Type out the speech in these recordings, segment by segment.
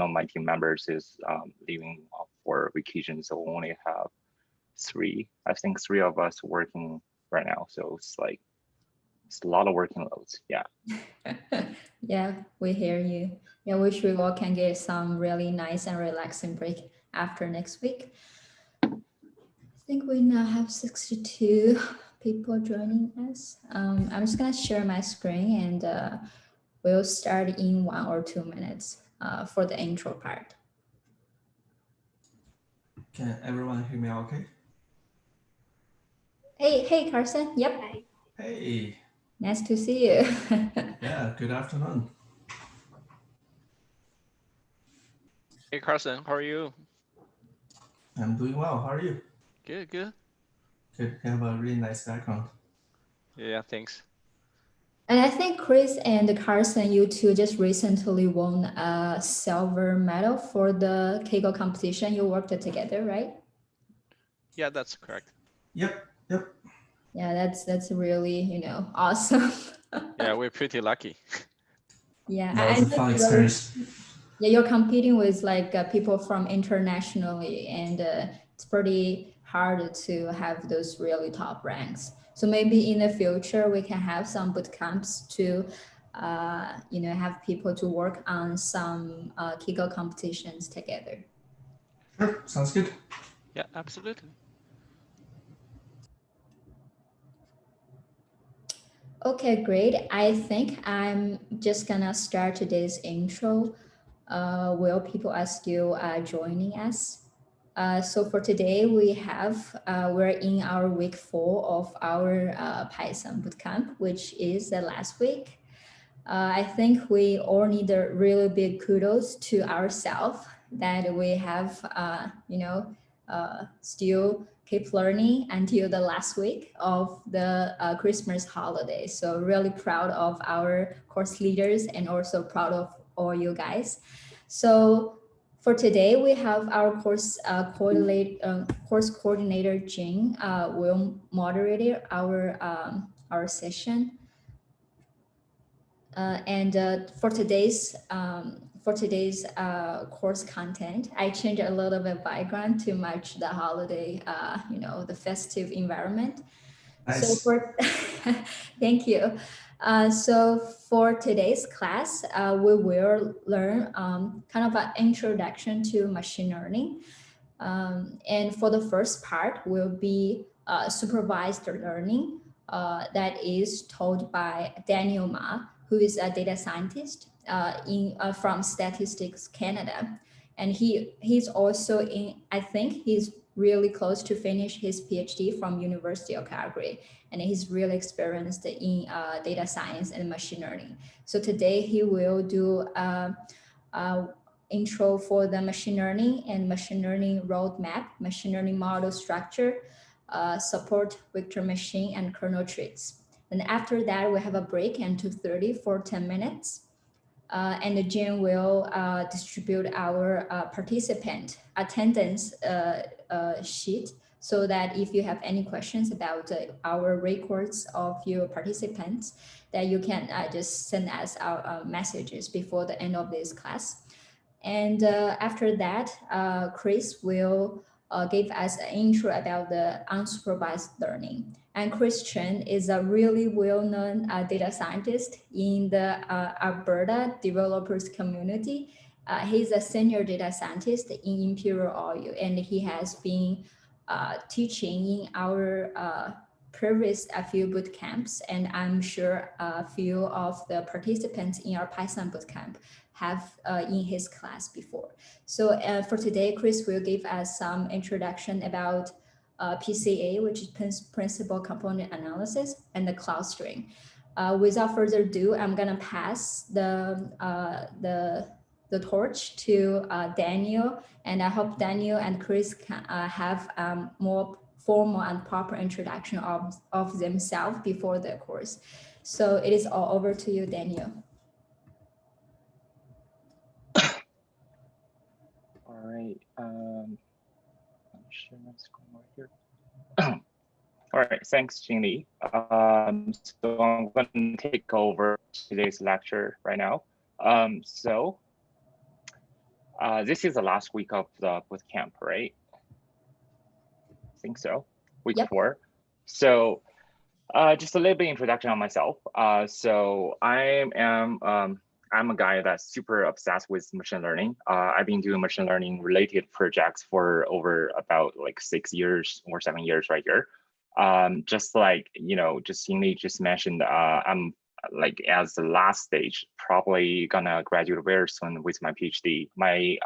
of my team members is leaving for vacation, so we only have three of us working right now. So it's a lot of working loads. Yeah. Yeah, we hear you. Yeah, wish we all can get some really nice and relaxing break after next week. I think we now have 62 people joining us. I'm just gonna share my screen and we'll start in 1 or 2 minutes for the intro part. Can everyone hear me okay? Hey, Carson. Yep. Hey, Nice to see you. yeah, good afternoon. Hey Carson, how are you? I'm doing well. How are you? Good. Good. You have a really nice background. Yeah, thanks. And I think Chris and Carson, you two just recently won a silver medal for the Kaggle competition. You worked together, right? Yeah, that's correct. Yep. Yeah, that's really, awesome. Yeah, we're pretty lucky. Yeah, That I was a know fun it's really, experience. yeah, you're competing with like people from internationally, and it's pretty hard to have those really top ranks. So maybe in the future we can have some boot camps to, have people to work on some Kaggle competitions together. Sure, sounds good. Yeah, absolutely. Okay, great. I think I'm just gonna start today's intro while people are still joining us. So for today, we're in our week 4 of our Python bootcamp, which is the last week. I think we all need a really big kudos to ourselves that we have, still keep learning until the last week of the Christmas holiday. So really proud of our course leaders and also proud of all you guys. So for today, we have our course coordinator Jing will moderate our session. And for today's course content, I changed a little bit background to match the holiday, the festive environment. So Nice. for thank you. So for today's class, we will learn kind of an introduction to machine learning. And for the first part will be supervised learning that is taught by Daniel Ma, who is a data scientist from Statistics Canada. And he's also I think he's really close to finish his PhD from University of Calgary. And he's really experienced in data science and machine learning. So today he will do intro for the machine learning and machine learning roadmap, machine learning model structure, support vector machine and kernel trees. And after that, we have a break and 2:30 for 10 minutes. And Jane will distribute our participant attendance sheet so that if you have any questions about our records of your participants, that you can just send us our messages before the end of this class. And after that, Chris will give us an intro about the unsupervised learning. And Chris Chen is a really well-known data scientist in the Alberta developers community. He's a senior data scientist in Imperial Oil, and he has been teaching in our previous a few boot camps, and I'm sure a few of the participants in our Python bootcamp have in his class before. So for today, Chris will give us some introduction about PCA, which is Principal Component Analysis, and the clustering. Without further ado, I'm gonna pass the torch to Daniel, and I hope Daniel and Chris can have more formal and proper introduction of themselves before the course. So it is all over to you, Daniel. All right. Share my screen right here. All right. Thanks, Jingli. So I'm going to take over today's lecture right now. This is the last week of the bootcamp, right? I think so. Week Yep. 4. So just a little bit introduction on myself. So I'm a guy that's super obsessed with machine learning. I've been doing machine learning related projects for over about like 6 years or 7 years right here. Just like, just Yingli just mentioned, I'm like as the last stage, probably gonna graduate very soon with my PhD. My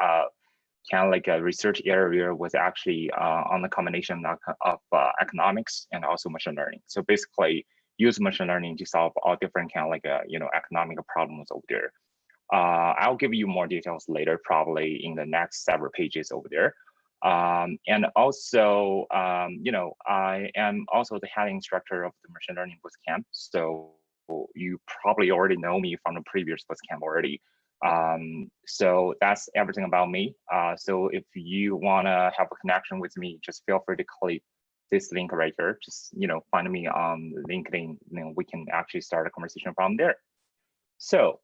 kind of like a research area was actually on the combination of economics and also machine learning. So basically use machine learning to solve all different kind of like, economic problems over there. I'll give you more details later, probably in the next several pages over there. And also, I am also the head instructor of the machine learning bootcamp. So you probably already know me from the previous bootcamp already. So that's everything about me. So if you want to have a connection with me, just feel free to click this link right here. Just, find me on LinkedIn, we can actually start a conversation from there. So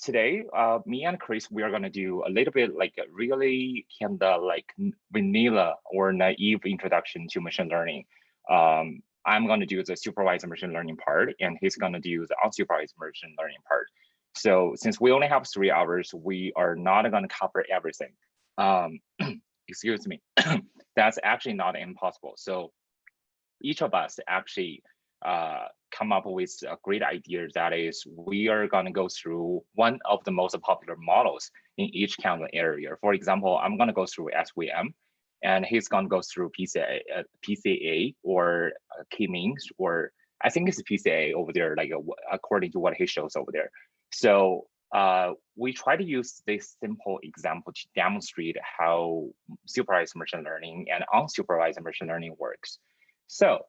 today, me and Chris, we are going to do a little bit like a really kind of like vanilla or naive introduction to machine learning. I'm going to do the supervised machine learning part, and he's going to do the unsupervised machine learning part. So since we only have 3 hours, we are not going to cover everything. Excuse me. That's actually not impossible. So each of us actually come up with a great idea, that is we are going to go through one of the most popular models in each kind of area. For example, I'm going to go through SVM, and he's going to go through PCA or k-means, or I think it's PCA over there, like according to what he shows over there. So we try to use this simple example to demonstrate how supervised machine learning and unsupervised machine learning works. So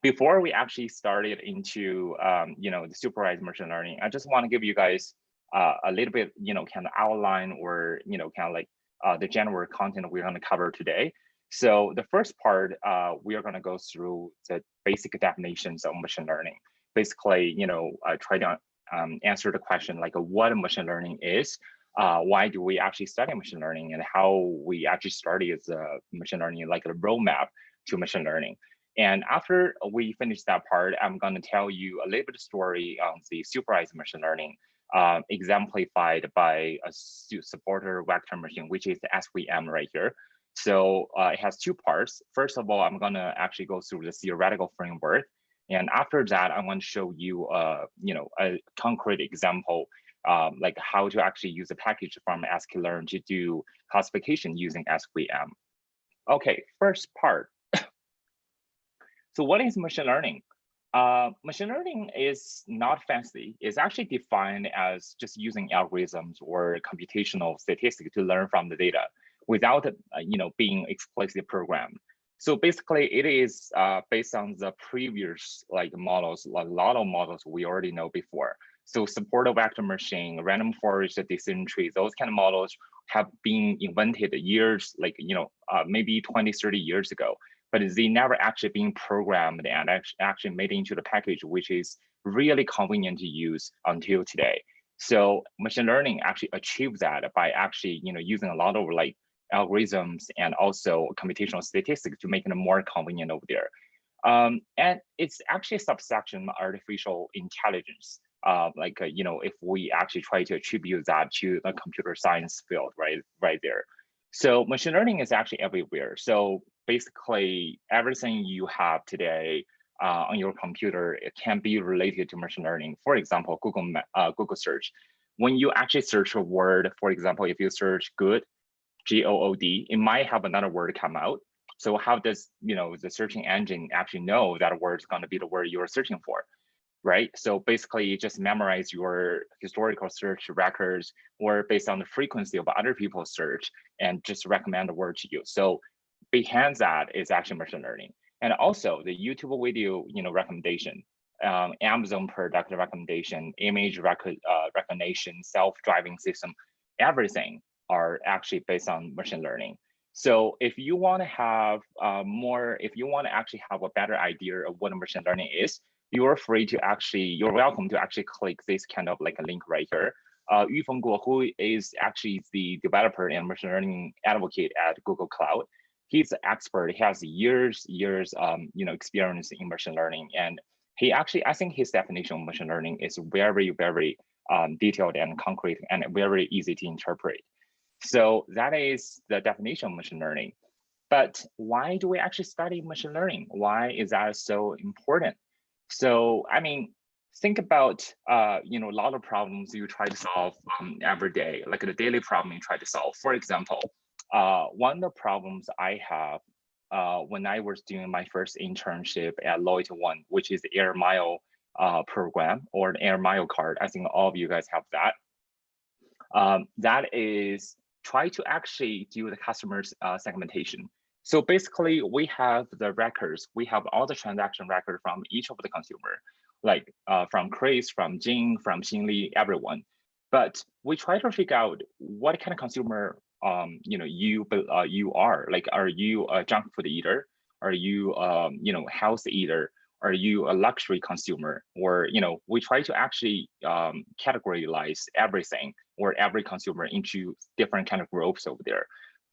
before we actually started into the supervised machine learning, I just want to give you guys a little bit kind of outline, or kind of like the general content we're going to cover today. So the first part, we are going to go through the basic definitions of machine learning. Basically, try to answer the question like what machine learning is, why do we actually study machine learning, and how we actually started machine learning, like a roadmap to machine learning. And after we finish that part, I'm going to tell you a little bit of story on the supervised machine learning, exemplified by a supporter vector machine, which is the SVM right here. So it has 2 parts. First of all, I'm going to actually go through the theoretical framework. And after that, I want to show you, a concrete example, like how to actually use a package from sklearn to do classification using SVM. Okay, first part. So what is machine learning? Machine learning is not fancy. It's actually defined as just using algorithms or computational statistics to learn from the data without, being explicitly programmed. So basically, it is based on the previous models, a lot of models we already know before. So supported vector machine, random forest decision tree, those kind of models have been invented years, maybe 20, 30 years ago, but they never actually been programmed and actually made into the package, which is really convenient to use until today. So machine learning actually achieves that by actually, using a lot of algorithms and also computational statistics to make it more convenient over there. And it's actually a subsection of artificial intelligence. If we actually try to attribute that to the computer science field, right there. So machine learning is actually everywhere. So basically everything you have today on your computer, it can be related to machine learning. For example, Google search. When you actually search a word, for example, if you search good, G-O-O-D, it might have another word come out. So how does the searching engine actually know that word is going to be the word you're searching for? Right? So basically you just memorize your historical search records or based on the frequency of other people's search and just recommend a word to you. So behind that is actually machine learning. And also the YouTube video, recommendation, Amazon product recommendation, image recognition, self-driving system, everything are actually based on machine learning. So if you want to have if you want to actually have a better idea of what machine learning is, you're welcome to actually click this kind of a link right here. Yufeng Guo, who is actually the developer and machine learning advocate at Google Cloud. He's an expert. He has years experience in machine learning, and he actually, I think his definition of machine learning is very, very detailed and concrete and very easy to interpret. So that is the definition of machine learning. But why do we actually study machine learning? Why is that so important? So, I mean, think about, a lot of problems you try to solve every day, like the daily problem you try to solve. For example, one of the problems I have when I was doing my first internship at Loyalty One, which is the Air Mile program or the Air Mile card. I think all of you guys have that. That is try to actually do the customer's segmentation. So basically, we have the records. We have all the transaction record from each of the consumer, like from Chris, from Jing, from Xinli, everyone. But we try to figure out what kind of consumer you are. Like, are you a junk food eater? Are you health eater? Are you a luxury consumer? Or we try to actually categorize everything or every consumer into different kind of groups over there.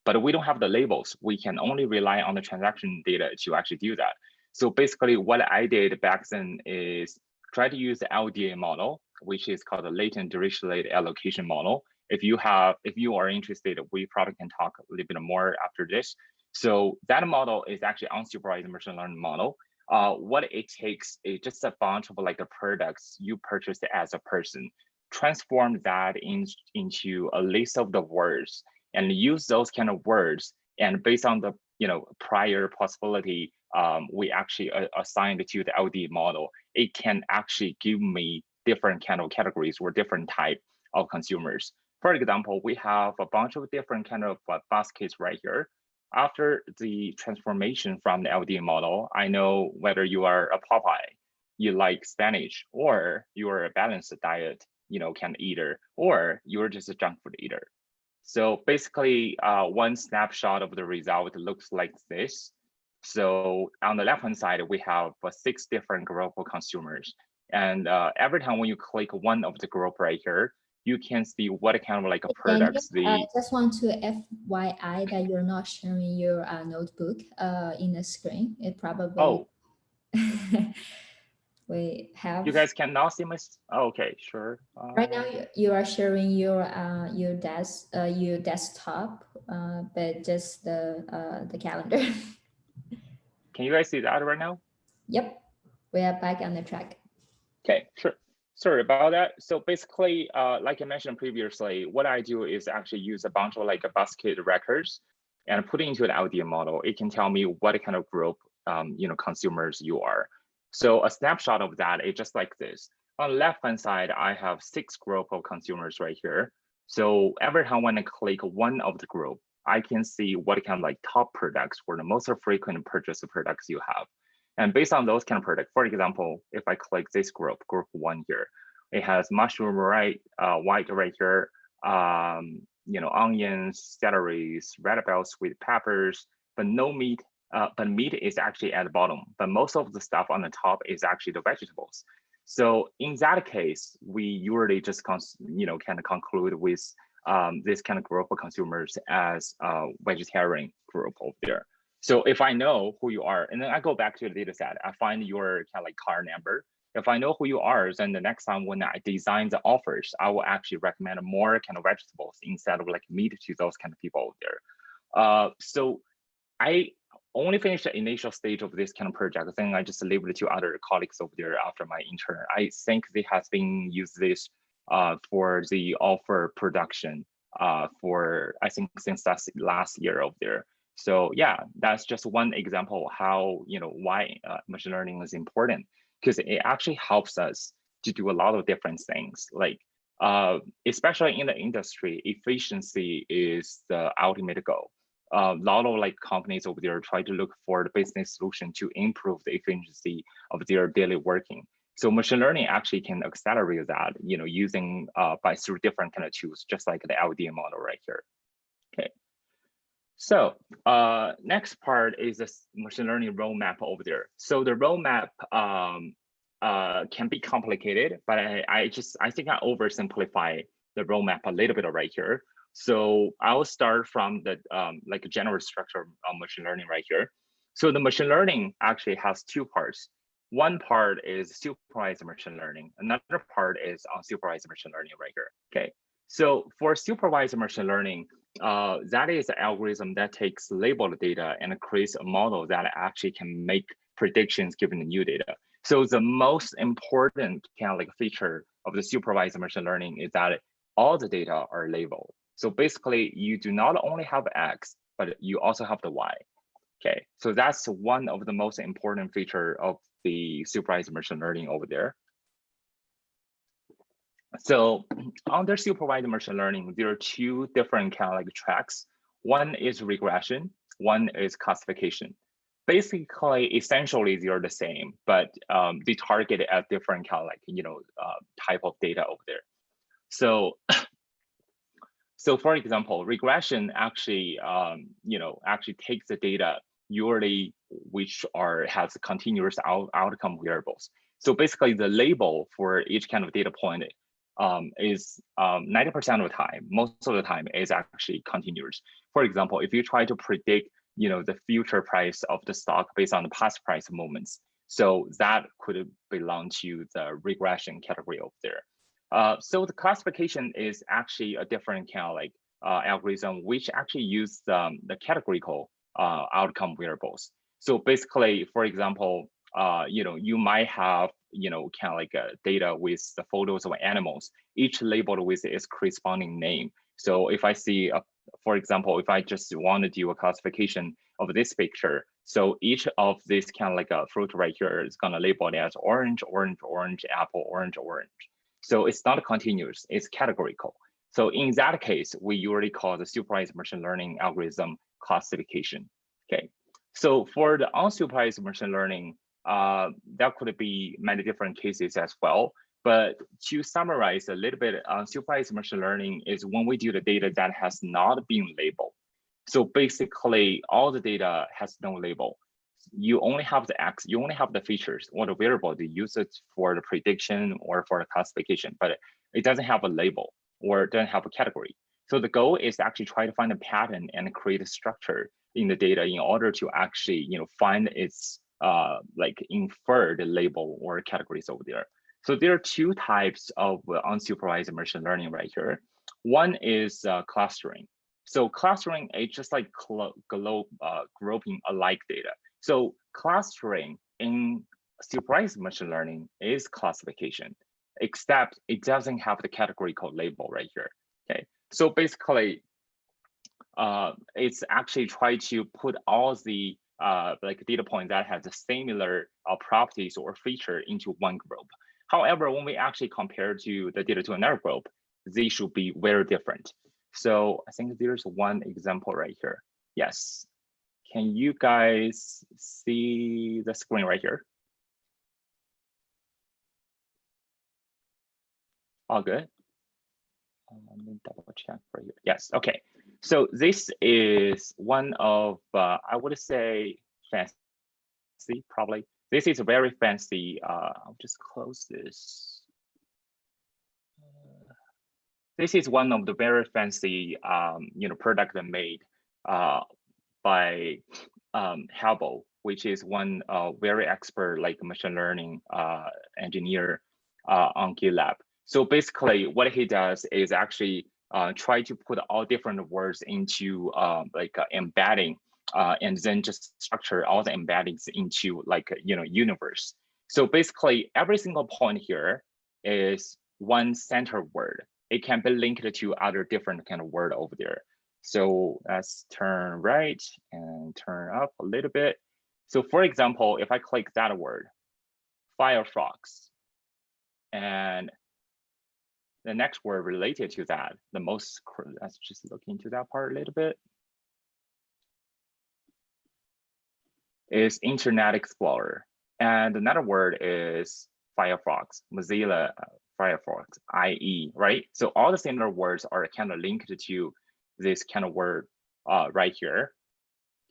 But we don't have the labels. We can only rely on the transaction data to actually do that. So basically what I did back then is try to use the LDA model, which is called the latent dirichlet allocation model. If you are interested, we probably can talk a little bit more after this. So that model is actually unsupervised machine learning model. What it takes is just a bunch of like the products you purchased as a person, transform that into a list of the words and use those kind of words. And based on the prior possibility, we actually assigned to the LD model. It can actually give me different kind of categories or different type of consumers. For example, we have a bunch of different kind of baskets right here. After the transformation from the LD model, I know whether you are a Popeye, you like Spanish, or you're a balanced diet, kind of eater, or you're just a junk food eater. So basically, one snapshot of the result looks like this. So on the left-hand side, we have 6 different group of consumers. And every time when you click one of the group right here, you can see what kind of like a products. I just want to FYI that you're not sharing your notebook in the screen. It probably. Oh. We have. You guys cannot see my. Oh, okay, sure. Right now, you are sharing your desktop, but just the calendar. Can you guys see that right now? Yep, we are back on the track. Okay, sure. Sorry about that. So basically, like I mentioned previously, what I do is actually use a bunch of like a basket records and put it into an LDA model. It can tell me what kind of group consumers you are. So a snapshot of that is just like this. On the left-hand side, I have 6 group of consumers right here. So every time when I click one of the group, I can see what kind of like top products or the most frequent purchase products you have. And based on those kind of products, for example, if I click this group 1 here, it has mushroom white right here, onions, celeries, red bell sweet peppers, but no meat. But meat is actually at the bottom, but most of the stuff on the top is actually the vegetables. So in that case, we usually just kind of conclude with this kind of group of consumers as a vegetarian group over there. So if I know who you are, and then I go back to the data set, I find your kind of like car number. If I know who you are, then the next time when I design the offers, I will actually recommend more kind of vegetables instead of like meat to those kind of people over there. So I only finished the initial stage of this kind of project. Then I just leave it to other colleagues over there after my intern. I think they has been used this for the offer production for I think since that's last year over there. So yeah, that's just one example how why machine learning is important, because it actually helps us to do a lot of different things. Like especially in the industry, efficiency is the ultimate goal. A lot of like companies over there try to look for the business solution to improve the efficiency of their daily working. So machine learning actually can accelerate that, using through different kind of tools, just like the LDA model right here. Okay. So next part is this machine learning roadmap over there. So the roadmap can be complicated, but I think I oversimplify the roadmap a little bit right here. So I'll start from the like a general structure of machine learning right here. So the machine learning actually has two parts. One part is supervised machine learning. Another part is unsupervised machine learning right here. Okay. So for supervised machine learning, that is an algorithm that takes labeled data and creates a model that actually can make predictions given the new data. So the most important kind of like feature of the supervised machine learning is that all the data are labeled. So basically, you do not only have X, but you also have the Y. Okay, so that's one of the most important feature of the supervised machine learning over there. So under supervised machine learning, there are two different kind of like tracks. One is regression, one is classification. Basically, essentially, they're the same, but they target at different kind of like, type of data over there. So, so for example, regression actually, actually takes the data usually which has continuous outcome variables. So basically, the label for each kind of data point is 90% of the time, most of the time is actually continuous. For example, if you try to predict, the future price of the stock based on the past price movements, so that could belong to the regression category over there. So the classification is actually a different kind of like algorithm, which actually use the categorical outcome variables. So basically, for example, you might have, kind of like data with the photos of animals, each labeled with its corresponding name. So if I see, for example, if I just want to do a classification of this picture, so each of this kind of like a fruit right here is going to label it as orange, orange, orange, apple, orange, orange. So it's not continuous, it's categorical. So in that case, we usually call the supervised machine learning algorithm classification. Okay. So for the unsupervised machine learning, that could be many different cases as well. But to summarize a little bit, unsupervised machine learning is when we do the data that has not been labeled. So basically, all the data has no label. You only have the X, you only have the features or the variable to use it for the prediction or for the classification, but it doesn't have a label or doesn't have a category. So the goal is to actually try to find a pattern and create a structure in the data in order to actually, find its like inferred label or categories over there. So there are two types of unsupervised machine learning right here. One is clustering. So clustering is just like grouping alike data. So clustering in supervised machine learning is classification, except it doesn't have the categorical label right here. Okay, so basically, it's actually try to put all the like data points that has a similar properties or feature into one group. However, when we actually compare to the data to another group, they should be very different. So I think there's one example right here. Yes. Can you guys see the screen right here? All good. Let me double check for you. Yes, okay. So this is one of, I would say, fancy, probably. This is a very fancy, I'll just close this. This is one of the very fancy, product made by Hubble, which is one very expert like machine learning engineer on GitLab. So basically what he does is actually try to put all different words into embedding and then just structure all the embeddings into like, universe. So basically every single point here is one center word. It can be linked to other different kind of word over there. So let's turn right and turn up a little bit. So for example, if I click that word, Firefox, and the next word related to that, let's just look into that part a little bit, is Internet Explorer. And another word is Firefox, Mozilla Firefox, IE, right? So all the similar words are kind of linked to this kind of word right here.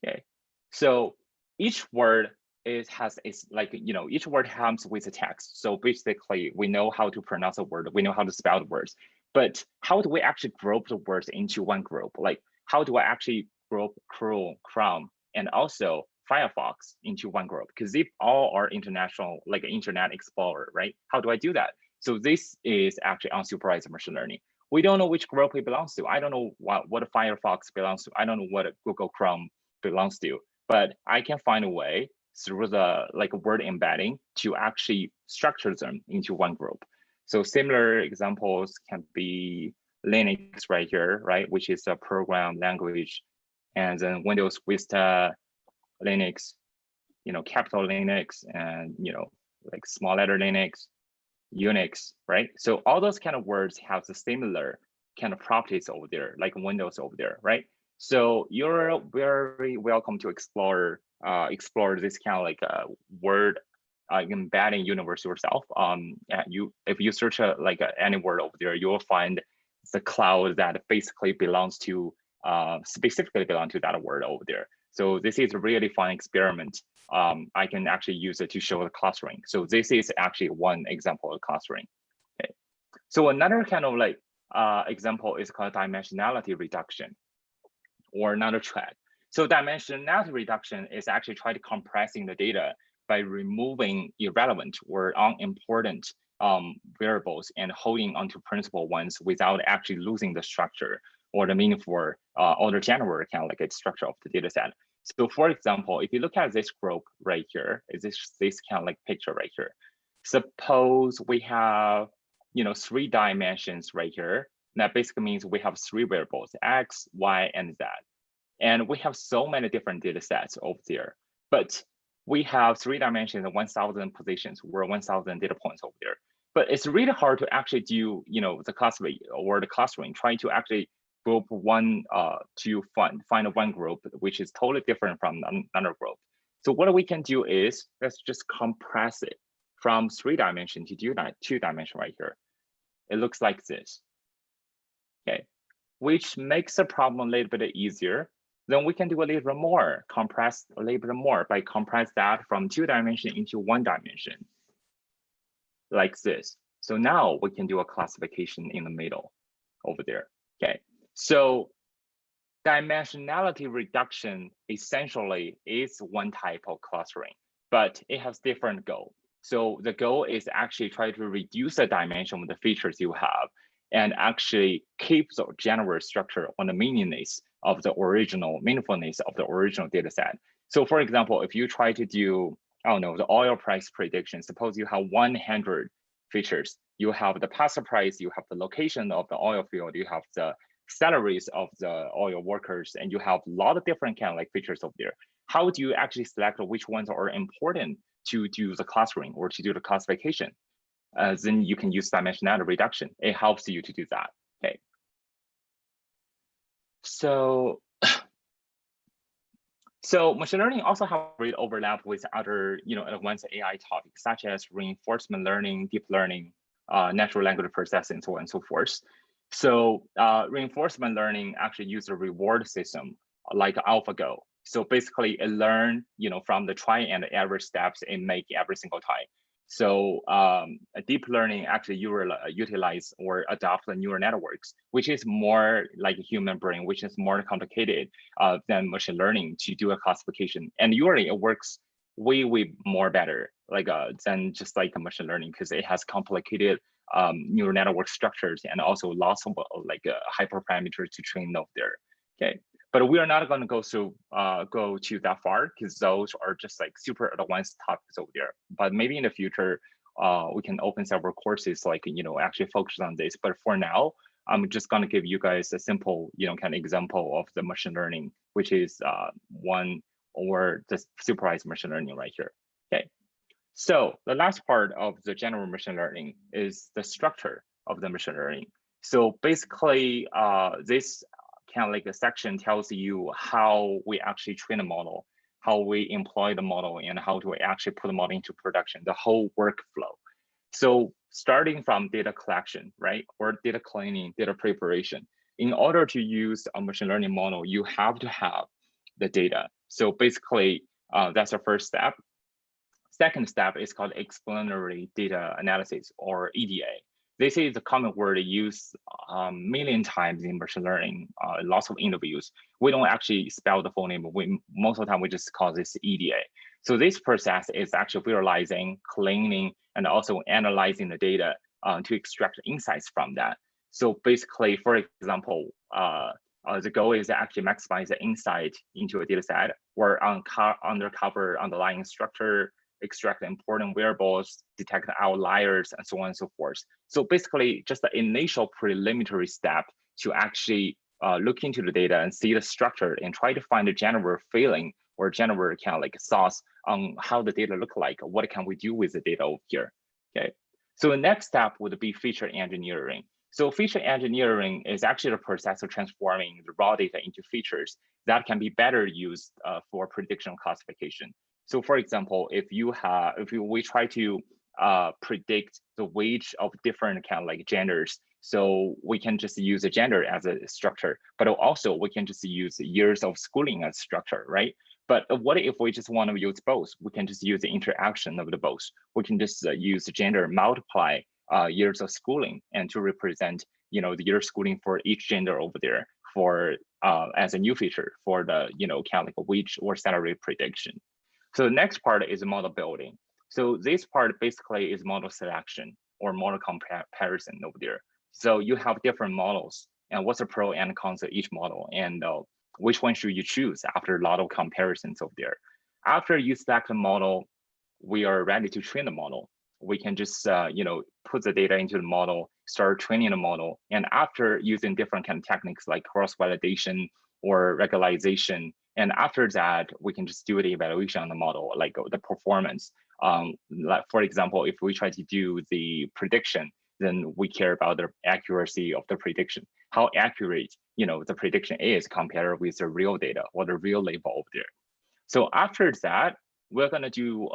Okay, so each word each word comes with a text. So basically we know how to pronounce a word, we know how to spell the words, But how do we actually group the words into one group? Like, how do I actually group Chrome and also Firefox into one group? Because they all are international, like Internet Explorer, right? How do I do that? So this is actually unsupervised machine learning. We don't know which group it belongs to. I don't know what Firefox belongs to. I don't know what Google Chrome belongs to, but I can find a way through the word embedding to actually structure them into one group. So similar examples can be Linux right here, right, which is a program language, and then Windows Vista, Linux, capital Linux, and like small letter Linux, Unix, right? So all those kind of words have the similar kind of properties over there, like Windows over there, right? So you're very welcome to explore this kind of like word embedding universe yourself. If you search any word over there, you will find the cloud that basically belongs to specifically belong to that word over there. So this is a really fun experiment. I can actually use it to show the clustering. So this is actually one example of clustering. Okay. So another kind of example is called dimensionality reduction, or another track. So dimensionality reduction is actually trying to compressing the data by removing irrelevant or unimportant variables and holding onto principal ones without actually losing the structure or the meaningful or the general kind of like a structure of the data set. So for example, if you look at this group right here, is this kind of like picture right here. Suppose we have 3 dimensions right here. That basically means we have 3 variables, X, Y, and Z. And we have so many different data sets over there. But we have 3 dimensions and 1,000 positions or 1,000 data points over there. But it's really hard to actually do the clustering, trying to actually group one to find one group which is totally different from another group. So what we can do is let's just compress it from 3 dimensions to 2 dimensions right here. It looks like this. Okay, which makes the problem a little bit easier. Then we can do a little bit more, compress a little bit more by compress that from 2 dimensions into 1 dimension, like this. So now we can do a classification in the middle over there. Okay, so dimensionality reduction essentially is one type of clustering, but it has different goal. So the goal is actually try to reduce the dimension of the features you have and actually keep the general structure on the meaningfulness of the original data set. So for example, if you try to do, I don't know, the oil price prediction, suppose you have 100 features. You have the past price, you have the location of the oil field, you have the salaries of the oil workers, and you have a lot of different kind of like features over there. How do you actually select which ones are important to do the clustering or to do the classification? Then you can use dimensionality reduction. It helps you to do that. Okay. So machine learning also have great overlap with other advanced AI topics such as reinforcement learning, deep learning, natural language processing, so on and so forth. So reinforcement learning actually uses a reward system like AlphaGo. So basically it learns from the try and error steps it make every single time. So deep learning actually utilize or adopt the neural networks, which is more like a human brain, which is more complicated than machine learning to do a classification. And usually it works way more better than just like a machine learning because it has complicated neural network structures and also lots of hyperparameters to train over there. Okay. But we are not going to go to that far because those are just like super advanced topics over there. But maybe in the future, we can open several courses actually focus on this. But for now, I'm just going to give you guys a simple kind of example of the machine learning, which is one or the supervised machine learning right here. Okay. So the last part of the general machine learning is the structure of the machine learning. So basically, this kind of like a section tells you how we actually train a model, how we employ the model, and how do we actually put the model into production, the whole workflow. So starting from data collection, right, or data cleaning, data preparation. In order to use a machine learning model, you have to have the data. So basically, that's the first step. Second step is called explanatory data analysis, or EDA. This is a common word used million times in machine learning, lots of interviews. We don't actually spell the full name. Most of the time, we just call this EDA. So this process is actually visualizing, cleaning, and also analyzing the data to extract insights from that. So basically, for example, the goal is to actually maximize the insight into a data set or uncover underlying structure, extract important variables, detect outliers, and so on and so forth. So basically, just the initial preliminary step to actually look into the data and see the structure and try to find a general feeling or general kind of like thoughts on how the data look like. What can we do with the data over here? Okay. So the next step would be feature engineering. So feature engineering is actually the process of transforming the raw data into features that can be better used for prediction classification. So for example, if we try to predict the weight of different kind of like genders, so we can just use a gender as a structure, but also we can just use years of schooling as structure, right? But what if we just want to use both? We can just use the interaction of the both. We can just use the gender multiply years of schooling and to represent, the year schooling for each gender over there for as a new feature for the, kind of like a wage or salary prediction. So the next part is model building. So this part basically is model selection or model comparison over there. So you have different models and what's the pro and cons of each model and which one should you choose after a lot of comparisons over there. After you select a model, we are ready to train the model. We can just put the data into the model, start training the model, and after using different kind of techniques like cross-validation or regularization, and after that, we can just do the evaluation on the model, like the performance. Like for example, if we try to do the prediction, then we care about the accuracy of the prediction, how accurate the prediction is compared with the real data or the real label over there. So after that, we're gonna do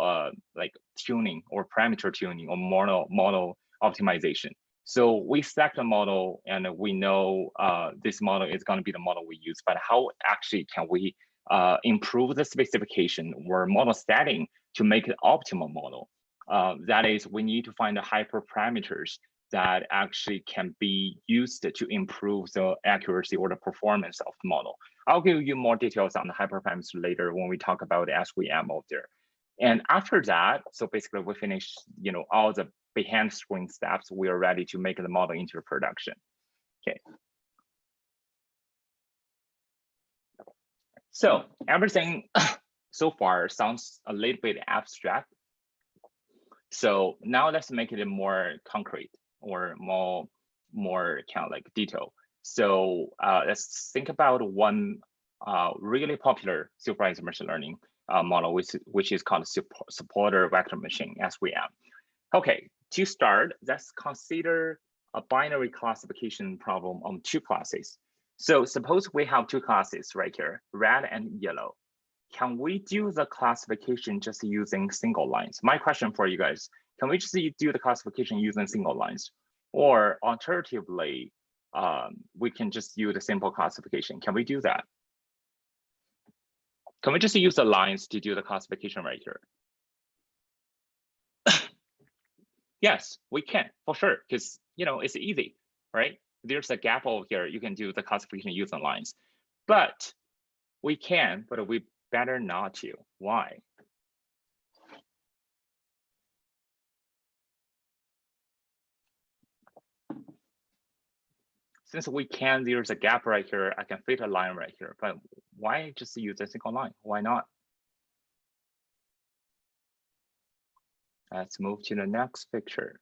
like tuning or parameter tuning or model optimization. So we select a model and we know this model is gonna be the model we use, but how actually can we improve the specification or model setting to make an optimal model? That is, we need to find the hyperparameters that actually can be used to improve the accuracy or the performance of the model. I'll give you more details on the hyperparameters later when we talk about SVM over there. And after that, so basically we finish, all the behind screen steps, we are ready to make the model into production. Okay. So everything so far sounds a little bit abstract. So now let's make it more concrete or more kind of like detail. So let's think about one really popular supervised machine learning model, which is called supporter vector machine, SVM. Okay, to start, let's consider a binary classification problem on two classes. So suppose we have two classes right here, red and yellow. Can we do the classification just using single lines? My question for you guys, can we just do the classification using single lines? Or alternatively, we can just use a simple classification. Can we do that? Can we just use the lines to do the classification right here? Yes, we can, for sure, because it's easy, right? There's a gap over here. You can do the classification using lines. But we can, but we better not to. Why? Since we can, there's a gap right here. I can fit a line right here, but why just use a single line? Why not? Let's move to the next picture.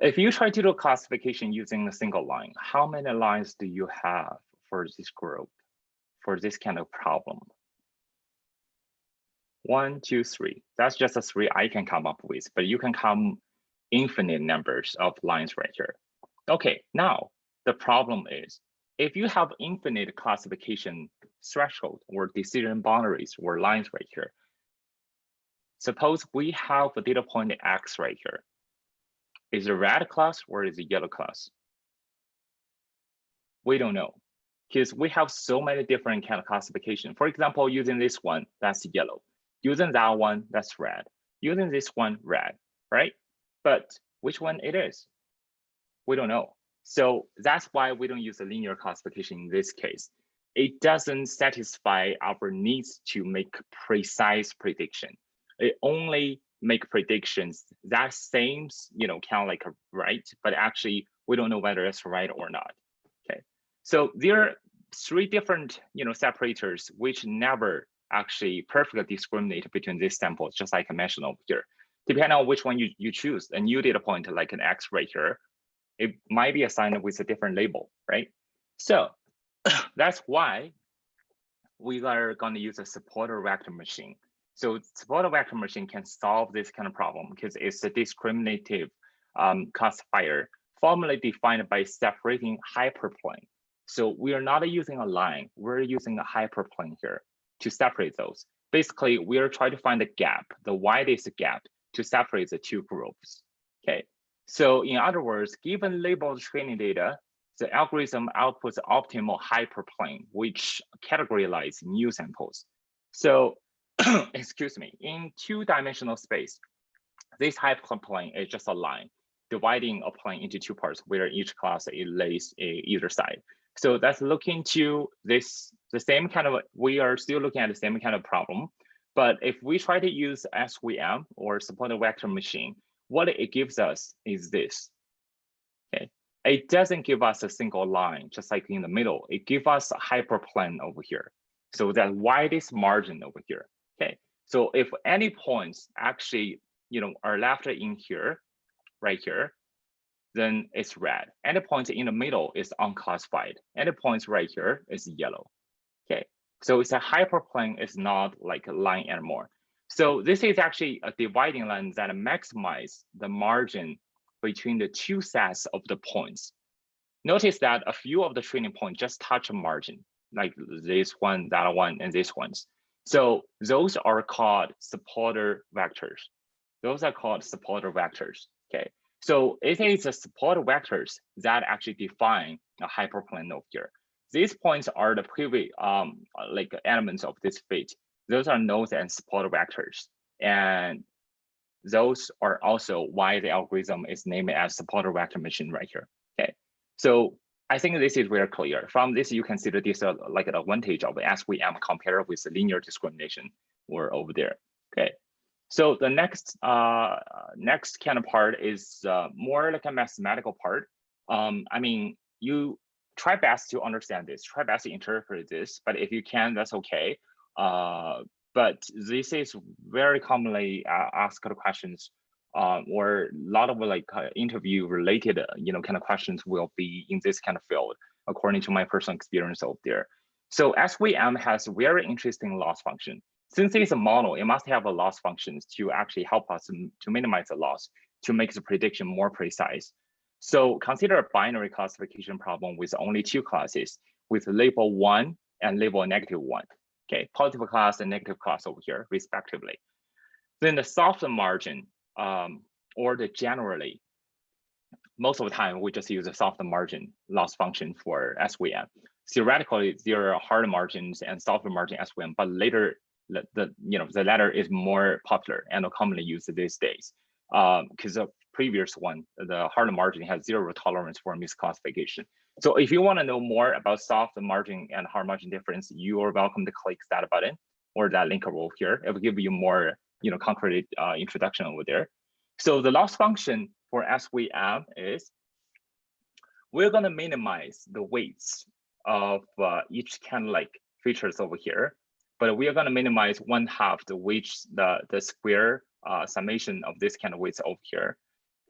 If you try to do a classification using a single line, how many lines do you have for this group, for this kind of problem? 1, 2, 3. That's just the 3 I can come up with, but you can come infinite numbers of lines right here. Okay, now the problem is, if you have infinite classification threshold or decision boundaries or lines right here, suppose we have a data point X right here. Is it a red class or is it a yellow class? We don't know, because we have so many different kind of classification. For example, using this one, that's yellow. Using that one, that's red. Using this one, red, right? But which one it is? We don't know. So that's why we don't use a linear classification in this case. It doesn't satisfy our needs to make precise prediction. It only make predictions that seems, kind of like a right, but actually we don't know whether it's right or not. Okay, so there are three different, separators which never actually perfectly discriminate between these samples, just like I mentioned over here. Depending on which one you choose, a new data point like an X right here, it might be assigned with a different label, right? So that's why we are going to use a supporter vector machine. So supporter vector machine can solve this kind of problem because it's a discriminative classifier formally defined by separating hyperplane. So we are not using a line, we're using a hyperplane here to separate those. Basically, we are trying to find the gap, the widest gap to separate the two groups. Okay, so in other words, given labeled training data, the algorithm outputs optimal hyperplane, which categorize new samples. So, excuse me, in two-dimensional space, this hyperplane is just a line dividing a plane into two parts where each class it lays either side. So that's looking to this, the same kind of, we are still looking at the same kind of problem. But if we try to use SVM or supported vector machine, what it gives us is this. Okay, it doesn't give us a single line, just like in the middle. It gives us a hyperplane over here. So that widest margin over here. Okay, so if any points actually, are left in here, right here, then it's red. Any point in the middle is unclassified. Any points right here is yellow. Okay, so it's a hyperplane, it's not like a line anymore. So this is actually a dividing line that maximizes the margin between the two sets of the points. Notice that a few of the training points just touch a margin, like this one, that one, and this ones. So those are called supporter vectors. Those are called supporter vectors. Okay, so it is the supporter vectors that actually define a hyperplane over here. These points are the previous like elements of this fit. Those are nodes and supporter vectors, and those are also why the algorithm is named as supporter vector machine right here. Okay, so I think this is very clear. From this, you consider this like an advantage of SVM compared with the linear discrimination or over there. Okay, so the next kind of part is more like a mathematical part. I mean, you try best to understand this, try best to interpret this, but if you can, that's okay. But this is very commonly asked questions, or a lot of like interview related, kind of questions will be in this kind of field, according to my personal experience over there. So SVM has very interesting loss function. Since it's a model, it must have a loss functions to actually help us to minimize the loss, to make the prediction more precise. So consider a binary classification problem with only two classes, with label 1 and label -1. Okay, positive class and negative class over here, respectively. Then the soft margin, or the generally, most of the time we just use a soft margin loss function for SVM. Theoretically, there are hard margins and soft margin SVM, but later the latter is more popular and commonly used these days. Because the previous one, the hard margin has zero tolerance for misclassification. So if you want to know more about soft margin and hard margin difference, you are welcome to click that button or that link over here. It will give you more, concrete introduction over there. So the loss function for SVM is we're going to minimize the weights of each kind of like features over here, but we are going to minimize 1/2 the square summation of this kind of weights over here.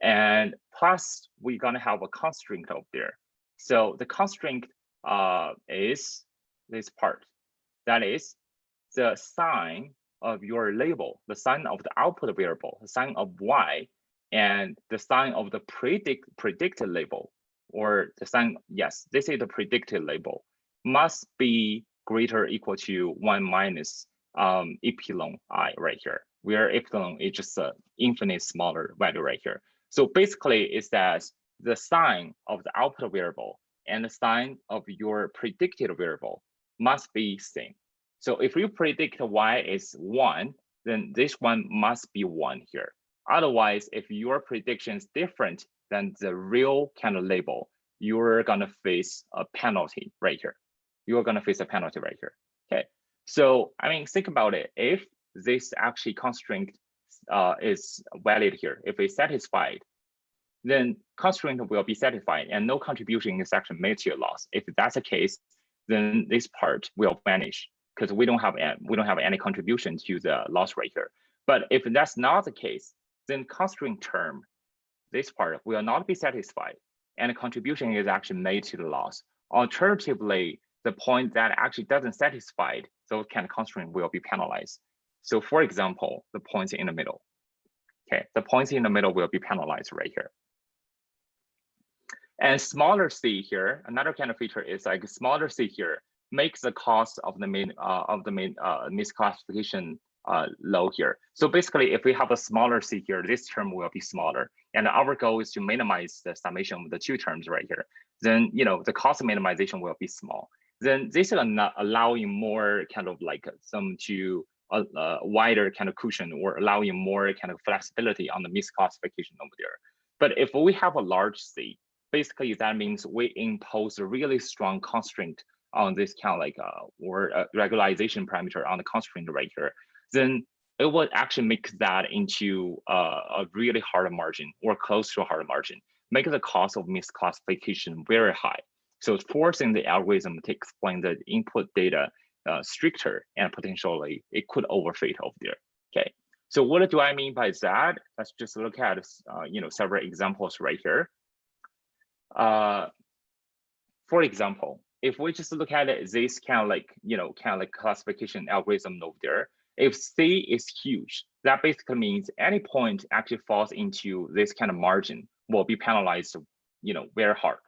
And plus we're going to have a constraint over there. So the constraint is this part. That is the sign of your label, the sign of the output variable, the sign of y, and the sign of the predicted label, or the sign, yes, this is the predicted label, must be greater or equal to 1 minus epsilon I right here, where epsilon is just an infinite smaller value right here. So basically it's that the sign of the output variable and the sign of your predicted variable must be same. So if you predict y is 1, then this one must be 1 here. Otherwise, if your prediction is different than the real kind of label, you're gonna face a penalty right here. You're gonna face a penalty right here. Okay. So I mean, think about it. If this actually constraint is valid here, if it's satisfied, then constraint will be satisfied and no contribution is actually made to your loss. If that's the case, then this part will vanish because we don't have any contribution to the loss right here. But if that's not the case, then constraint term, this part will not be satisfied and a contribution is actually made to the loss. Alternatively, the point that actually doesn't satisfy those kind of constraint will be penalized. So for example, the points in the middle. Okay, the points in the middle will be penalized right here. And smaller c here, another kind of feature is like smaller c here makes the cost of the misclassification low here. So basically, if we have a smaller c here, this term will be smaller. And our goal is to minimize the summation of the two terms right here. Then the cost minimization will be small. Then this is allowing more kind of like some to wider kind of cushion or allowing more kind of flexibility on the misclassification over there. But if we have a large c, basically that means we impose a really strong constraint on this kind of like regularization parameter on the constraint right here, then it would actually make that into a really hard margin or close to a hard margin, make the cost of misclassification very high. So it's forcing the algorithm to explain the input data stricter and potentially it could overfit over there. Okay, so what do I mean by that? Let's just look at several examples right here. For example, if we just look at this kind of like classification algorithm over there, if C is huge, that basically means any point actually falls into this kind of margin will be penalized, very hard.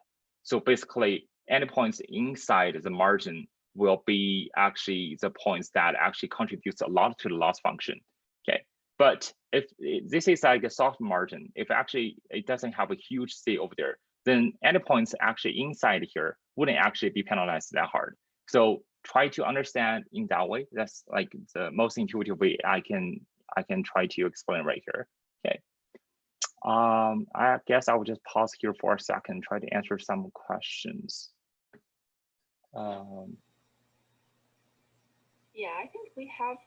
So basically, any points inside the margin will be actually the points that actually contributes a lot to the loss function. Okay, but if this is like a soft margin, if actually it doesn't have a huge C over there, then any points actually inside here wouldn't actually be penalized that hard. So try to understand in that way. That's like the most intuitive way I can try to explain right here. Okay. I guess I will just pause here for a second, try to answer some questions. Yeah, I think we have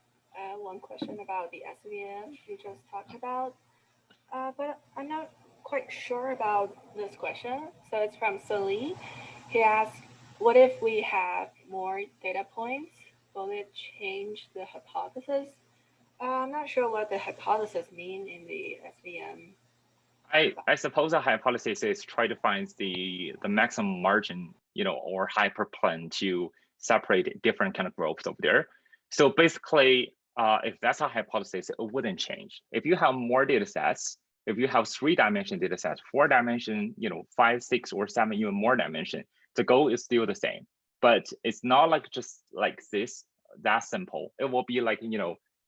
one question about the SVM you just talked about, but I'm not quite sure about this question. So it's from Sully. He asks, what if we have more data points? Will it change the hypothesis? I'm not sure what the hypothesis mean in the SVM. I suppose a hypothesis is try to find the maximum margin, or hyperplane to separate different kind of groups over there. So basically, if that's a hypothesis, it wouldn't change. If you have more data sets, if you have 3-dimension data sets, 4-dimension, 5, 6, or 7, even more dimension, the goal is still the same. But it's not like just like this, that simple. It will be like,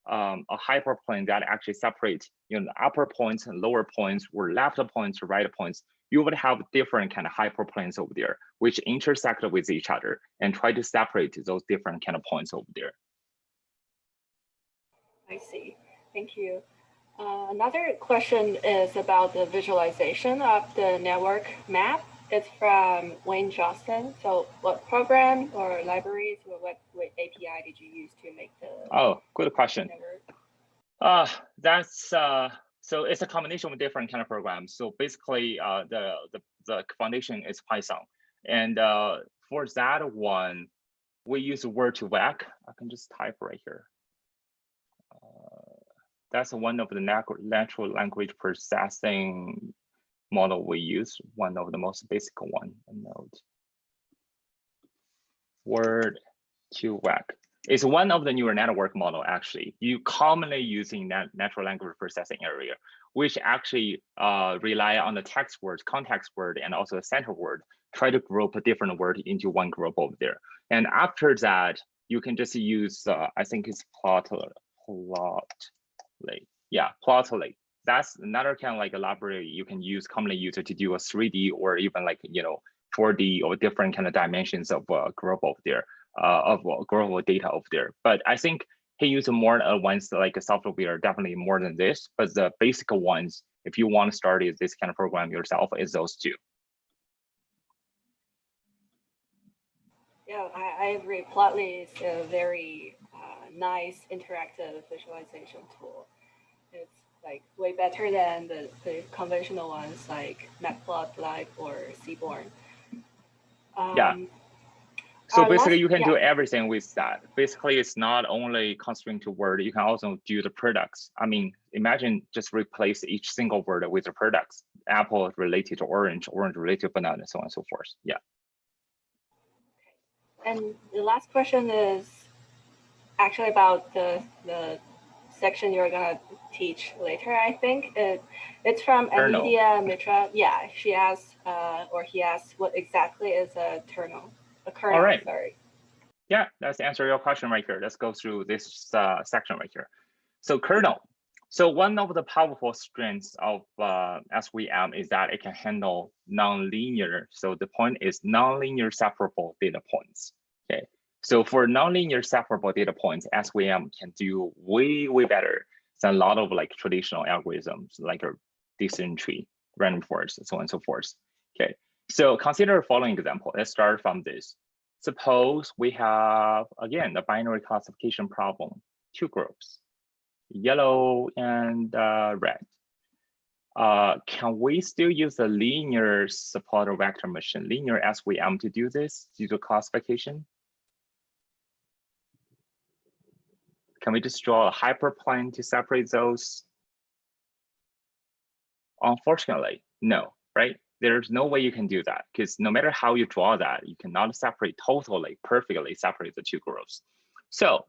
a hyperplane that actually separates, the upper points and lower points, or left points or right points. You would have different kind of hyperplanes over there, which intersect with each other and try to separate those different kind of points over there. I see. Thank you. Another question is about the visualization of the network map. It's from Wayne Johnston. So what program or libraries or what API did you use to make the good question. Network? So it's a combination of different kind of programs. So basically the foundation is Python. And for that one, we use Word2Vec. I can just type right here. That's one of the natural language processing model we use, one of the most basic one. Node. Word2Vec. It's one of the neural network model actually. You commonly using that natural language processing area, which actually rely on the text word, context word, and also the center word. Try to group a different word into one group over there. And after that, you can just use I think it's Plotly. Yeah, Plotly. That's another kind of like a library you can use, commonly used to do a 3D or even like 4D or different kind of dimensions of a group over there, of group of data over there. But I think He used more advanced like software, definitely more than this, but the basic ones, if you want to start this kind of program yourself, is those two. Yeah, I agree. Plotly is a very nice interactive visualization tool. It's like way better than the conventional ones like Matplotlib or Seaborn. Yeah. So basically, you can yeah. do everything with that. Basically, it's not only constrained to word, you can also do the products. I mean, imagine just replace each single word with the products. Apple related to orange, orange related to banana, and so on and so forth. Yeah. And the last question is actually about the section you're gonna teach later. I think it's from Kernel. Anidia Mitra. Yeah, she asks or he asks what exactly is a kernel. A kernel. All right. Sorry. Yeah, let's answer your question right here. Let's go through this section right here. So kernel. So one of the powerful strengths of SVM is that it can handle nonlinear. So the point is nonlinear separable data points. Okay. So for nonlinear separable data points, SVM can do way better than a lot of like traditional algorithms like a decision tree, random forest, and so on and so forth. Okay. So consider the following example. Let's start from this. Suppose we have, again, the binary classification problem, two groups, yellow and red. Can we still use the linear supported vector machine, linear SVM to do this, due to classification? Can we just draw a hyperplane to separate those? Unfortunately, no, right? There's no way you can do that because no matter how you draw that, you cannot separate totally, perfectly separate the two groups. So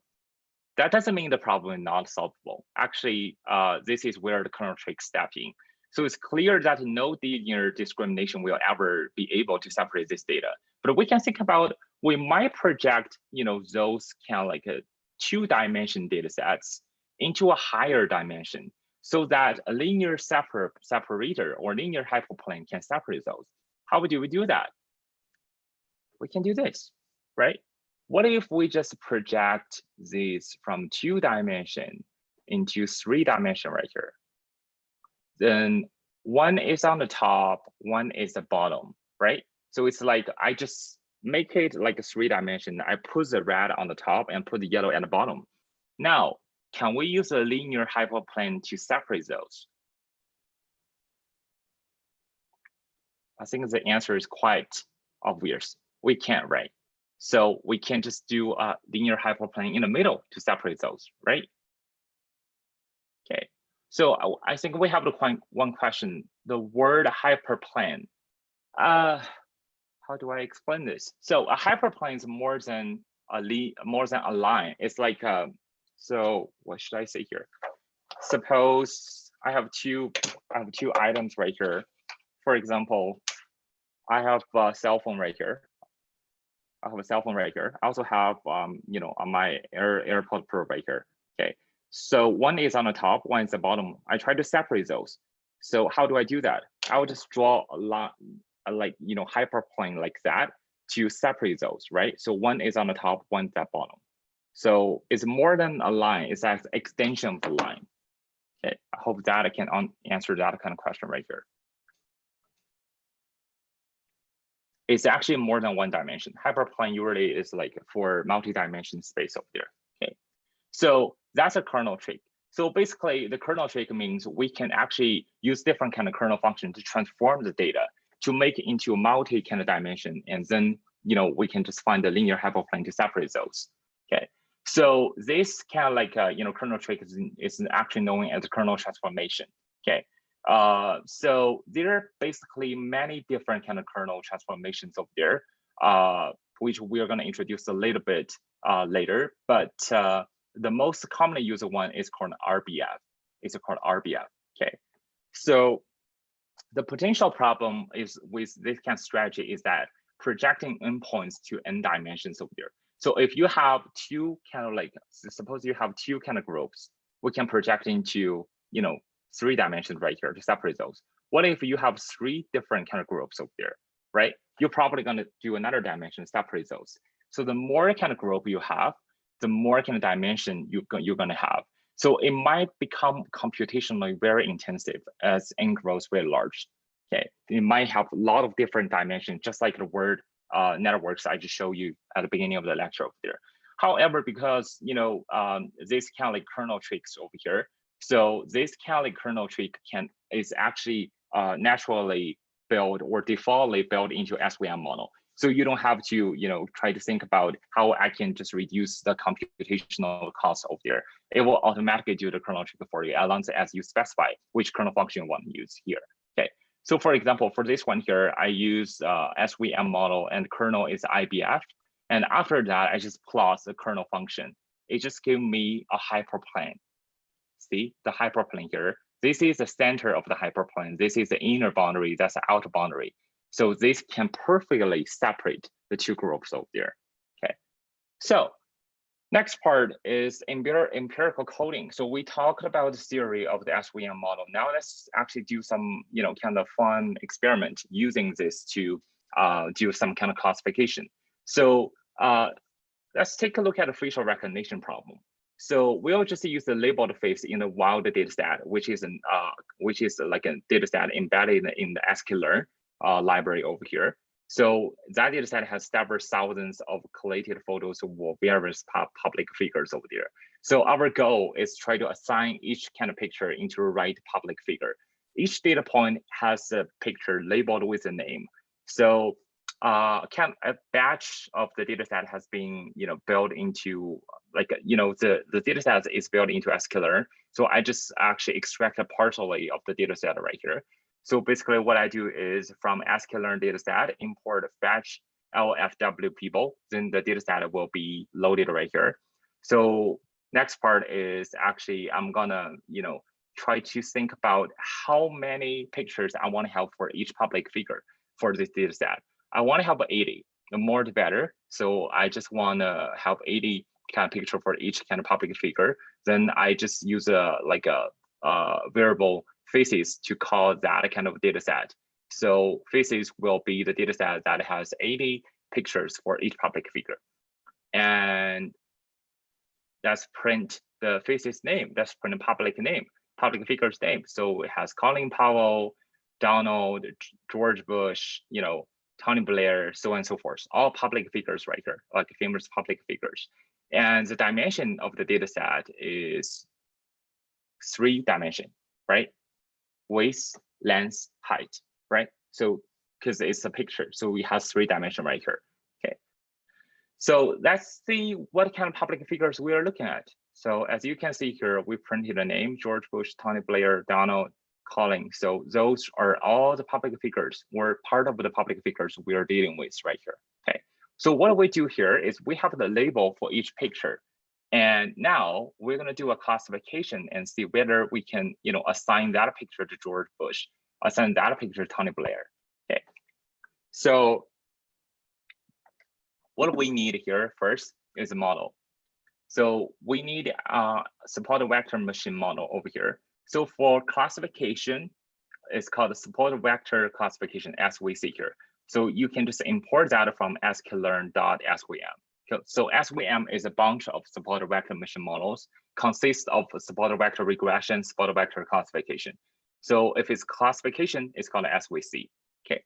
that doesn't mean the problem is not solvable. Actually, this is where the kernel trick steps in. So it's clear that no linear discrimination will ever be able to separate this data. But we can think about, we might project, those kind of like a two-dimension data sets into a higher dimension, so that a linear separator or linear hyperplane can separate those. How do we do that? We can do this, right? What if we just project these from 2-dimension into 3-dimension right here? Then one is on the top, one is the bottom, right? So it's like I just make it like a 3-dimension. I put the red on the top and put the yellow at the bottom. Now, can we use a linear hyperplane to separate those? I think the answer is quite obvious. We can't, right? So we can just do a linear hyperplane in the middle to separate those, right? Okay, so I think we have one question. The word hyperplane. How do I explain this? So a hyperplane is more than a line. It's like so what should I say here? Suppose I have two items right here. For example, I have a cell phone right here. I have a cell phone right here. I also have on my AirPod Pro right here. Okay, so one is on the top, one is the bottom. I try to separate those. So how do I do that? I will just draw a line, like hyperplane like that to separate those, right? So one is on the top, one's at bottom. So it's more than a line, it's an extension of the line. Okay, I hope that I can answer that kind of question right here. It's actually more than one dimension. Hyperplane usually is like for multi-dimension space up there. Okay, so that's a kernel trick. So basically, the kernel trick means we can actually use different kind of kernel function to transform the data to make it into a multi kind of dimension, and then we can just find the linear hyperplane to separate those. Okay, so this kind of like kernel trick is actually known as kernel transformation. Okay. So there are basically many different kind of kernel transformations of there, which we are going to introduce a little bit later. But the most commonly used one is called RBF. It's called RBF. Okay. So the potential problem is with this kind of strategy is that projecting endpoints to n dimensions of there. So if you have two kind of like, suppose you have two kind of groups, we can project into 3 dimensions right here to separate those. What if you have 3 different kind of groups over there, right? You're probably going to do another dimension to separate those. So the more kind of group you have, the more kind of dimension you're going to have. So it might become computationally very intensive as n grows very large. Okay, it might have a lot of different dimensions, just like the word networks I just showed you at the beginning of the lecture over there. However, because this kind of like kernel tricks over here, so this kind of like kernel trick is actually naturally built or defaultly built into SVM model. So you don't have to, try to think about how I can just reduce the computational cost over there. It will automatically do the kernel trick for you as long as you specify which kernel function you want to use here. Okay. So for example, for this one here, I use SVM model and kernel is IBF. And after that, I just plot the kernel function. It just gives me a hyperplane. See the hyperplane here. This is the center of the hyperplane. This is the inner boundary, that's the outer boundary. So this can perfectly separate the two groups over there. Okay. So next part is empirical coding. So we talked about the theory of the SVM model. Now let's actually do some, kind of fun experiment using this to do some kind of classification. So let's take a look at the facial recognition problem. So we'll just use the labeled face in the wild data set, which is like a data set embedded in the sklearn library over here. So that data set has several thousands of collated photos of various public figures over there. So our goal is try to assign each kind of picture into the right public figure. Each data point has a picture labeled with a name. So a batch of the data set has been built into the data set is built into sklearn. So I just actually extract a partially of the data set right here. So basically what I do is from sklearn data set, import fetch LFW people, then the data set will be loaded right here. So next part is actually I'm gonna try to think about how many pictures I want to have for each public figure for this data set. I want to have 80, the more the better. So I just want to have 80 kind of picture for each kind of public figure. Then I just use a variable faces to call that kind of data set. So faces will be the data set that has 80 pictures for each public figure. And that's print the faces name, that's print the public name, public figure's name. So it has Colin Powell, Donald, George Bush, Tony Blair, so on and so forth, all public figures right here, like famous public figures. And the dimension of the data set is 3 dimension, right? Width, length, height, right? So because it's a picture, so we have 3 dimension right here. Okay. So let's see what kind of public figures we are looking at. So as you can see here, we printed a name, George Bush, Tony Blair, Donald, Colin. So those are all the public figures, or part of the public figures we are dealing with right here. Okay. So what we do here is we have the label for each picture. And now we're going to do a classification and see whether we can, assign that picture to George Bush, assign that picture to Tony Blair. Okay. So what we need here first is a model. So we need a supported vector machine model over here. So for classification, it's called the supported vector classification as we see here. So you can just import data from sklearn.svm. So SVM is a bunch of supported vector machine models, consists of supported vector regression, supported vector classification. So if it's classification, it's called SVC. Okay.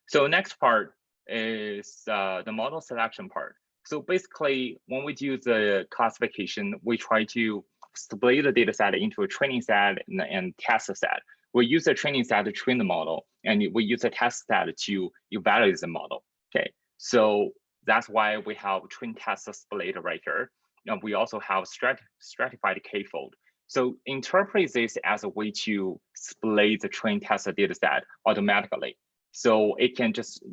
So next part is the model selection part. So basically, when we do the classification, we try to split the data set into a training set and test set. We use a training set to train the model, and we use a test set to evaluate the model. Okay, so that's why we have train test split right here. And we also have stratified k-fold. So interpret this as a way to split the train test data set automatically. So it can just,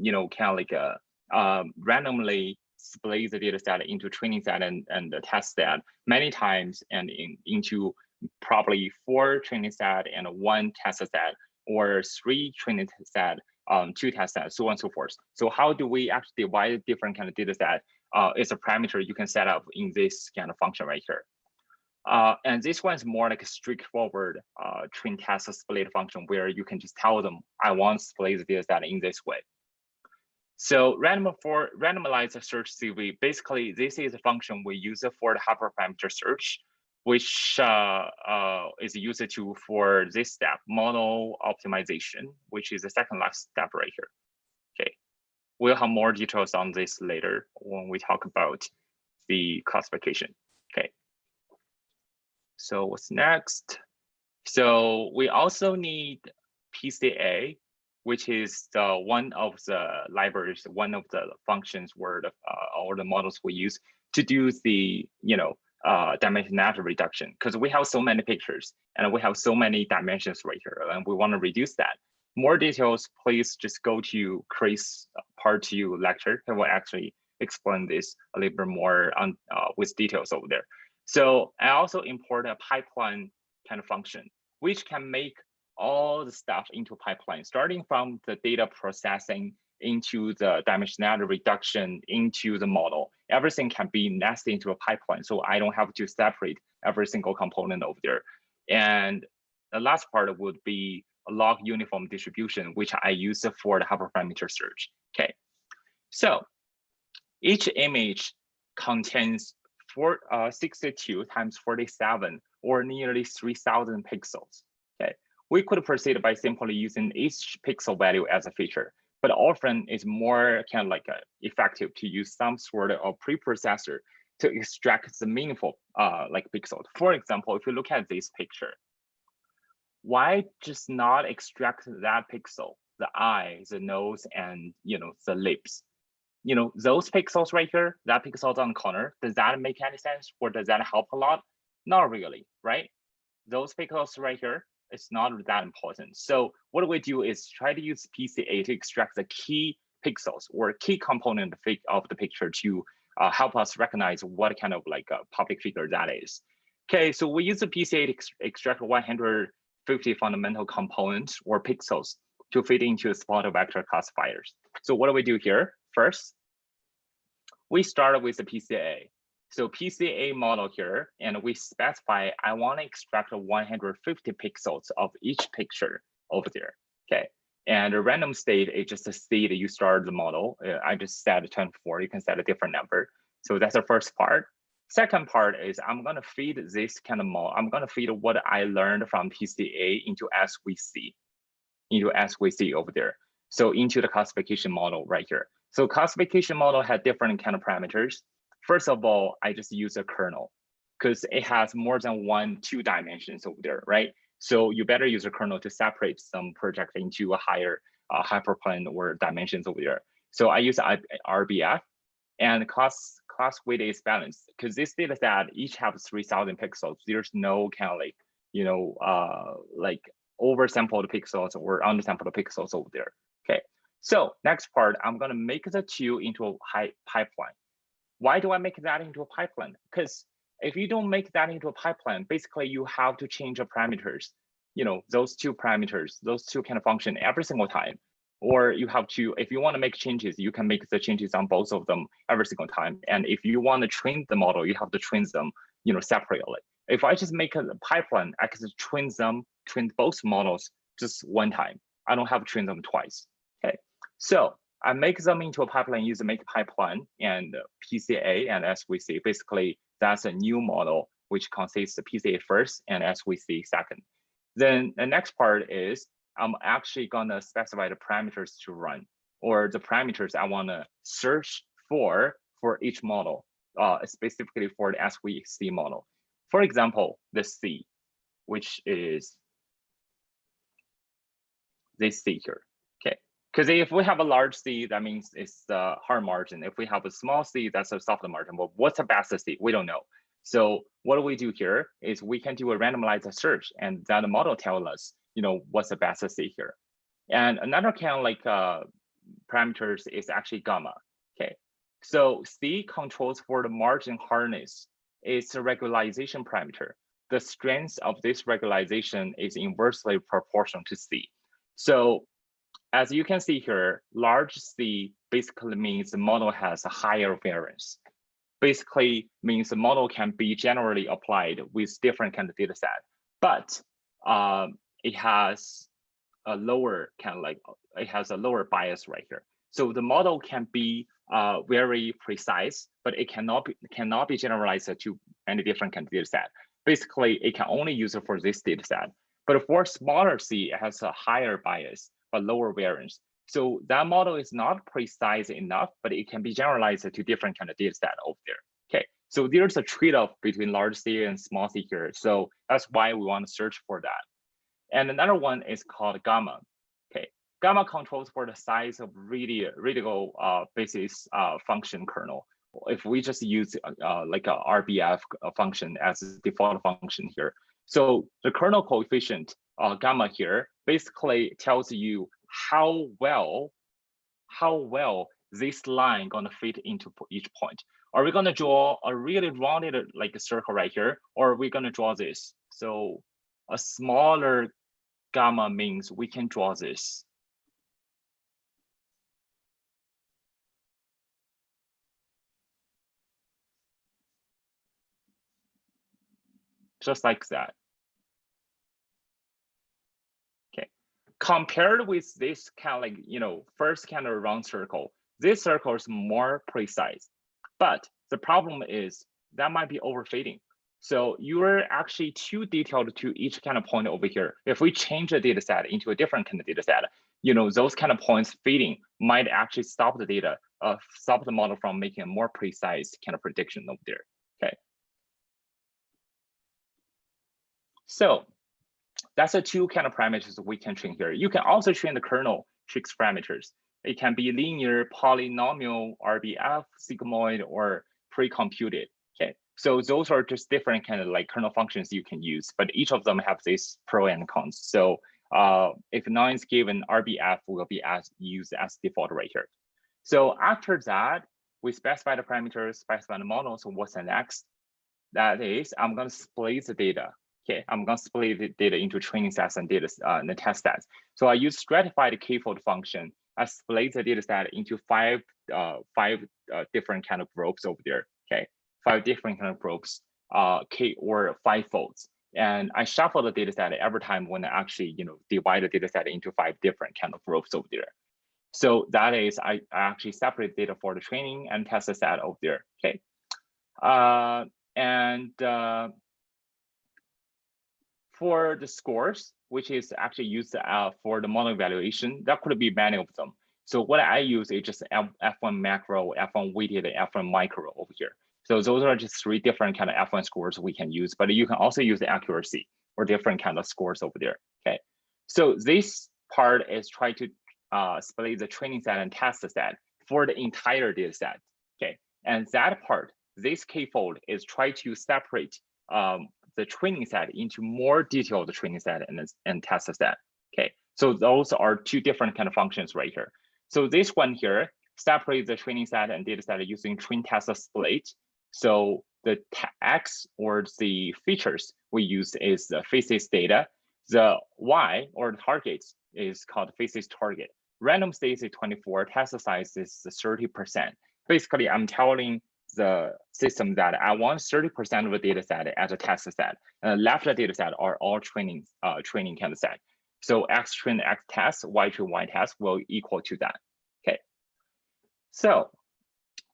randomly split the data set into training set and the test set many times, and into probably 4 training set and 1 test set, or 3 training set, 2 test sets, so on and so forth. So how do we actually divide different kind of data set? It's a parameter you can set up in this kind of function right here. And this one is more like a straightforward train test split function where you can just tell them, I want to split the data set in this way. So randomized search CV, basically this is a function we use for the hyperparameter search, which is used for this step, model optimization, which is the second last step right here. Okay, we'll have more details on this later when we talk about the classification. Okay, so what's next? So we also need PCA, which is one of the libraries, one of the functions where or the models we use to do the dimensionality reduction, because we have so many pictures and we have so many dimensions right here, and we want to reduce that. More details, please just go to Chris' part 2 lecture. I will actually explain this a little bit more on with details over there. So I also import a pipeline kind of function, which can make all the stuff into a pipeline, starting from the data processing into the dimensionality reduction into the model. Everything can be nested into a pipeline, so I don't have to separate every single component over there. And the last part would be a log uniform distribution, which I use for the hyperparameter search. Okay, so each image contains 62 times 47, or nearly 3,000 pixels. Okay, we could proceed by simply using each pixel value as a feature, but often it's more kind of like effective to use some sort of preprocessor to extract the meaningful like pixels. For example, if you look at this picture, why just not extract that pixel, the eye, the nose, and the lips? Those pixels right here, that pixels on the corner, does that make any sense, or does that help a lot? Not really, right? Those pixels right here, it's not that important. So what we do is try to use PCA to extract the key pixels or key component of the picture to help us recognize what kind of like a public figure that is. Okay, so we use the PCA to extract 150 fundamental components or pixels to fit into spot vector classifiers. So what do we do here? First, we start with the PCA. So PCA model here, and we specify I want to extract 150 pixels of each picture over there. Okay, and the random state is just a state you start the model. I just set 24. You can set a different number. So that's the first part. Second part is I'm going to feed this kind of model. I'm going to feed what I learned from PCA into SVC over there. So into the classification model right here. So classification model had different kind of parameters. First of all, I just use a kernel because it has more than 2 dimensions over there, right? So you better use a kernel to separate some project into a higher hyperplane or dimensions over there. So I use RBF, and class weight is balanced because this data set each have 3,000 pixels. There's no kind of like like oversampled pixels or undersampled pixels over there. Okay, so next part, I'm gonna make the 2 into a pipeline. Why do I make that into a pipeline? Because if you don't make that into a pipeline, basically you have to change the parameters, those 2 parameters, those 2 kind of function every single time. Or you have to, if you want to make changes, you can make the changes on both of them every single time. And if you want to train the model, you have to train them, separately. If I just make a pipeline, I can train both models just one time. I don't have to train them twice. Okay, so I make them into a pipeline, use the make pipeline and PCA and SVC. Basically, that's a new model which consists of PCA first and SVC second. Then the next part is I'm actually gonna specify the parameters to run, or the parameters I wanna search for each model, specifically for the SVC model. For example, the C, which is this C here. Okay, because if we have a large C, that means it's the hard margin. If we have a small C, that's a soft margin. But what's the best C? We don't know. So what we do here is we can do a randomized search, and then the model tells us, what's the best C here. And another kind of like parameters is actually gamma. Okay, so C controls for the margin hardness. It's a regularization parameter. The strength of this regularization is inversely proportional to C. So as you can see here, large C basically means the model has a higher variance. Basically means the model can be generally applied with different kind of data set, but it has a lower it has a lower bias right here. So the model can be very precise, but it cannot be generalized to any different kind of data set. Basically, it can only use it for this data set. But for smaller C, it has a higher bias, but lower variance. So that model is not precise enough, but it can be generalized to different kind of data set over there. Okay, so there's a trade-off between large C and small C here. So that's why we want to search for that. And another one is called gamma. Okay, gamma controls for the size of radial basis function kernel. If we just use like a RBF function as a default function here. So the kernel coefficient gamma here basically tells you how well this line gonna fit into each point. Are we gonna draw a really rounded like a circle right here, or are we gonna draw this? So a smaller gamma means we can draw this. Just like that. Okay. Compared with this kind of like, you know, first kind of round circle, this circle is more precise. But the problem is that might be overfitting. So you're actually too detailed to each kind of point over here. If we change the data set into a different kind of data set, you know, those kind of points fitting might actually stop the data, stop the model from making a more precise kind of prediction over there. Okay. So that's the two kind of parameters we can train here. You can also train the kernel tricks parameters. It can be linear, polynomial, RBF, sigmoid, or pre-computed. Okay, so those are just different kind of like kernel functions you can use, but each of them have this pro and cons. So if none is given, RBF will be used as default right here. So after that, we specify the parameters, specify the model. So what's the next? That is, I'm going to split the data. Okay, I'm going to split the data into training sets and data and the test sets. So I use stratified k-fold function. I split the data set into five different kind of groups over there. Okay, 5 different kind of groups, k or 5 folds. And I shuffle the data set every time when I actually, you know, divide the data set into 5 different kind of groups over there. So that is, I actually separate data for the training and test set over there. Okay, for the scores, which is actually used for the model evaluation, that could be many of them. So what I use is just F1 macro, F1 weighted, F1 micro over here. So those are just 3 different kind of F1 scores we can use, but you can also use the accuracy or different kind of scores over there. Okay, so this part is try to split the training set and test set for the entire data set. Okay, and that part, this k-fold is try to separate the training set into more detailed training set and test set. Okay, so those are 2 different kind of functions right here. So this one here separates the training set and data set using train test split. So the X or the features we use is the faces data. The Y or the targets is called faces target. Random state is 24, test size is 30%. Basically, I'm telling the system that I want 30% of the data set as a test set. Left data set are all training kind of set. So X train X test, Y train Y test will equal to that. Okay. So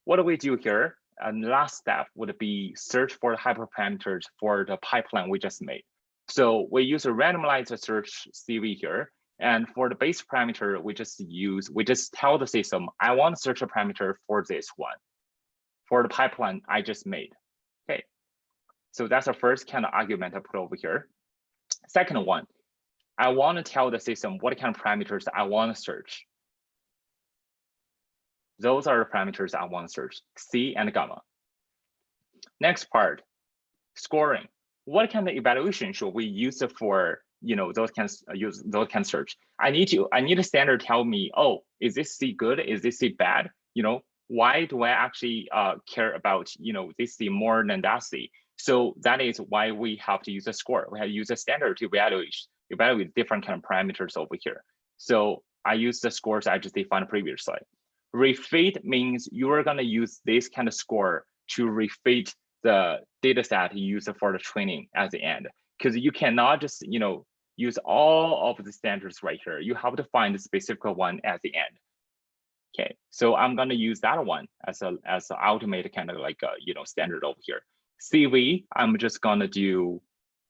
what do we do here? And last step would be search for the hyperparameters for the pipeline we just made. So we use a randomized search CV here. And for the base parameter, we just tell the system, I want to search a parameter for this one, for the pipeline I just made. Okay, so that's the first kind of argument I put over here. Second one, I want to tell the system what kind of parameters I want to search. Those are the parameters I want to search, C and gamma. Next part, scoring. What kind of evaluation should we use for, you know, those kind of search? I need a standard tell me, oh, is this C good? Is this C bad? You know, why do I actually care about, you know, this C more than that C? So that is why we have to use a score. We have to use a standard to evaluate different kind of parameters over here. So I use the scores I just defined previously. Refit means you are going to use this kind of score to refit the data set you use for the training at the end, because you cannot just, you know, use all of the standards right here. You have to find the specific one at the end. Okay, so I'm gonna use that one as an ultimate kind of like a standard over here. CV, I'm just gonna do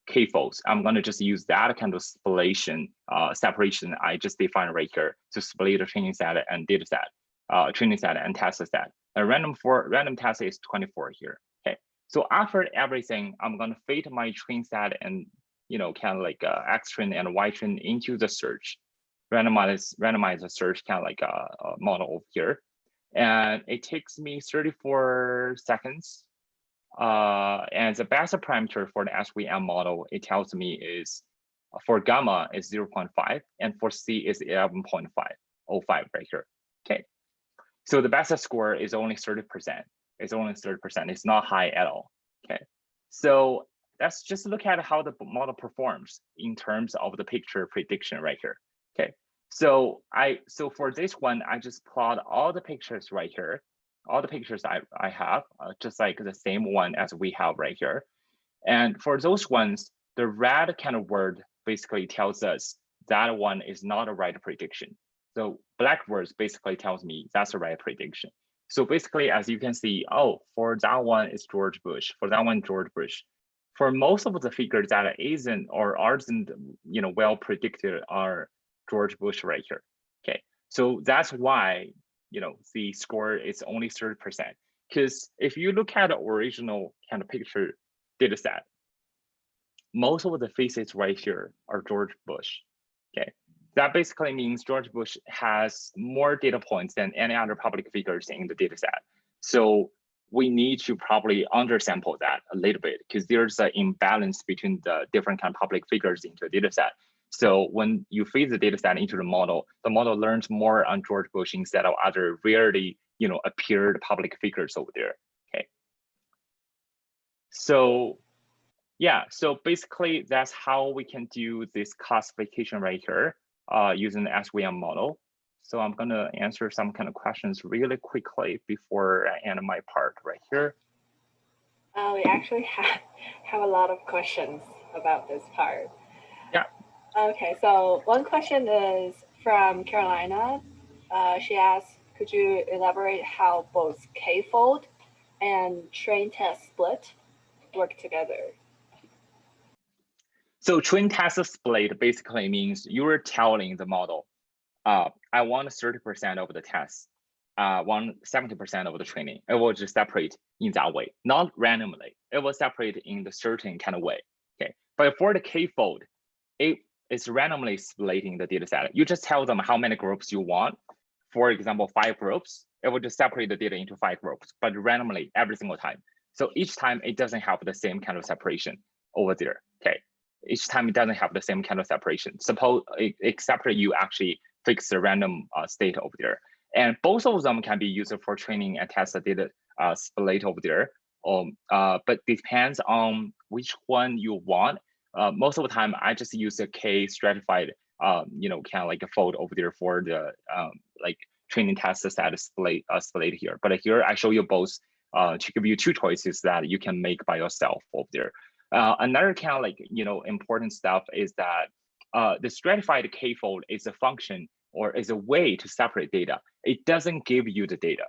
k-folds. I'm gonna just use that kind of separation I just defined right here to split the training set and data set, training set and test set. A random test is 24 here. Okay, so after everything, I'm gonna fit my train set and kind of like X train and Y train into the search. Randomize the search kind of like a model over here, and it takes me 34 seconds. And the best parameter for the SVM model, it tells me is for gamma is 0.5 and for C is 11.505 right here. Okay, so the best score is only 30%. It's only 30%. It's not high at all. Okay, so let's just look at how the model performs in terms of the picture prediction right here. Okay, so for this one, I just plot all the pictures right here. All the pictures I have, just like the same one as we have right here. And for those ones, the red kind of word basically tells us that one is not a right prediction. So black words basically tells me that's a right prediction. So basically, as you can see, oh, for that one is George Bush. For that one, George Bush. For most of the figures that isn't or aren't well predicted are George Bush right here. Okay, so that's why the score is only 30%. Because if you look at the original kind of picture data set, most of the faces right here are George Bush. Okay, that basically means George Bush has more data points than any other public figures in the data set. So we need to probably undersample that a little bit because there's an imbalance between the different kind of public figures into the data set. So when you feed the data set into the model learns more on George Bush instead of other rarely appeared public figures over there. Okay. So yeah, so basically that's how we can do this classification right here using the SVM model. So I'm gonna answer some kind of questions really quickly before I end my part right here. We actually have a lot of questions about this part. Yeah. Okay, so one question is from Carolina. She asks, could you elaborate how both k-fold and train test split work together? So train test split basically means you're telling the model, I want 30% of the tests, want 70% of the training. It will just separate in that way, not randomly. It will separate in the certain kind of way. Okay, but for the k-fold, it's randomly splitting the data set. You just tell them how many groups you want. For example, 5 groups. It will just separate the data into 5 groups, but randomly every single time. So each time it doesn't have the same kind of separation over there. Okay, each time it doesn't have the same kind of separation. Suppose except you actually fix the random state over there. And both of them can be used for training and test the data split over there. But depends on which one you want. Most of the time, I just use a k stratified, kind of like a fold over there for the like training test set split here. But here I show you both to give you 2 choices that you can make by yourself over there. Another kind of like important stuff is that the stratified k-fold is a function or is a way to separate data. It doesn't give you the data.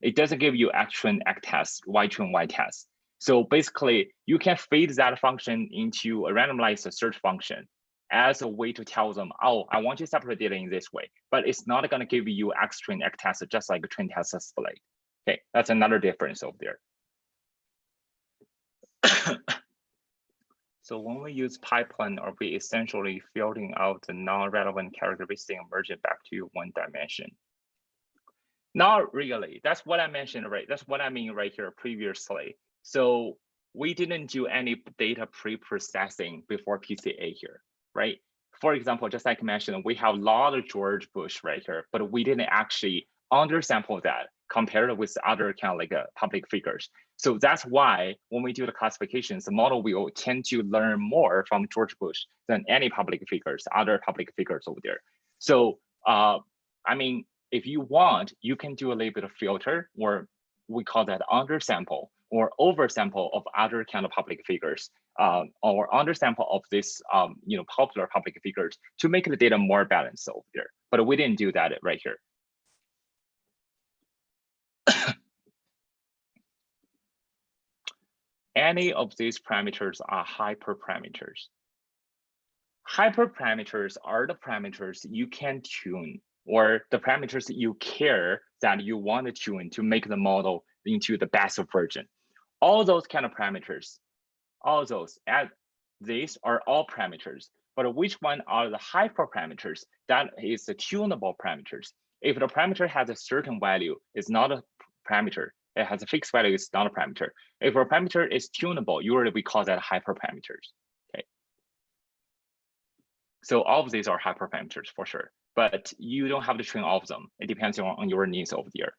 It doesn't give you X train X test, Y train Y test. So basically, you can feed that function into a randomized search function as a way to tell them, oh, I want to separate data in this way, but it's not going to give you X train X test just like a train test split. Okay, that's another difference over there. So when we use pipeline, are we essentially filtering out the non-relevant characteristic and merge it back to one dimension? Not really. That's what I mentioned, right? That's what I mean right here previously. So we didn't do any data pre-processing before PCA here, right? For example, just like I mentioned, we have a lot of George Bush right here, but we didn't actually undersample that compared with other kind of like public figures. So that's why when we do the classifications, the model will tend to learn more from George Bush than any public figures, other public figures over there. So, I mean, if you want, you can do a little bit of filter, or we call that undersample or oversample of other kind of public figures, or undersample of this, popular public figures to make the data more balanced over there. But we didn't do that right here. any of these parameters are hyperparameters. Hyperparameters are the parameters you can tune, or the parameters that you care that you want to tune to make the model into the best version. All those kind of parameters, all those, these are all parameters, but which one are the hyperparameters? That is the tunable parameters. If the parameter has a certain value, it's not a parameter. It has a fixed value, it's not a parameter. If a parameter is tunable, usually we call that hyperparameters. Okay. So all of these are hyperparameters for sure, but you don't have to train all of them. It depends on your needs over there.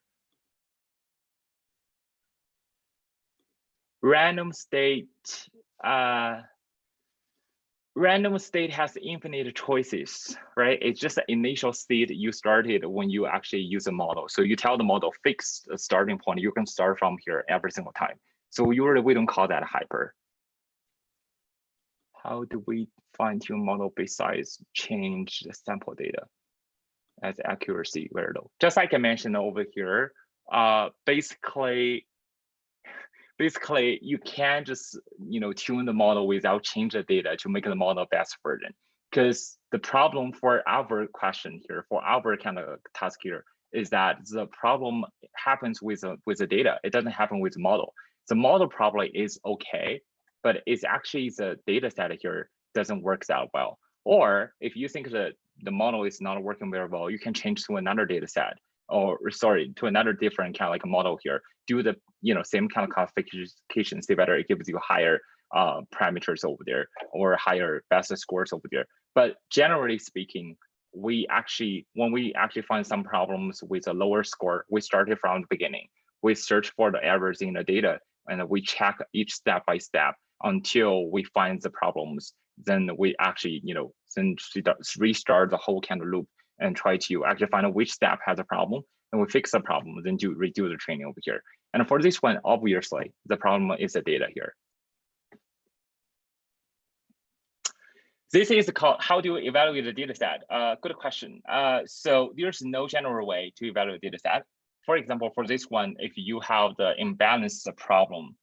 Random state has infinite choices, right? It's just the initial state you started when you actually use a model. So you tell the model fix the starting point. You can start from here every single time. So usually we don't call that hyper. How do we fine tune model besides change the sample data as accuracy variable? Just like I mentioned over here, basically you can't just tune the model without changing the data to make the model best version. Because the problem for our question here, for our kind of task here, is that the problem happens with the data. It doesn't happen with the model. The model probably is okay, but it's actually the data set here doesn't work that well. Or if you think that the model is not working very well, you can change to another data set, or sorry, to another different kind of like a model here, do the same kind of classification, see whether it gives you higher parameters over there or higher best scores over there. But generally speaking, when we actually find some problems with a lower score, we started from the beginning. We search for the errors in the data and we check each step by step until we find the problems. Then we actually, then restart the whole kind of loop and try to actually find out which step has a problem, and we fix the problem, then redo the training over here. And for this one, obviously, the problem is the data here. This is called, how do you evaluate the data set? Good question. So there's no general way to evaluate data set. For example, for this one, if you have the imbalance problem,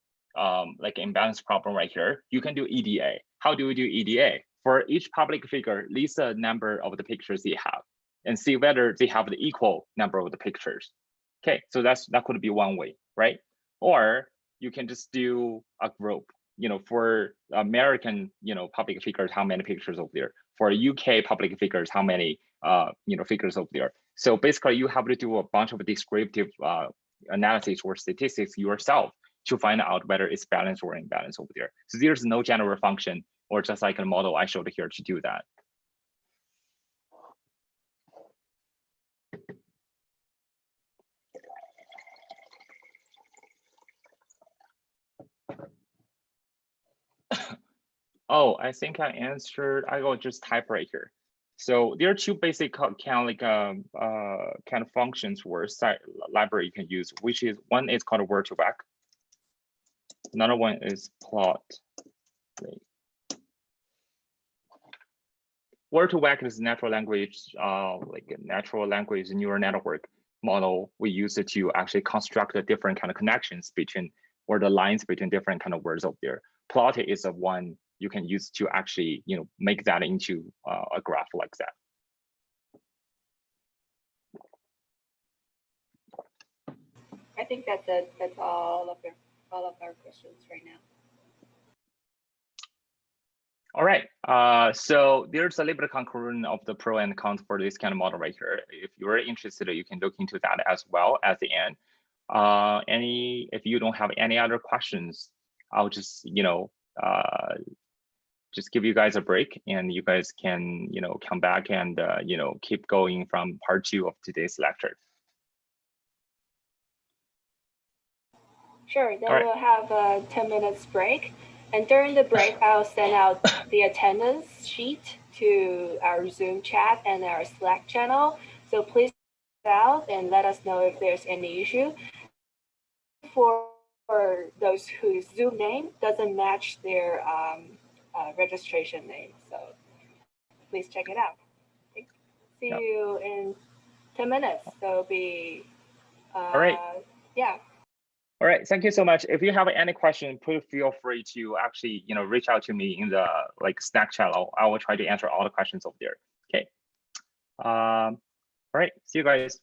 like imbalance problem right here, you can do EDA. How do we do EDA? For each public figure, list the number of the pictures they have and see whether they have the equal number of the pictures. Okay, so that could be one way, right? Or you can just do a group. For American, public figures, how many pictures over there? For UK public figures, how many, figures over there? So basically, you have to do a bunch of descriptive analysis or statistics yourself to find out whether it's balanced or imbalanced over there. So there's no general function or just like a model I showed here to do that. Oh, I think I answered. I will just type right here. So there are two basic kind of functions or library you can use, which is one is called word2vec. Another one is plot. Word2vec is natural language, like a natural language neural network model. We use it to actually construct the different kind of connections between, or the lines between different kind of words out there. Plot is a one you can use to actually, make that into a graph like that. I think that's it. That's all of our questions right now. All right, so there's a little bit of conclusion of the pro and cons for this kind of model right here. If you're interested, you can look into that as well at the end. If you don't have any other questions, I'll just, just give you guys a break and you guys can, come back and, keep going from part 2 of today's lecture. Sure, then we'll have a 10 minutes break. And during the break, I'll send out the attendance sheet to our Zoom chat and our Slack channel. So please check it out and let us know if there's any issue. For those whose Zoom name doesn't match their registration name. So please check it out. See you in 10 minutes. So it'll be, all right. Yeah. All right, thank you so much. If you have any question, please feel free to actually, reach out to me in the Slack channel. I will try to answer all the questions over there. Okay. All right, see you guys.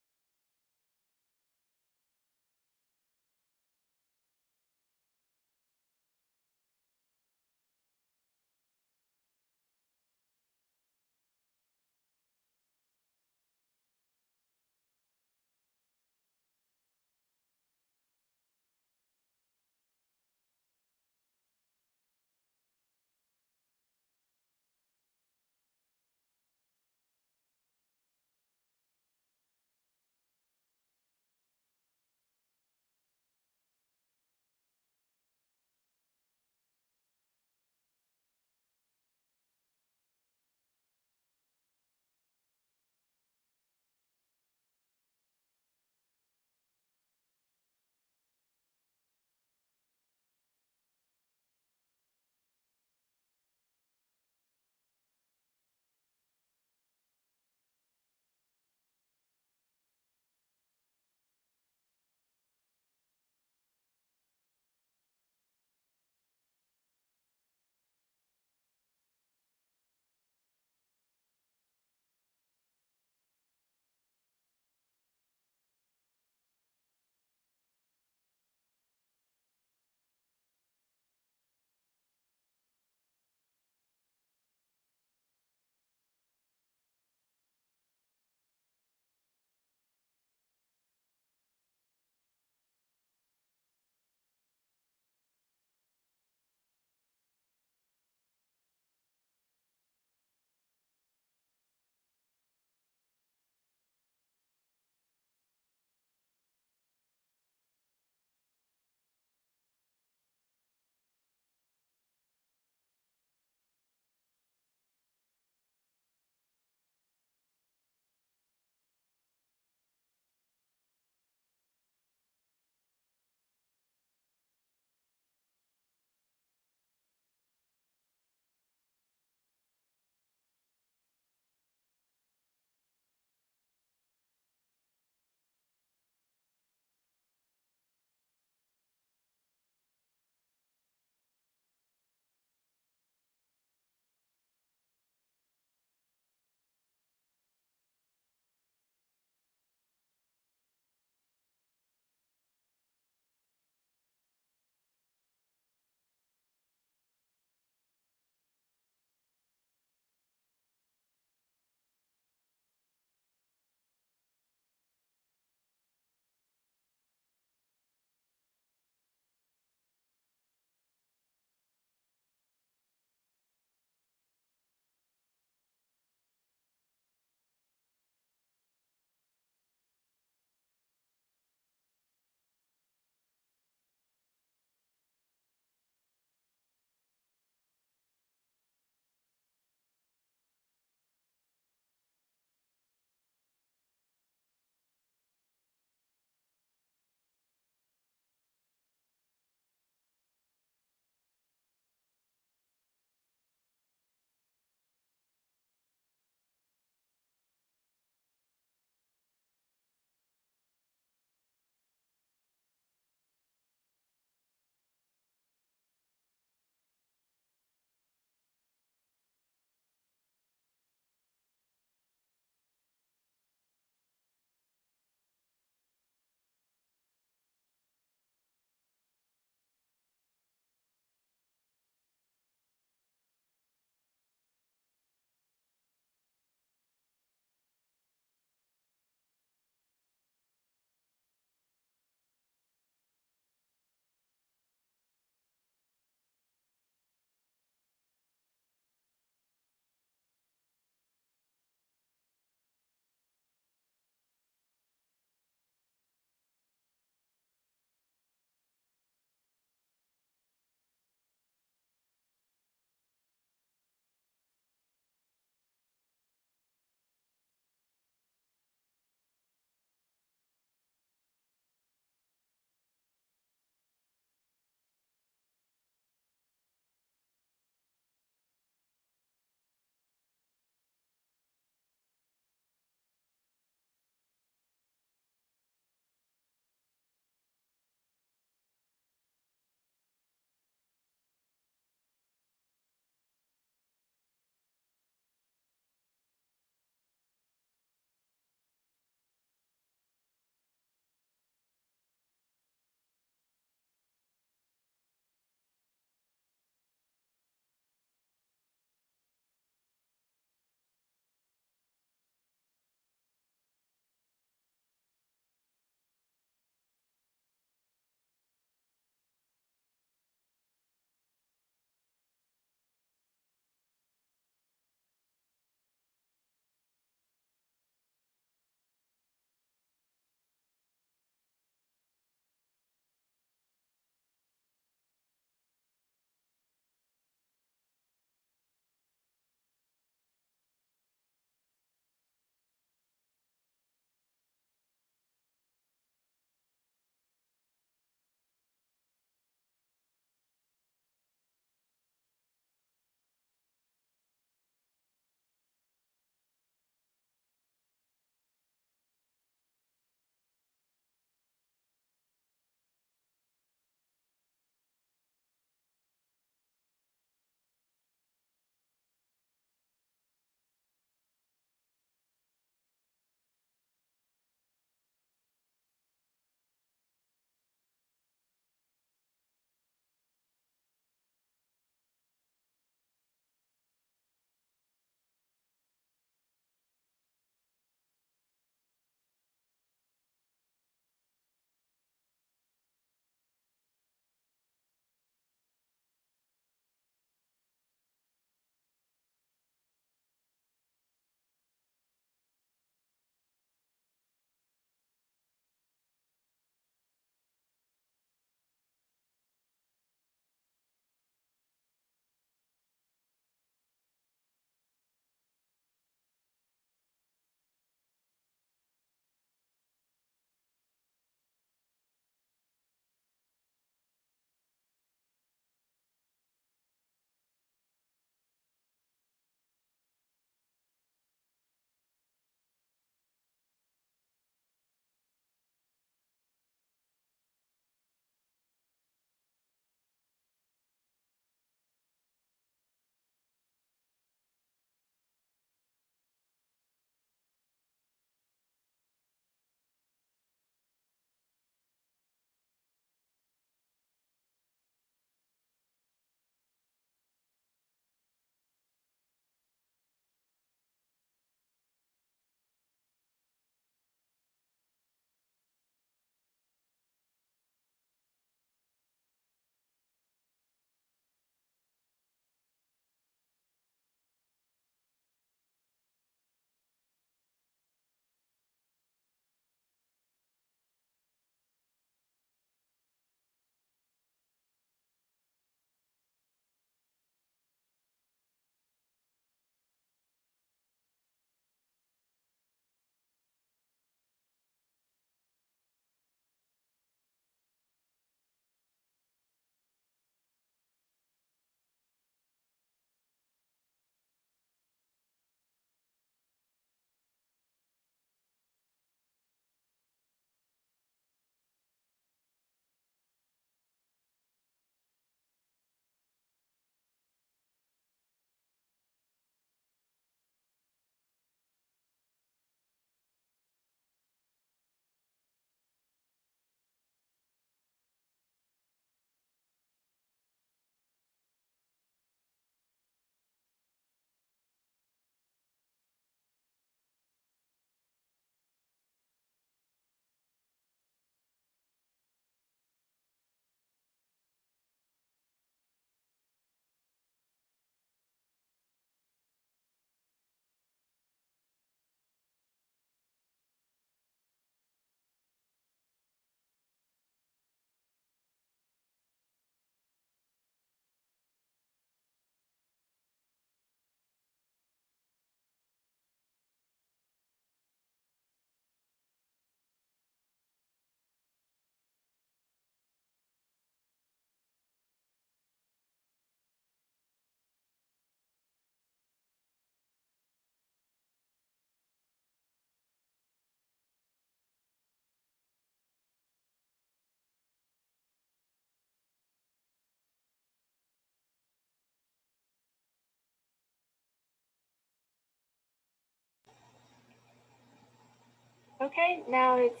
Okay, now it's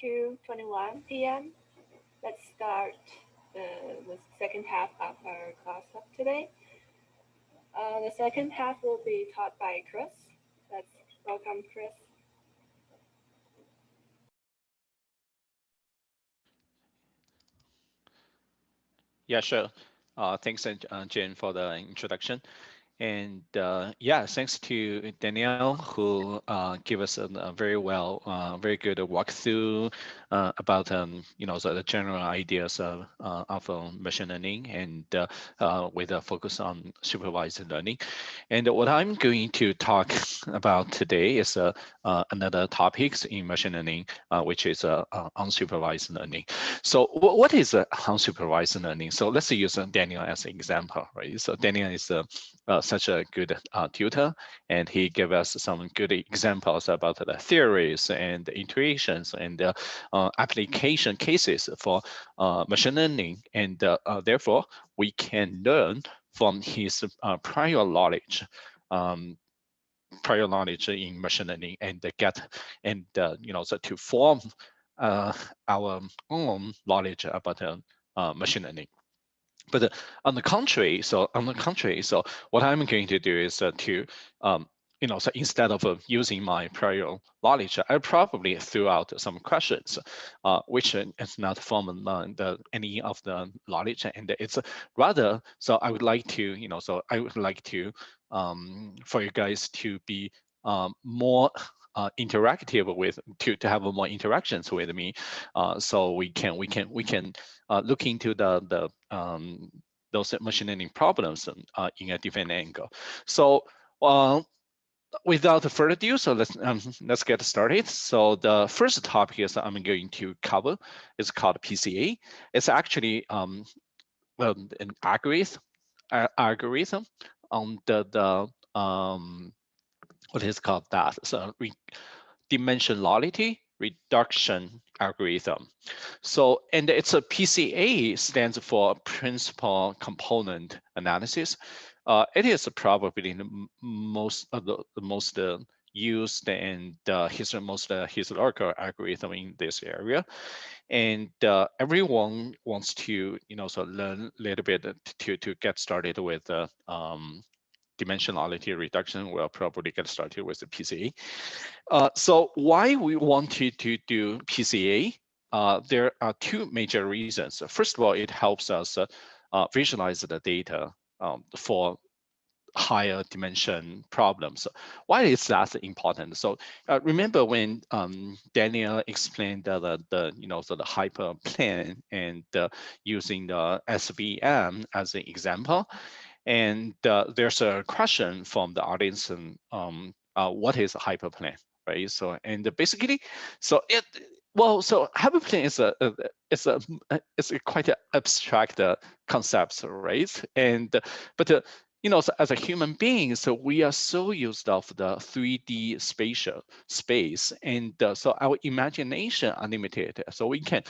2:21 p.m. Let's start the second half of our class of today. The second half will be taught by Chris. Let's welcome Chris. Yeah, sure. Thanks, Jane, for the introduction. And yeah, thanks to Danielle who gave us a very good walkthrough about the general ideas of machine learning and with a focus on supervised learning. And what I'm going to talk about today is another topics in machine learning, which is unsupervised learning. So what is unsupervised learning? So let's use Daniel as an example, right? So Daniel is such a good tutor, and he gave us some good examples about the theories and the intuitions and the application cases for machine learning, and therefore we can learn from his prior knowledge in machine learning and get and so to form our own knowledge about machine learning. But on the contrary, so what I'm going to do is to so instead of using my prior knowledge, I probably threw out some questions, which is not from any of the knowledge, and it's rather. So I would like to, for you guys to be more interactive with to have more interactions with me, so we can look into those machine learning problems in a different angle. So without further ado, so let's get started. So the first topic is I'm going to cover is called PCA. It's actually an algorithm on the what is called that? So dimensionality reduction algorithm. So, and it's a PCA stands for principal component analysis. It is probably the most used and most historical algorithm in this area. And everyone wants to learn a little bit to get started with dimensionality reduction. We'll probably get started with the PCA. So why we wanted to do PCA? There are two major reasons. First of all, it helps us visualize the data for higher dimension problems. Why is that important? So remember when Daniel explained the hyperplane and using the SVM as an example, and there's a question from the audience, and what is a hyperplane, right? So and basically, so hyperplane is a quite an abstract concept, right? And but so as a human being, so we are so used of the 3D spatial space, and so our imagination unlimited. So we can,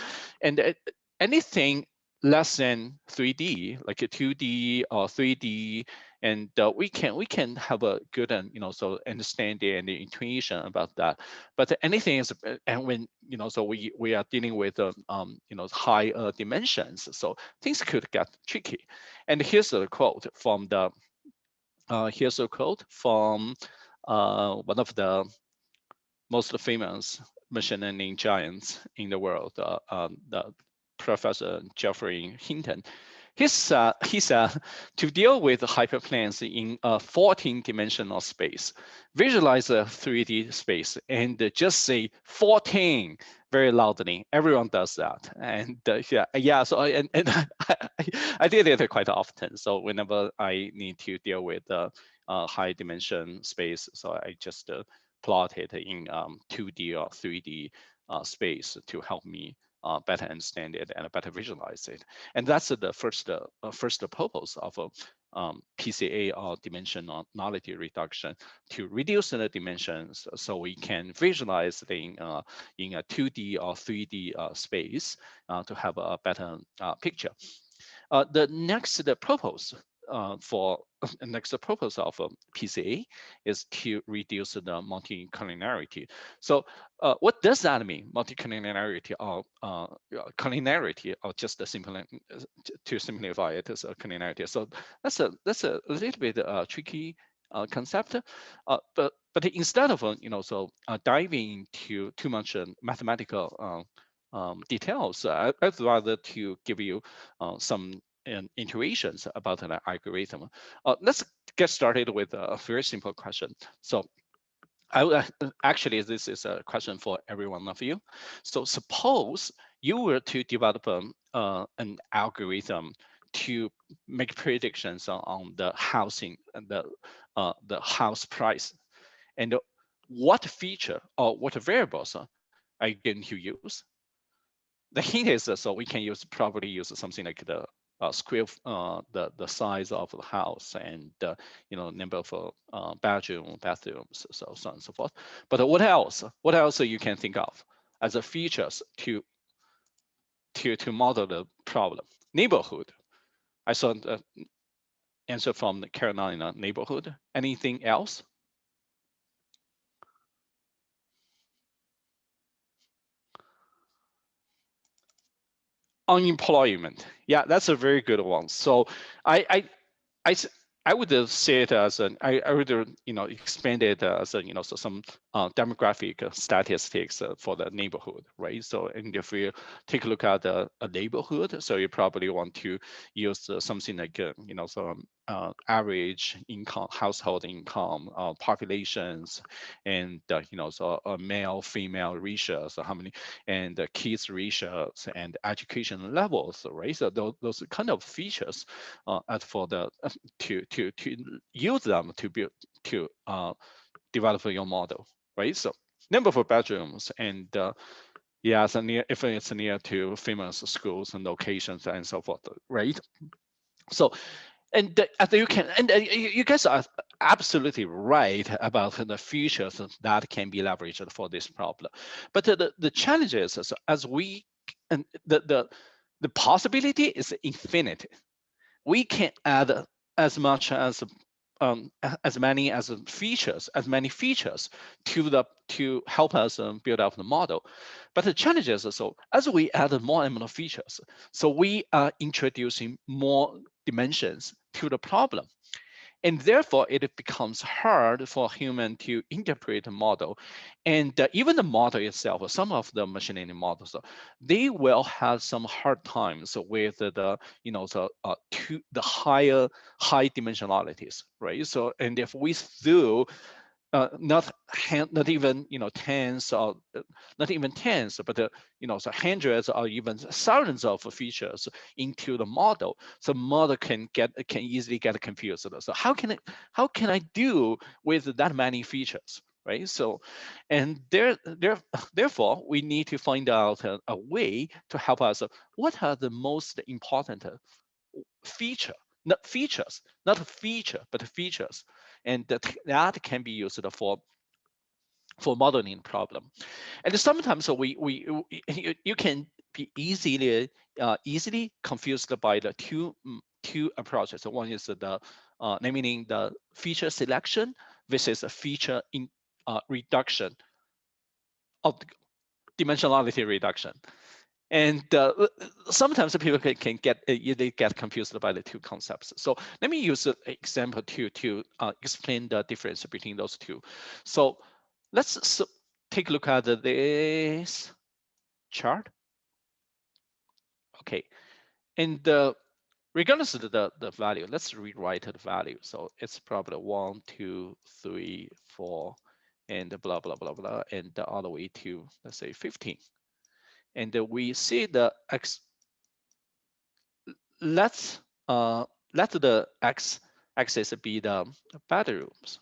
and anything less than 3D, like a 2D or 3D, and we can have a good and so understanding and intuition about that. But anything is, and when so we are dealing with higher dimensions, so things could get tricky. And here's a quote from the one of the most famous machine learning giants in the world, the Professor Geoffrey Hinton. He said to deal with hyperplanes in a 14-dimensional space, visualize a 3D space and just say 14 very loudly. Everyone does that, and yeah. So and I did it quite often. So whenever I need to deal with high dimension space, so I just plot it in 2D or 3D space to help me better understand it and better visualize it. And that's the first purpose of PCA or dimensionality reduction, to reduce the dimensions so we can visualize it in a 2D or 3D space to have a better picture. The next purpose for the next purpose of PCA is to reduce the multi-collinearity. So what does that mean? Multi-collinearity or collinearity, or just to simplify it as a collinearity. So that's a little bit tricky concept, but instead of diving into too much mathematical details, I'd rather to give you some intuitions about an algorithm. Let's get started with a very simple question. So actually, this is a question for every one of you. So suppose you were to develop an algorithm to make predictions on the housing and the house price, and what feature or what variables are you going to use? The hint is so we can probably use something like the the size of the house, and number of bedroom, bathrooms, so on and so forth. But what else? What else you can think of as a features to model the problem? Neighborhood. I saw the answer from the Carolina neighborhood. Anything else? Unemployment. Yeah, that's a very good one. So I would say it as I would expand it as so some demographic statistics for the neighborhood, right? So, and if we take a look at a neighborhood, so you probably want to use something like some average income, household income, populations, and so male female ratios, so how many, and kids ratios, and education levels, right? So those kind of features as for the to use them to build to develop your model, right? So number of bedrooms, and yeah, so if it's near to famous schools and locations and so forth, right? So, and you can, and you guys are absolutely right about the features that can be leveraged for this problem. But the challenge is, so as we, and the possibility is infinite. We can add as much as many features to help us build up the model. But the challenge is, so as we add more and more features, so we are introducing more dimensions to the problem. And therefore, it becomes hard for human to interpret a model. And even the model itself, some of the machine learning models, they will have some hard times with the high dimensionalities, right? So, and if we threw not even tens, or not even tens, but so hundreds or even thousands of features into the model, so model can easily get confused. So how can I do with that many features, right? So, and therefore we need to find out a way to help us. What are the most important feature, not features, but features, and that can be used for modeling problem. And sometimes you can be easily confused by the two approaches. So one is the naming the feature selection versus a feature reduction of dimensionality reduction. And sometimes people can get confused by the two concepts. So let me use an example to explain the difference between those two. So let's take a look at this chart. Okay, and regardless of the value, let's rewrite the value. So it's probably 1, 2, 3, 4, and blah blah blah blah, and all the way to, let's say, 15. And we see the x. Let the x-axis be the bedrooms.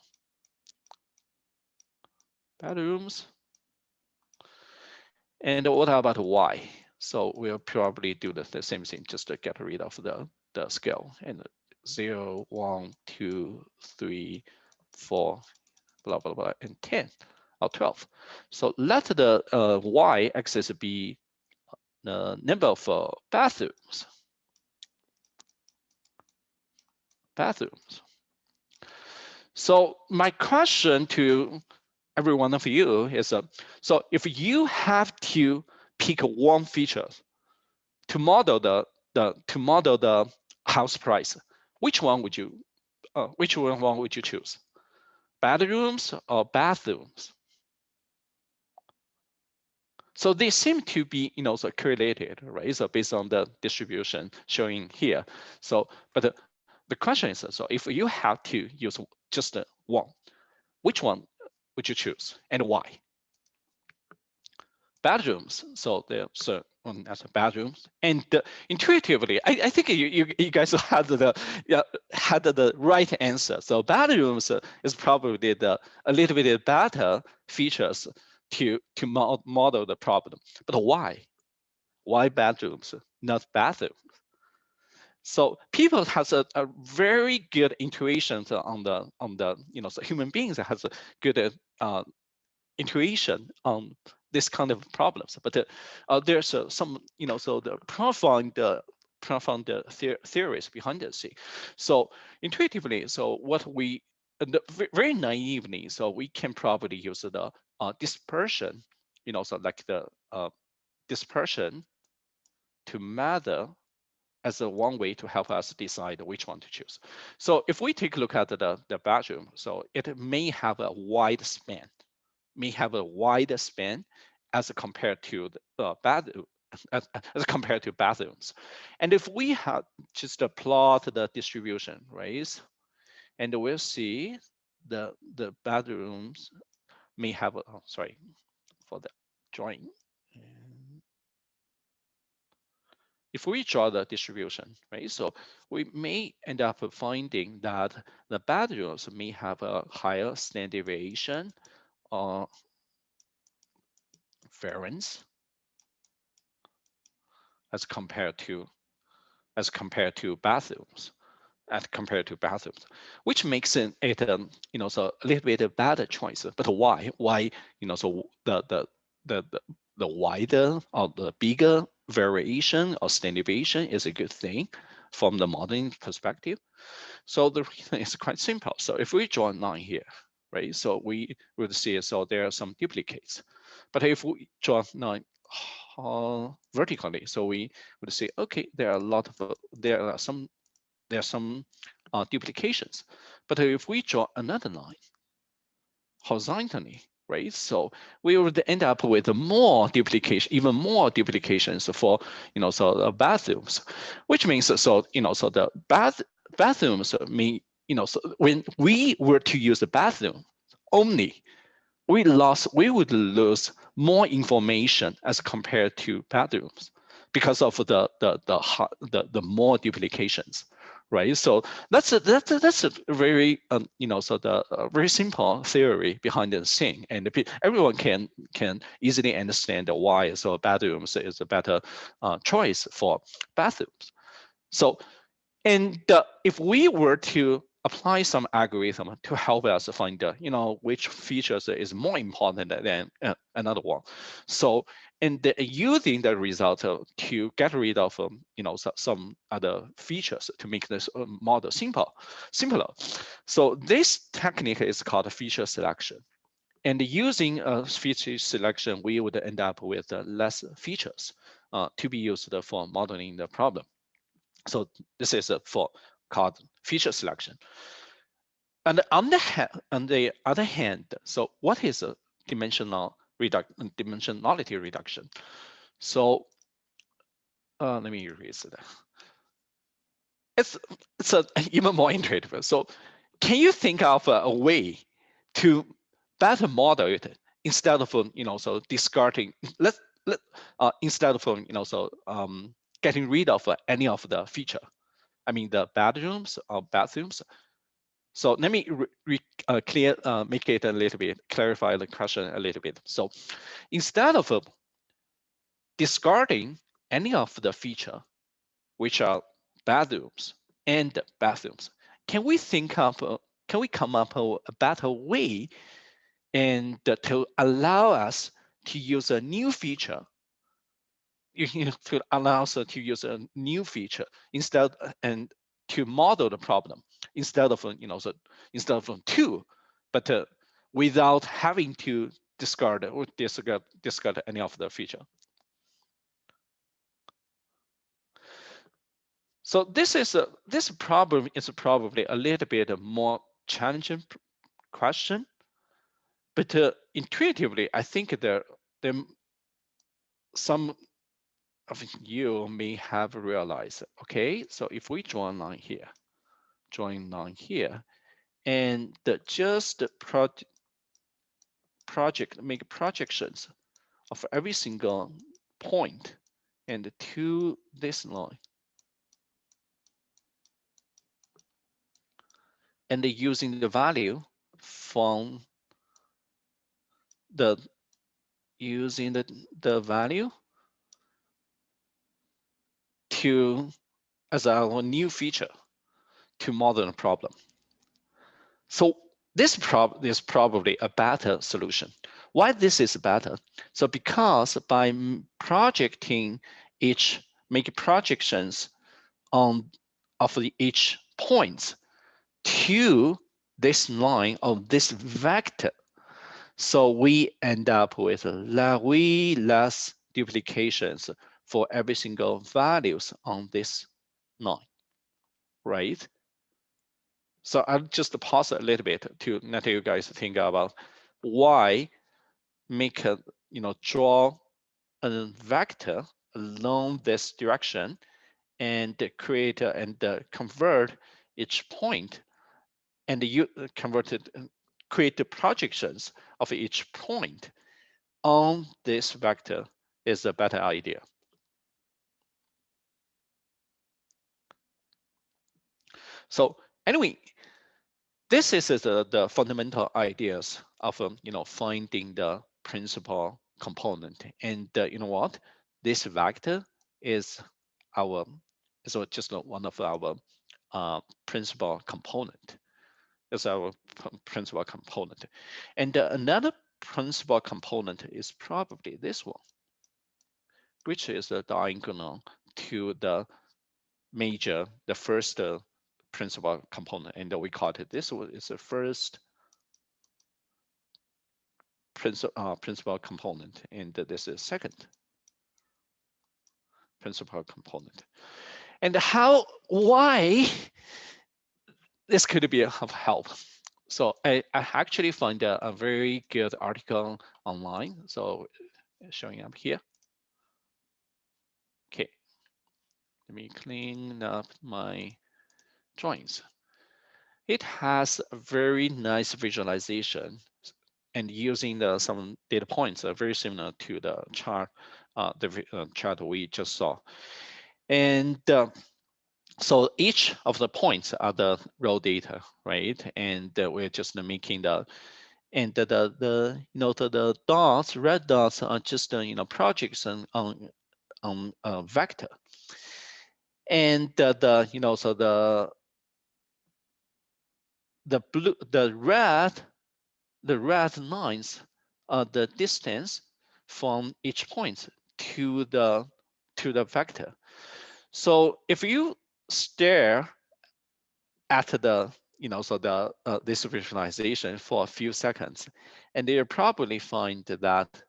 And what about y? So we'll probably do the same thing, just to get rid of the scale. And 0, 1, 2, 3, 4, blah blah blah, and 10 or 12. So let the y-axis be the number of bathrooms. bathrooms. So my question to every one of you is, so if you have to pick one feature to model the house price, which one would you choose? Bedrooms or bathrooms? So they seem to be, so correlated, right? So based on the distribution showing here. So, but the question is, so if you have to use just one, which one would you choose and why? Bedrooms. So there's as bedrooms, and intuitively, I think you guys had the right answer. So bedrooms is probably a little bit better features to model the problem. But why? Why bedrooms, not bathrooms? So people has a very good intuition on the so human beings has a good intuition on this kind of problems, but there's some so the profound theories behind this. So intuitively, so what we very naively, so we can probably use the dispersion, so like the dispersion to matter as a one way to help us decide which one to choose. So if we take a look at the bedroom, so it may have a wide span, as compared to the bathroom, as compared to bathrooms. And if we have just plot the distribution, right, and we'll see the bedrooms may have a, sorry for the drawing. If we draw the distribution, right, so we may end up finding that the bedrooms may have a higher standard deviation or variance as compared to bathrooms, which makes it so a little bit a better choice. But why? So the wider or the bigger variation or standard deviation is a good thing from the modeling perspective. So the reason is quite simple. So if we draw a line here, right, so we would see, so there are some duplicates. But if we draw a line vertically, so we would say, okay, there are some duplications. But if we draw another line horizontally, right, so we would end up with more duplication, even more duplications for so bathrooms, which means so so the bathrooms mean so when we were to use the bathroom only, we would lose more information as compared to bedrooms because of the more duplications, right? So that's a very so the very simple theory behind the scene, and everyone can easily understand why so bedrooms is a better choice for bathrooms. So and if we were to apply some algorithm to help us find which features is more important than another one, so and using the result to get rid of some other features to make this model simpler. So this technique is called feature selection. And using feature selection, we would end up with less features to be used for modeling the problem. So this is for called feature selection. And on the other hand, so what is a dimensionality reduction? So let me erase that. It's even more intuitive. So can you think of a way to better model it instead of so discarding instead of so getting rid of any of the feature? I mean the bedrooms or bathrooms. So let me make it a little bit, clarify the question a little bit. So instead of discarding any of the feature, which are bedrooms and bathrooms, can we come up with a better way and to allow us to use a new feature? To allow us to use a new feature instead and to model the problem instead of instead of 2, but without having to discard or discard any of the feature. So this problem is probably a little bit more challenging question, but intuitively, I think there some of you may have realized. Okay, so if we draw a line here, and just make projections of every single point and to this line, and using the value from the value to as our new feature to model the problem. So this is probably a better solution. Why this is better? So because by projecting make projections of each point to this line of this vector, so we end up with way less duplications for every single values on this line, right? So I'll just pause a little bit to let you guys think about why make a draw a vector along this direction and create and convert each point, and you create the projections of each point on this vector is a better idea. So anyway, this is the fundamental ideas of finding the principal component, and you know what? This vector is just one of our principal component. Is our principal component, and another principal component is probably this one, which is the diagonal to the first principal component, and we call it this one is the first principal component, and this is second principal component. And why this could be of help? So I actually find a very good article online. So showing up here. Okay, let me clean up my drawings. It has a very nice visualization, and using some data points are very similar to the chart, chart we just saw. And so each of the points are the raw data, right? And we're just making the dots, red dots are just projects on a vector. And so the red lines are the distance from each point to the vector. So if you stare at this visualization for a few seconds, and you'll probably find that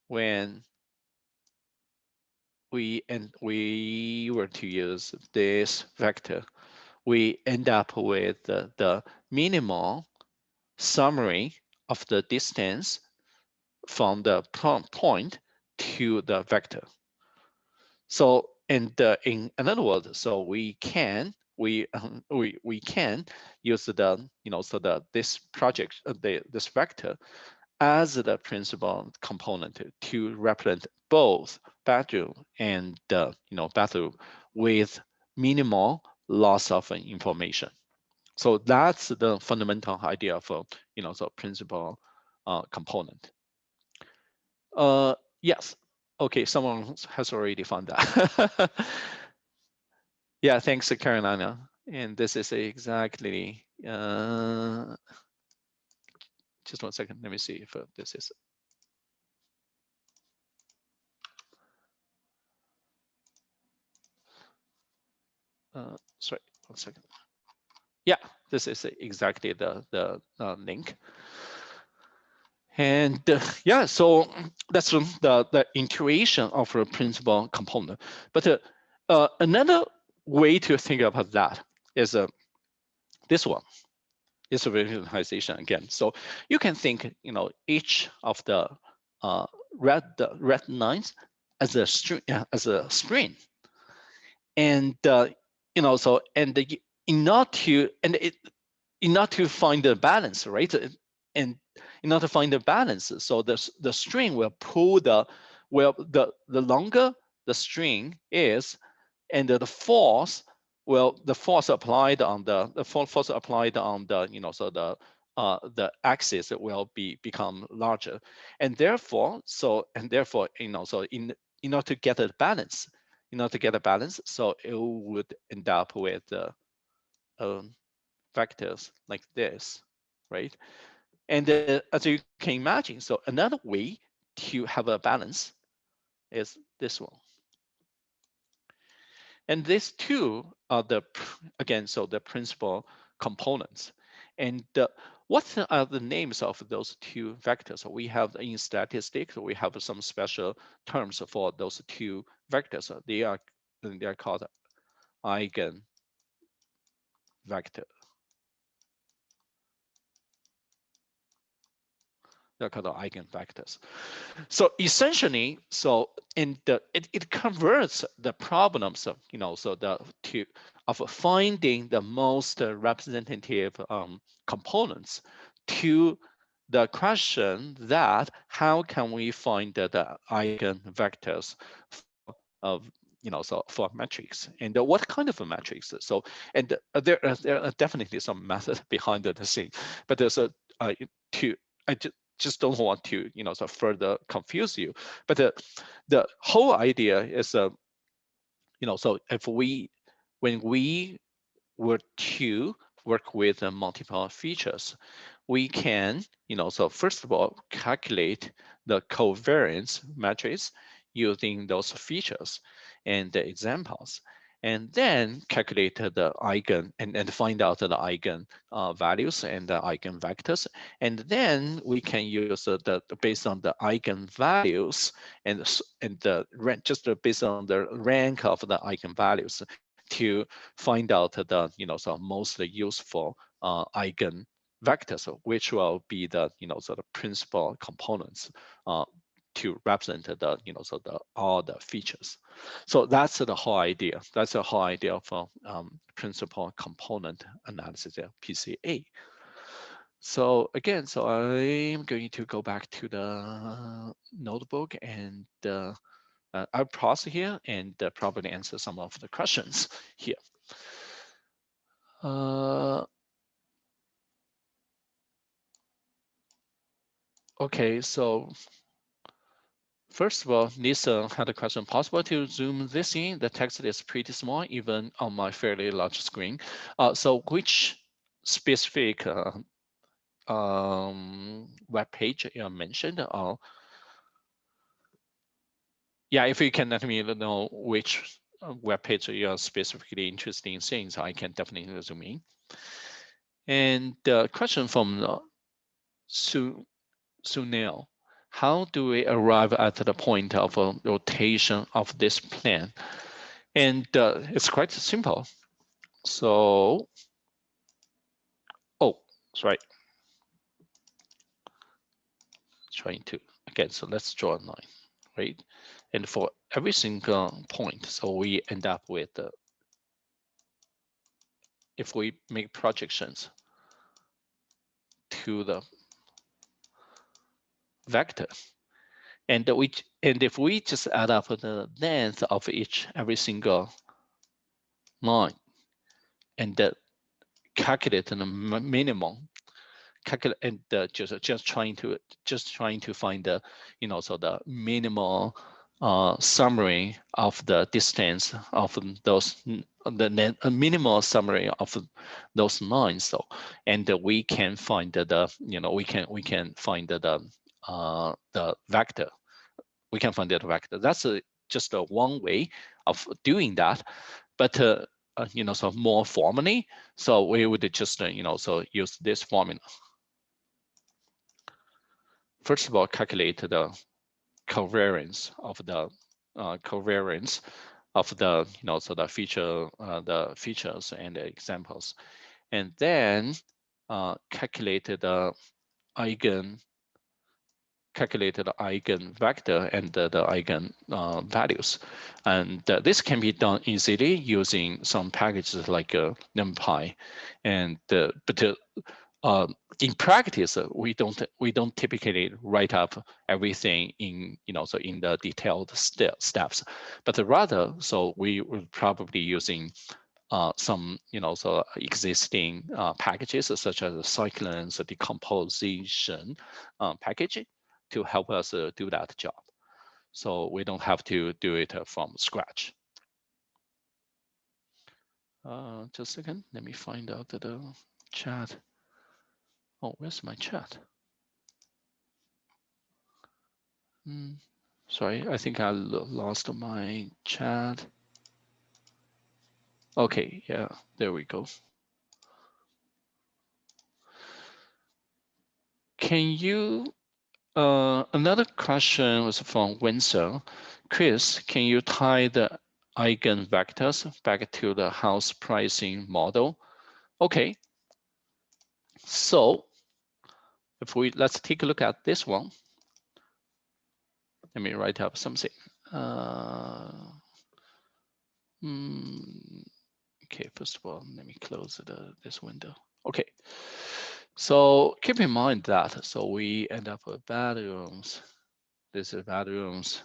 when we were to use this vector, we end up with the minimal summary of the distance from the point to the vector. So, and in another word, so we can use this vector as the principal component to represent both battle and battle with minimal loss of information. So that's the fundamental idea of the principal component. Yes. Okay, someone has already found that. Yeah, thanks, Carolina. And this is exactly, just 1 second. Let me see if this is. Sorry, 1 second. Yeah, this is exactly the link. And yeah, so that's the intuition of a principal component. But another way to think about that is this one. Is a visualization again. So you can think, each of the red lines as a string, and so in order to find the balance, right? And in order to find the balance, so the string will pull the longer the string is, and the force applied on the force applied on the so the axis will become larger, and therefore so in order to get a balance, so it would end up with vectors like this, right? And as you can imagine, so another way to have a balance is this one. And these two are the principal components. And what are the names of those two vectors? We have in statistics, we have some special terms for those two vectors. They are called eigenvector. They're called eigenvectors. So essentially, it converts the problems of of finding the most representative components to the question that how can we find the eigenvectors for matrix, and what kind of a matrix. So and there are definitely some method behind the scene, but there's I just don't want to further confuse you, but the whole idea is so when we were to work with multiple features, we can so first of all calculate the covariance matrix using those features and the examples, and then calculate the eigen and find out the eigen values and the eigenvectors, and then we can use based on the eigenvalues and the rank, just based on the rank of the eigenvalues, to find out the so most useful eigenvectors, which will be the the principal components to represent the all the features. So that's the whole idea. That's the whole idea of principal component analysis, PCA. So again, so I'm going to go back to the notebook, and I'll pause here and probably answer some of the questions here. Okay, so first of all, Lisa had a question. Possible to zoom this in? The text is pretty small, even on my fairly large screen. So which specific web page you mentioned? Yeah, if you can let me know which web page you are specifically interested in seeing, so I can definitely zoom in. And the question from Sunil. How do we arrive at the point of a rotation of this plane? And it's quite simple. So, sorry. Trying to, again, so let's draw a line, right? And for every single point, so we end up with, if we make projections to the vector, and if we just add up the length of every single line, and calculate the minimum, and just trying to find the so the minimal summary of the distance of those, the minimal summary of those lines. So and we can find we can find the vector. We can find the vector. That's just one way of doing that. But so more formally. So we would just, so use this formula. First of all, calculate the covariance of the so the features and the examples, and then calculate the eigenvector and the eigen values, and this can be done easily using some packages like NumPy, and but in practice, we don't typically write up everything in so in the detailed steps, but rather so we will probably using some so existing packages such as cyclones decomposition package to help us do that job. So we don't have to do it from scratch. Just a second, let me find out the chat. Oh, where's my chat? Sorry, I think I lost my chat. Okay, yeah, there we go. Can you, another question was from Winsor. Chris, can you tie the eigenvectors back to the house pricing model? Okay, so if let's take a look at this one. Let me write up something. Okay, first of all, let me close this window. Okay, so keep in mind that, so we end up with bedrooms. This is bedrooms.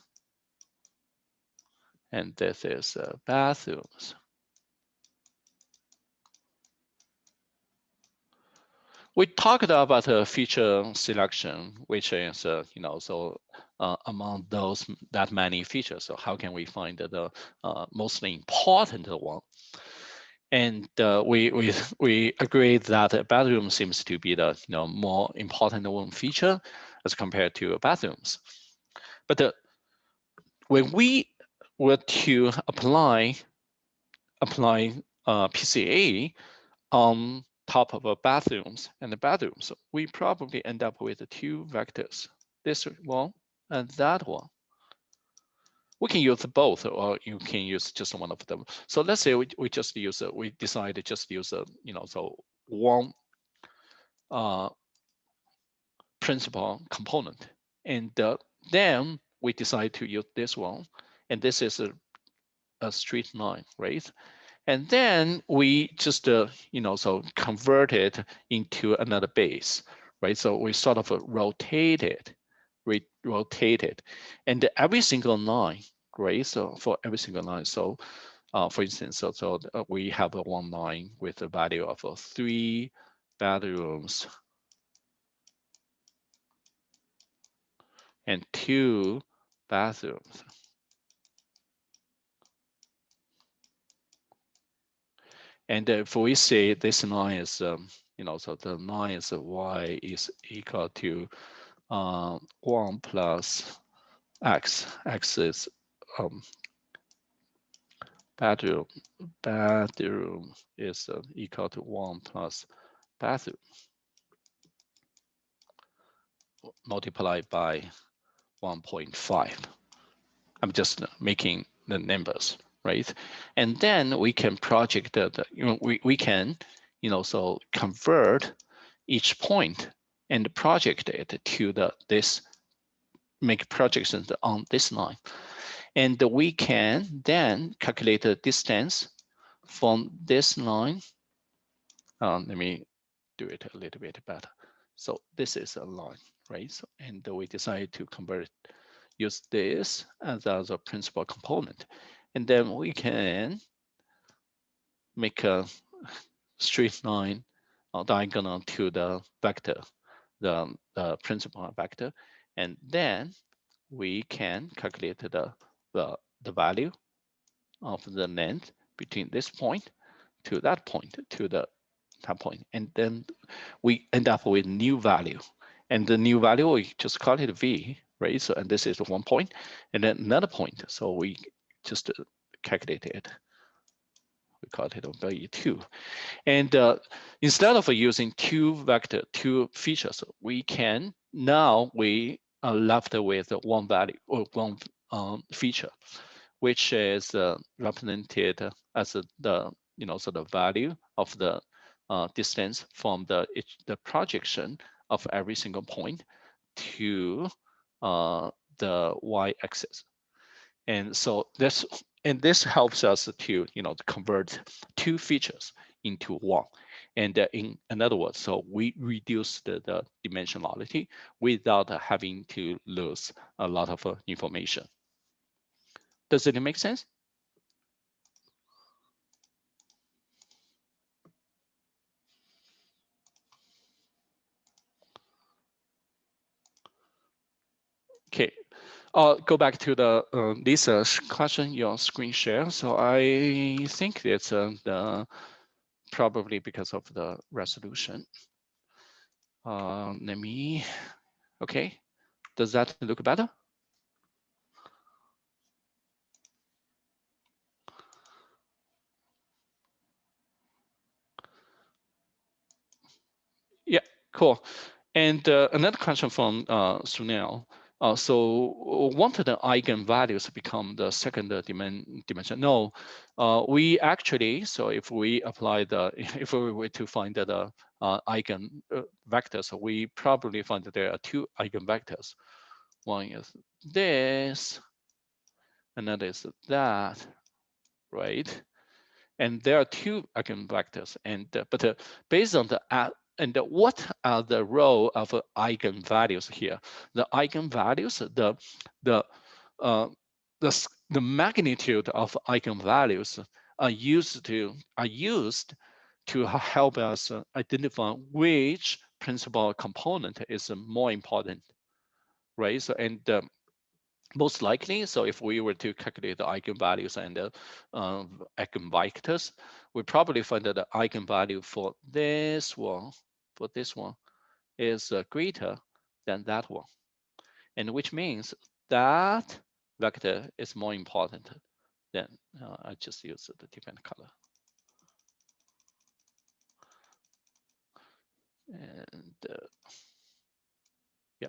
And this is bathrooms. We talked about a feature selection, which is, so among that many features. So how can we find the most important one? And we agreed that a bedroom seems to be the more important one feature as compared to bathrooms. But when we were to apply PCA on top of bathrooms and the bedrooms, we probably end up with two vectors, this one and that one. We can use both, or you can use just one of them. So let's say we just use we decide to just use so one principal component, and then we decide to use this one, and this is a straight line, right? And then we just so convert it into another base, right? So we sort of rotate it, and every single line, right? So for every single line, so for instance, so we have one line with a value of 3 bedrooms and 2 bathrooms. And if we say this line is, so the line is y is equal to 1 plus x. X is bedroom is equal to 1 plus bathroom multiplied by 1.5. I'm just making the numbers, right? And then we can project we can so convert each point and project it to make projections on this line. And we can then calculate the distance from this line. Let me do it a little bit better. So this is a line, right? So, and we decide to use this as a principal component. And then we can make a straight line diagonal to the vector, the principal vector. And then we can calculate the value of the length between this point to that point, and then we end up with new value, and the new value we just call it v, right? So, and this is 1 point, and then another point. So we just calculate it We call it V2. And instead of using two features, we can now we are left with one value or one feature, which is represented as the so the value of the distance from the projection of every single point to the y-axis. And so this helps us to to convert two features into one. And in other words, so we reduce the dimensionality without having to lose a lot of information. Does it make sense? Okay, I'll go back to the this question, your screen share. So I think it's the probably because of the resolution. Let me, okay, does that look better? Yeah, cool. And another question from Sunil. So won't the eigenvalues become the second dimension? No, we actually, so if we apply the, if we were to find the eigen vectors, we probably find that there are two eigenvectors. One is this, another is that, right? And there are two eigenvectors, and but based on the and what are the role of eigenvalues here? The eigenvalues, the magnitude of eigenvalues are used to help us identify which principal component is more important, right? So and most likely, so if we were to calculate the eigenvalues and the eigenvectors, we probably find that the eigenvalue for this one is greater than that one, and which means that vector is more important than, I just use the different color. And yeah.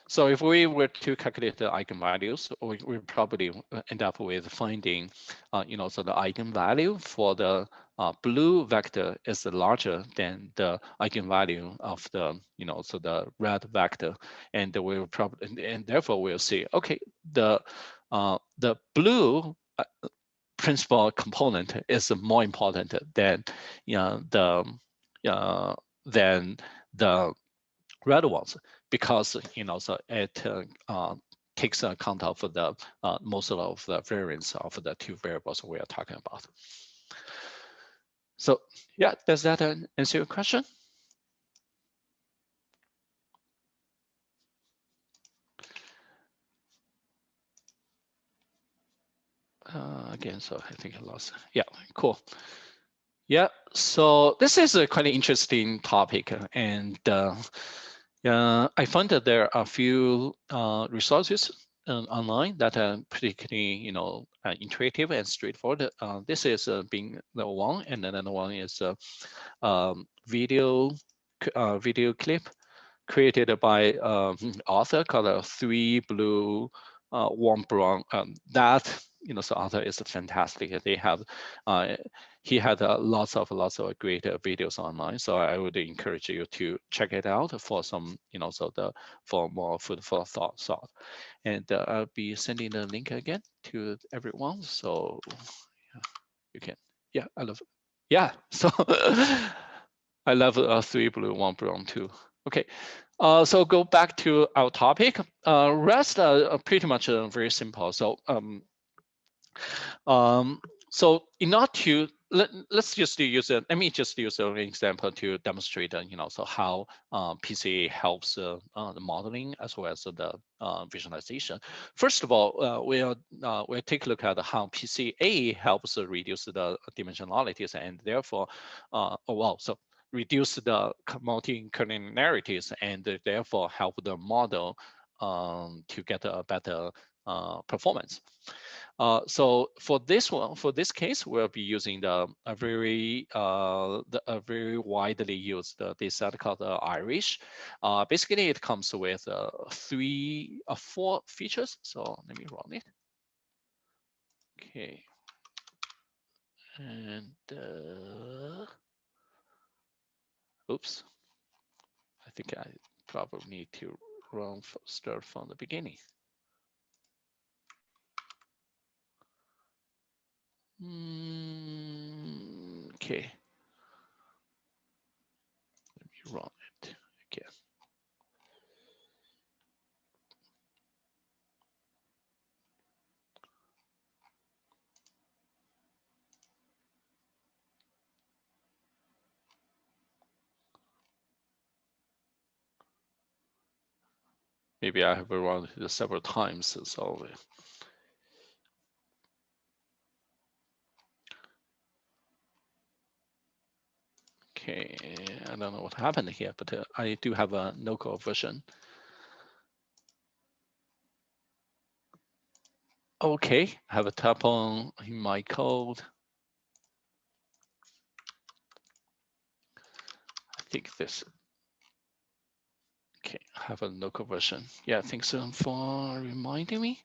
So if we were to calculate the eigenvalues, we probably end up with finding, so the eigenvalue for the blue vector is larger than the eigenvalue of the, so the red vector, and we'll probably, and therefore we'll see, okay, the blue principal component is more important than, than the red ones, because so it takes account of the most of the variance of the two variables we are talking about. So yeah, does that answer your question? Again, so I think I lost. Yeah, cool. Yeah, so this is a quite interesting topic, and I found that there are a few resources online that are particularly, intuitive and straightforward. This is being the one, and then another one is video clip created by author called Three Blue, One Brown. That so author is fantastic. They have he had lots of great videos online. So I would encourage you to check it out for some for more food for thought. And I'll be sending the link again to everyone. So you can, yeah, I love it. Yeah, so I love Three Blue, One Brown too. Okay, so go back to our topic. Rest are pretty much very simple. So so in order to let's just use let me just use an example to demonstrate so how PCA helps the modeling as well as the visualization. First of all, we'll take a look at how PCA helps reduce the dimensionalities and therefore so reduce the multi-collinearities and therefore help the model to get a better performance. So for this one, for this case, we'll be using a very widely used data set called Irish. Basically, it comes with four features. So let me run it. Okay. And oops, I think I probably need to start from the beginning. Okay. Let me run it again. Maybe I have run it several times, so. Okay, I don't know what happened here, but I do have a no-code version. Okay, I have a tuple in my code. I think this. Okay, I have a no-code version. Yeah, thanks for reminding me.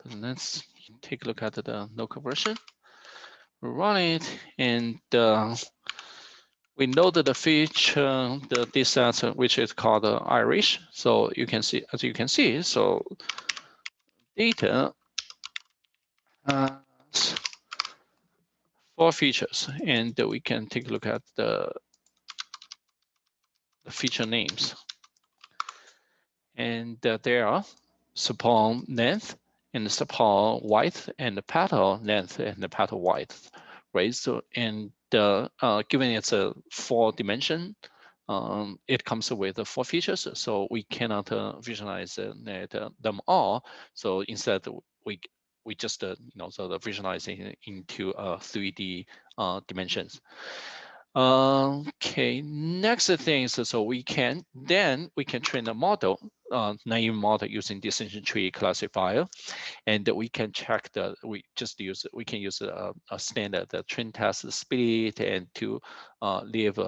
But let's take a look at the no-code version. Run it, and we know that the feature, this set, which is called Irish. So you can see, as you can see, so data has four features, and we can take a look at the feature names. And there are support length and support width and the petal length and the petal width, right? So, and given it's a 4-dimension, it comes with 4 features, so we cannot visualize them all. So instead, we just sort of visualizing into 3D dimensions. Okay, next thing is so we can train a model, naive model using decision tree classifier, and we can check we can use a standard train test speed and to leave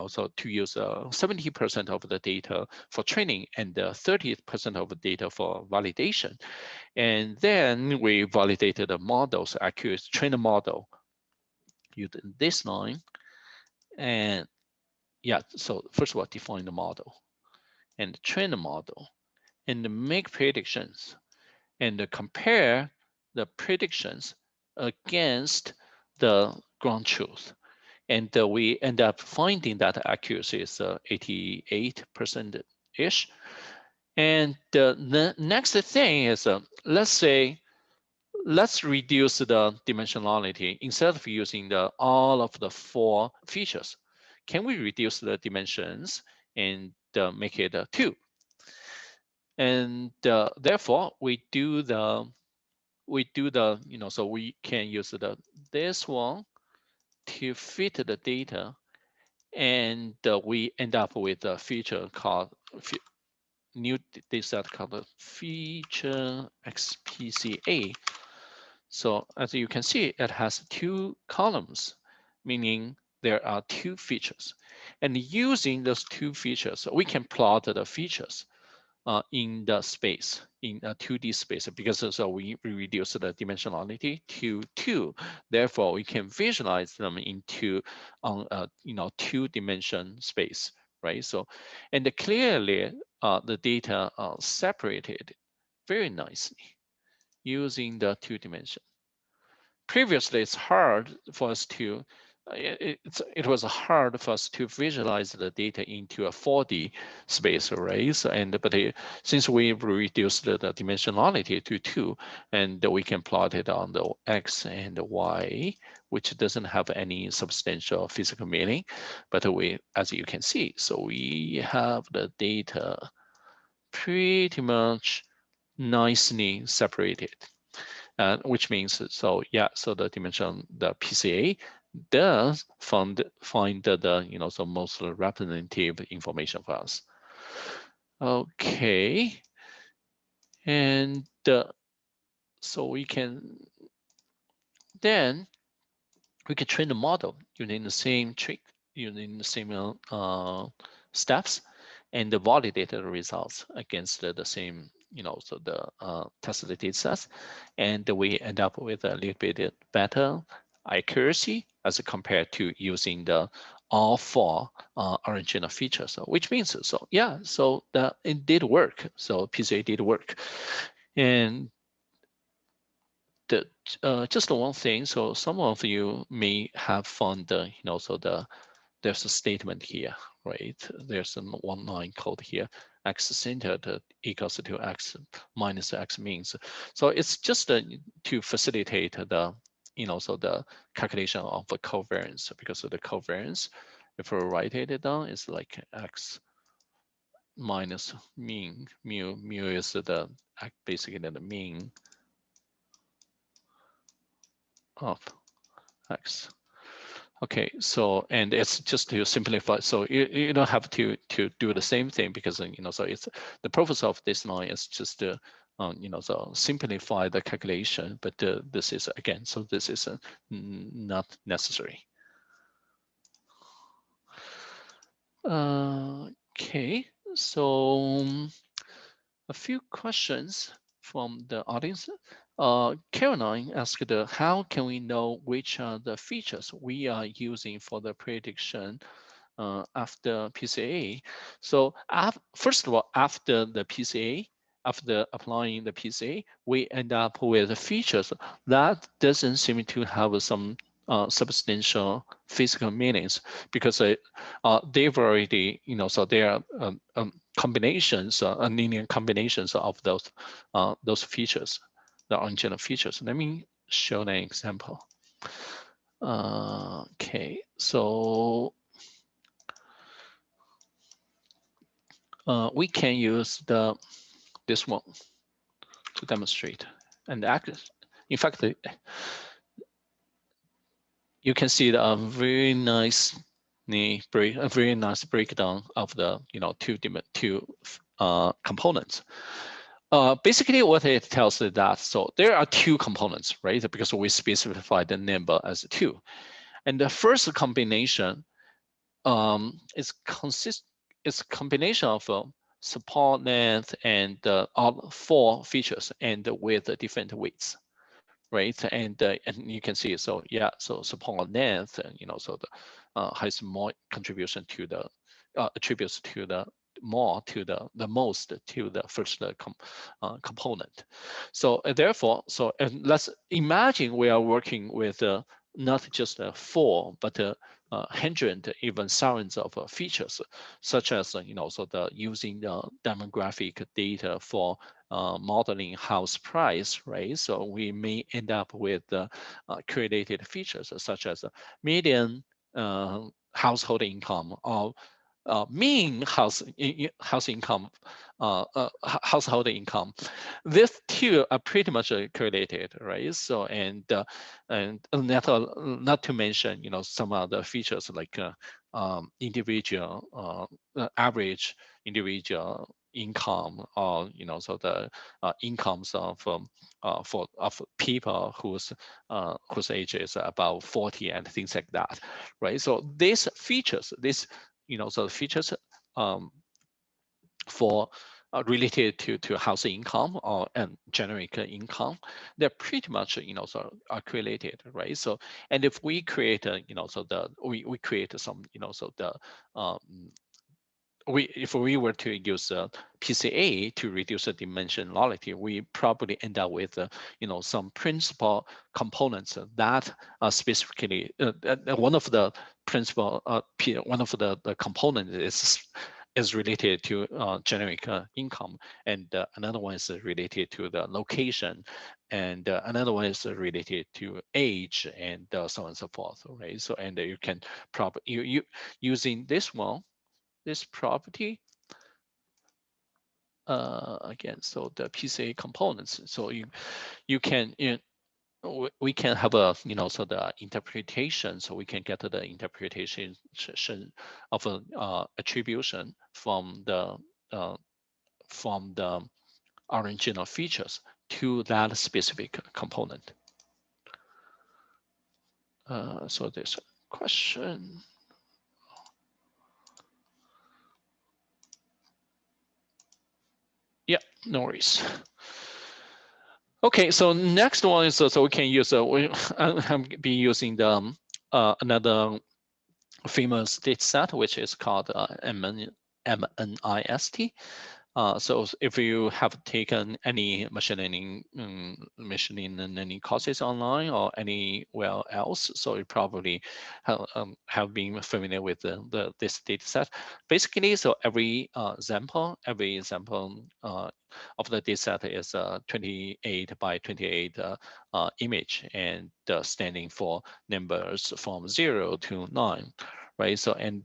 so to use 70% of the data for training and 30% of the data for validation. And then we validated the model's accuracy, train a model using this line. And yeah, so first of all, define the model and train the model and make predictions and compare the predictions against the ground truth. And we end up finding that accuracy is 88%-ish. And the next thing is, let's reduce the dimensionality. Instead of using all of the 4 features, can we reduce the dimensions and make it 2? And therefore, we do the so we can use this one to fit the data, and we end up with a feature called new data set called feature XPCA. So as you can see, it has 2 columns, meaning there are 2 features. And using those 2 features, we can plot the features in the space, in a 2D space, because so we reduce the dimensionality to 2. Therefore, we can visualize them into 2-dimension space, right? So, and clearly the data are separated very nicely using the 2-dimension. Previously, it's hard for us to it was hard for us to visualize the data into a 4D space array. So, since we reduced the dimensionality to 2, and we can plot it on the X and the Y, which doesn't have any substantial physical meaning, but as you can see, so we have the data pretty much nicely separated. Which means, so yeah, so the dimension, the PCA does find the so most representative information for us. Okay, and so we can then we can train the model using the same trick, using the same steps, and validate the results against the same, so the tested data sets, and we end up with a little bit better accuracy as compared to using the all four original features. So, which means, so yeah, so that it did work. So PCA did work, and the just one thing. So some of you may have found the, so there's a statement here, right? There's one line code here, x centered equals to x minus x means. So it's just to facilitate the, so the calculation of the covariance, because of the covariance, if we write it down, it's like x minus mean. Mu is the basically the mean of x. Okay, so, and it's just to simplify. So you don't have to do the same thing, because so it's the purpose of this line is just to so simplify the calculation. But this is, again, so this is not necessary. Okay, so a few questions from the audience. Caroline asked, how can we know which are the features we are using for the prediction after PCA? So first of all, after the PCA, after applying the PCA, we end up with features that doesn't seem to have some substantial physical meanings, because they've already, so they are combinations, linear combinations of those features, the original features. Let me show an example. Okay, so we can use this one to demonstrate. And in fact, you can see a very nice breakdown of the two components. Basically, what it tells is that, so there are two components, right? Because we specified the number as 2, and the first combination is a combination of support length and all 4 features, and with different weights, right? And you can see, so yeah, so support length, and so the has more contribution to the attributes to the more to the most to the first component. So therefore, so let's imagine we are working with not just 4, but 100, even thousands of features, such as so the using the demographic data for modeling house price, right? So we may end up with correlated features such as median household income, or mean house income, household income. These two are pretty much correlated, right? So and not to mention some other features like individual average individual income, or so the incomes of people whose age is about 40 and things like that, right? So these features, so the features for related to housing income or and generic income, they're pretty much so are correlated, right? So, and if we create so we create some so the if we were to use PCA to reduce the dimensionality, we probably end up with some principal components that are specifically one of the principal one of the components is related to generic income, and another one is related to the location, and another one is related to age, and so on and so forth, right? So, and you can probably you using this one, this property again, so the PCA components, so you can we can have a so the interpretation, so we can get to the interpretation of attribution from the original features to that specific component. So this question. Yeah, no worries. Okay, so next one is so we can use I'm be using the another famous data set, which is called MNIST. So if you have taken any machine learning courses online or anywhere else, so you probably have been familiar with this data set. Basically, so every example of the data set is 28 by 28 image, and standing for numbers from 0 to 9. Right. So, and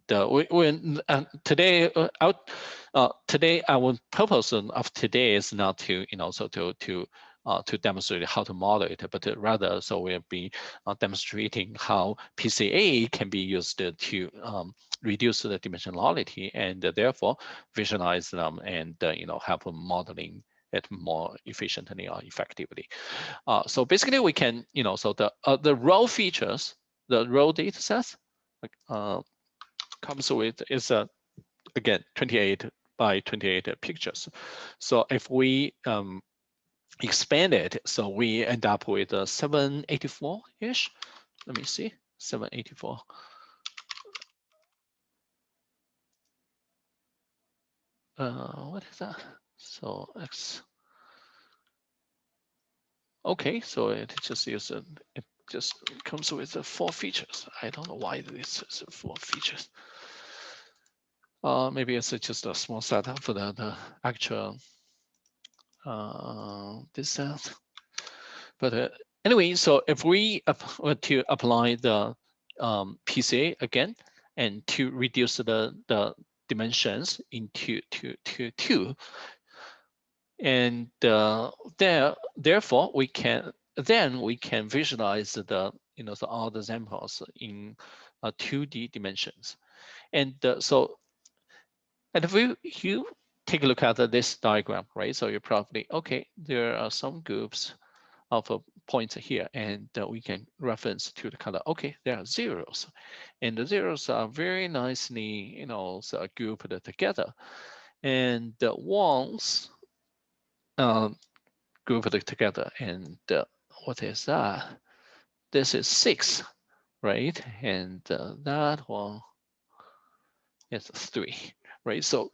today, today our purpose of today is not to, to demonstrate how to model it, but rather, so we'll be demonstrating how PCA can be used to reduce the dimensionality and therefore visualize them and have modeling it more efficiently or effectively. So basically, we can, so the raw features, the raw data sets comes with is again 28 by 28 pictures. So if we expand it, so we end up with 784-ish. Let me see, 784. What is that? So X. Okay, so it just is it just comes with 4 features. I don't know why this is 4 features. Maybe it's just a small setup for the actual this set. But anyway, so if we were to apply the PCA again and to reduce the dimensions into two, and therefore we can visualize the all the examples in 2D dimensions. And so, and if you take a look at this diagram, right? So you're probably okay. There are some groups of points here, and we can reference to the color. Okay, there are zeros, and the zeros are very nicely, so grouped together. And the ones grouped together. And what is that? This is 6, right? And that one is 3, right? So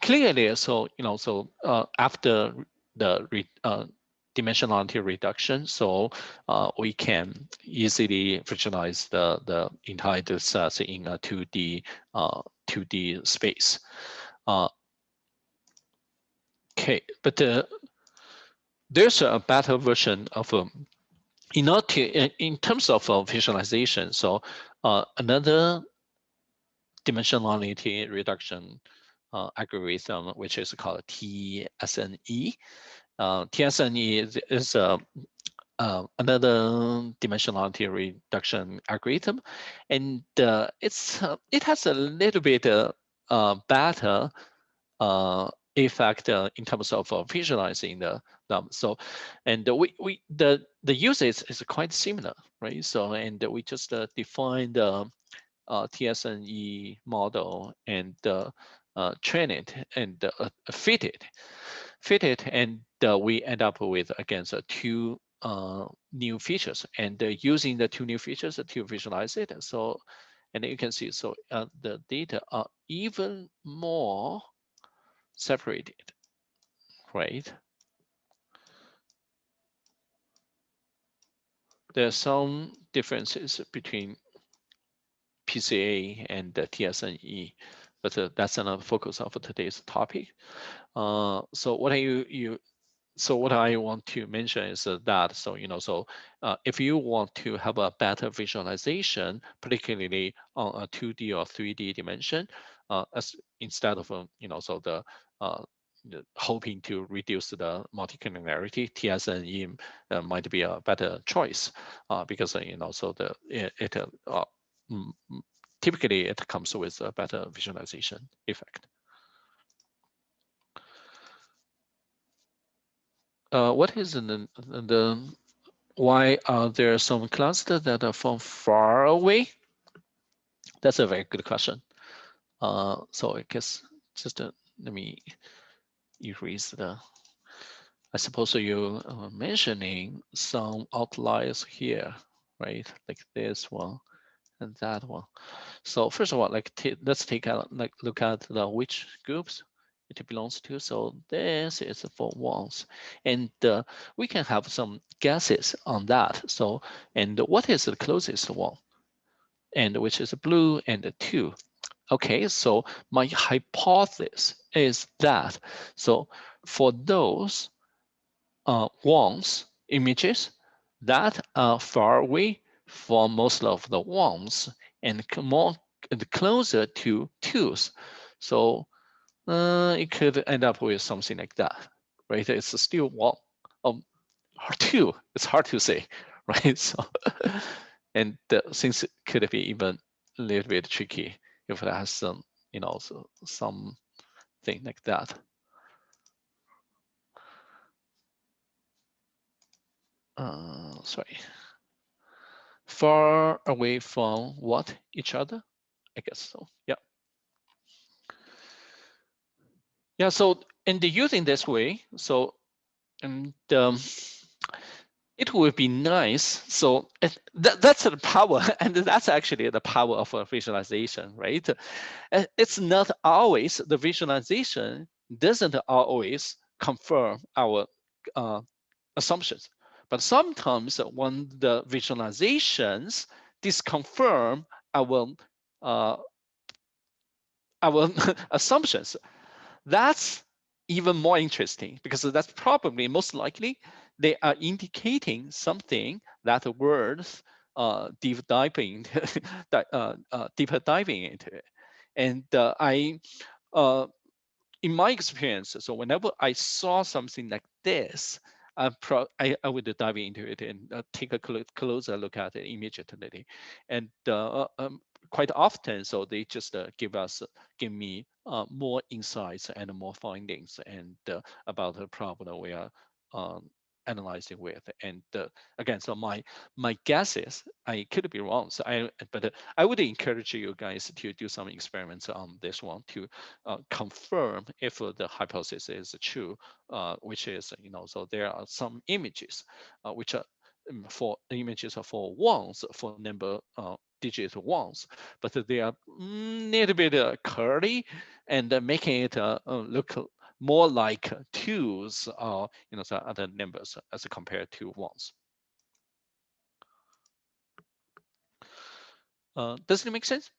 clearly, so after the dimensionality reduction, so we can easily visualize the entire data set in a 2D space. Okay, but there's a better version of in terms of visualization. So another dimensionality reduction algorithm, which is called TSNE. TSNE is another dimensionality reduction algorithm, and it has a little bit better effect in terms of visualizing them. So, and the usage is quite similar, right? So, and we just define the TSNE model and train it and fit it, and we end up with, again, so 2 new features, and using the 2 new features to visualize it. So, and you can see, so the data are even more separated, right? There are some differences between PCA and the TSNE, but that's another focus of today's topic. So what I want to mention is that, so if you want to have a better visualization, particularly on a 2D or 3D dimension, as instead of so the hoping to reduce the multicollinearity, TSNE might be a better choice because so typically it comes with a better visualization effect. what is the why are there some clusters that are from far away? That's a very good question. So I guess just let me erase the. I suppose you are mentioning some outliers here, right? Like this one and that one. So first of all, like let's take a look at the which groups it belongs to. So this is for ones, and we can have some guesses on that. So and what is the closest one, and which is blue and the 2. Okay, so my hypothesis is that so for those ones images that are far away from most of the ones and more closer to 2s. So it could end up with something like that, right? It's still one, um, 2. It's hard to say, right? So, and things could be even a little bit tricky if it has some, so something like that. Sorry. Far away from what? Each other? I guess so. Yeah. Yeah. So, and using this way, so, and it would be nice. So that's the power, and that's actually the power of a visualization, right? It's not always the visualization doesn't always confirm our assumptions, but sometimes when the visualizations disconfirm uh, our assumptions, that's even more interesting because that's probably most likely they are indicating something that worth deep diving, deeper diving into it. And uh, in my experience, so whenever I saw something like this, I would dive into it and take a closer look at it immediately. And quite often, so they just give me more insights and more findings and about the problem we are um, analyzing with. And again, so my guess is I could be wrong. So but I would encourage you guys to do some experiments on this one to confirm if the hypothesis is true, which is, so there are some images which are for images are for ones, for number digit ones, but they are a little bit curly and making it look more like 2s or some other numbers as compared to ones. Does it make sense?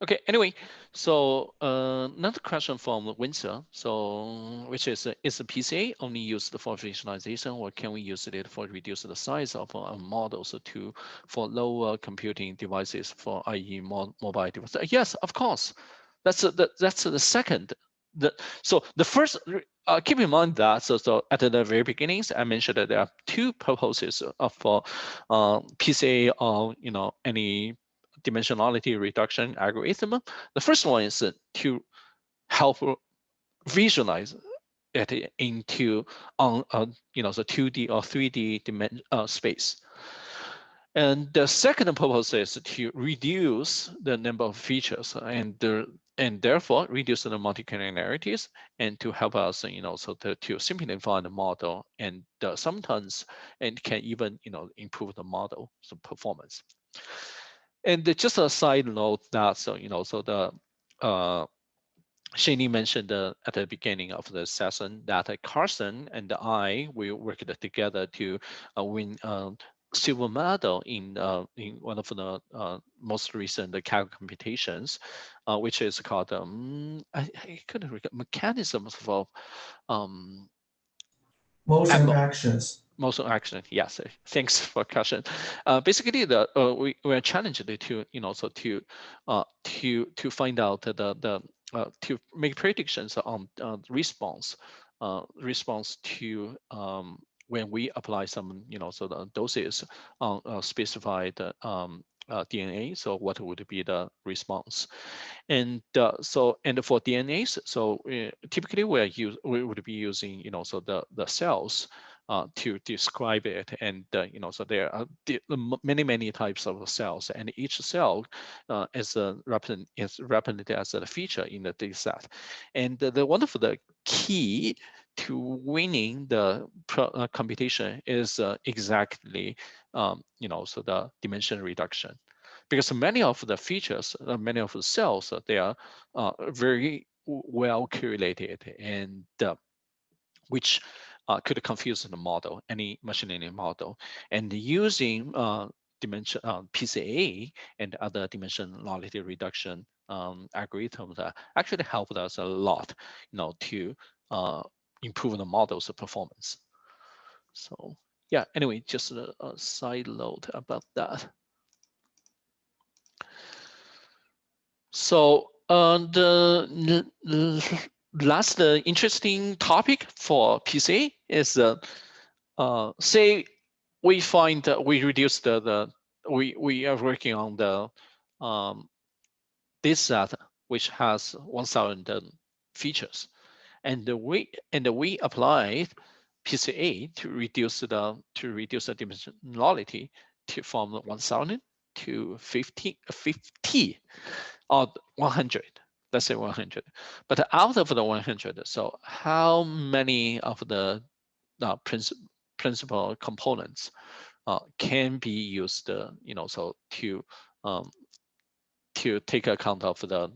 Okay, anyway, so another question from Windsor, so which is the PCA only used for visualization, or can we use it for reduce the size of models for lower computing devices, for i.e. mobile devices? Yes, of course. That's the second. So the first, keep in mind that so at the very beginnings, I mentioned that there are two purposes for PCA or any dimensionality reduction algorithm. The first one is to help visualize it into on the 2D or 3D space. And the second purpose is to reduce the number of features and therefore reduce the multicollinearities and to help us, so to simplify the model and sometimes and can even, improve the model performance. And just a side note that so the Shani mentioned at the beginning of the session that Carson and I we worked together to win silver medal in one of the most recent calc computations, which is called I couldn't recall mechanisms for Motion actions. motion action. Yes, thanks for question. Basically, we are challenged to to find out to make predictions on response to when we apply some so the doses on specified DNA. So what would be the response? And and for DNAs, so typically we would be using, so the cells to describe it, and so there are many types of cells, and each cell is represented as a feature in the data set. And one of the key to winning the computation is exactly so the dimension reduction, because many of the features, many of the cells, they are very well correlated, and which could confuse the model, any machine learning model. And using dimension PCA and other dimensionality reduction algorithms actually helped us a lot, to improve the model's performance. So yeah, anyway, just a side note about that. So the last interesting topic for PCA is say we find we reduce we are working on the this set which has 1,000 features, and we applied PCA to reduce the dimensionality from 1,000 to 50 or 100. Let's say 100. But out of the 100, so how many of the principal components can be used, so to take account of the,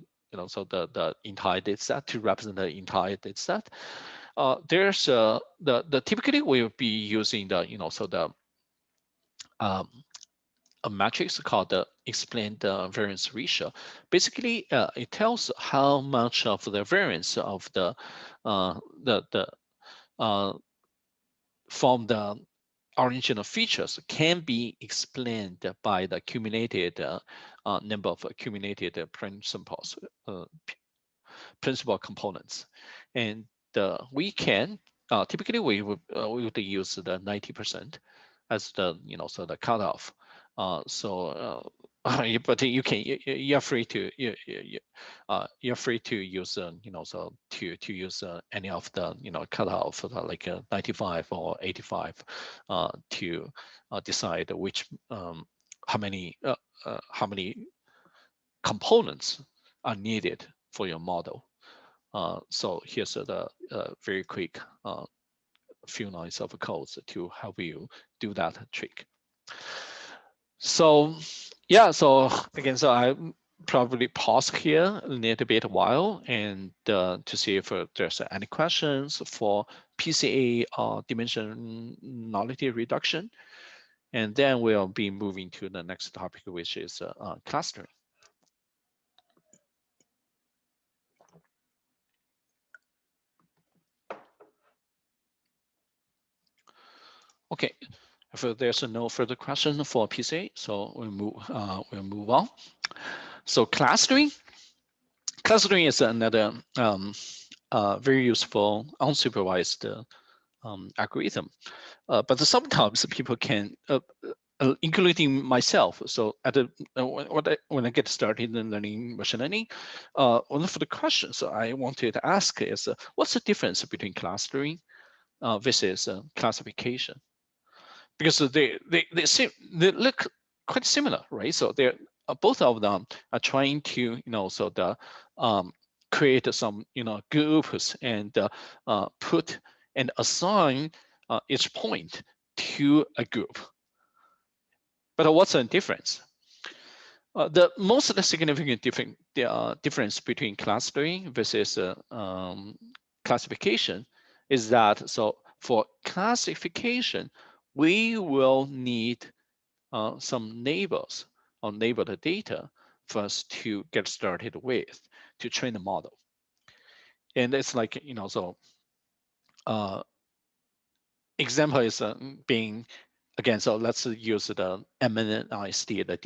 so the entire data set, to represent the entire data set. There's the typically we'll be using the, so the a matrix called the explained variance ratio. Basically, it tells how much of the variance of the from the original features can be explained by the accumulated number of accumulated principles, principal components. And we can typically we would use the 90% as the, so the cutoff. But you're free to you're free to use so to use any of the cutoff like 95 or 85 to decide which how many components are needed for your model. So here's the very quick few lines of codes to help you do that trick. So yeah, so again, so I probably pause here a little bit while and to see if there's any questions for PCA dimensionality reduction. And then we'll be moving to the next topic, which is clustering. Okay, if there's no further question for PCA, so we'll move on. So clustering is another very useful unsupervised algorithm, but sometimes people can, including myself. So at when I get started in learning machine learning, one of the questions I wanted to ask is, what's the difference between clustering versus classification? Because they look quite similar, right? So they're both of them are trying to, so the create some, groups and put and assign each point to a group. But what's the difference? The most significant difference between clustering versus classification is that, so for classification, we will need some neighbors or neighbored data for us to get started with to train the model. And it's like, so example is being, again, so let's use the MNIST, the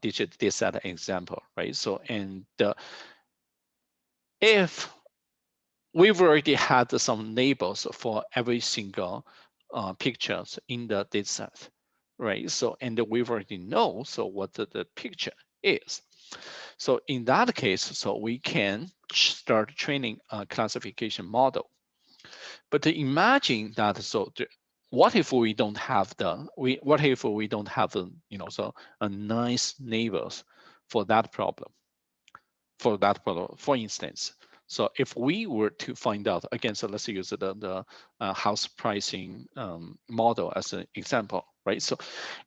digit data set example, right? So, and if we've already had some labels for every single pictures in the data set, right? So, and we've already know, so what the picture is. So in that case, so we can start training a classification model. But imagine that, so what if we don't have what if we don't have so a nice neighbors for that problem? For instance, so if we were to find out, again, so let's use the house pricing model as an example, right? So,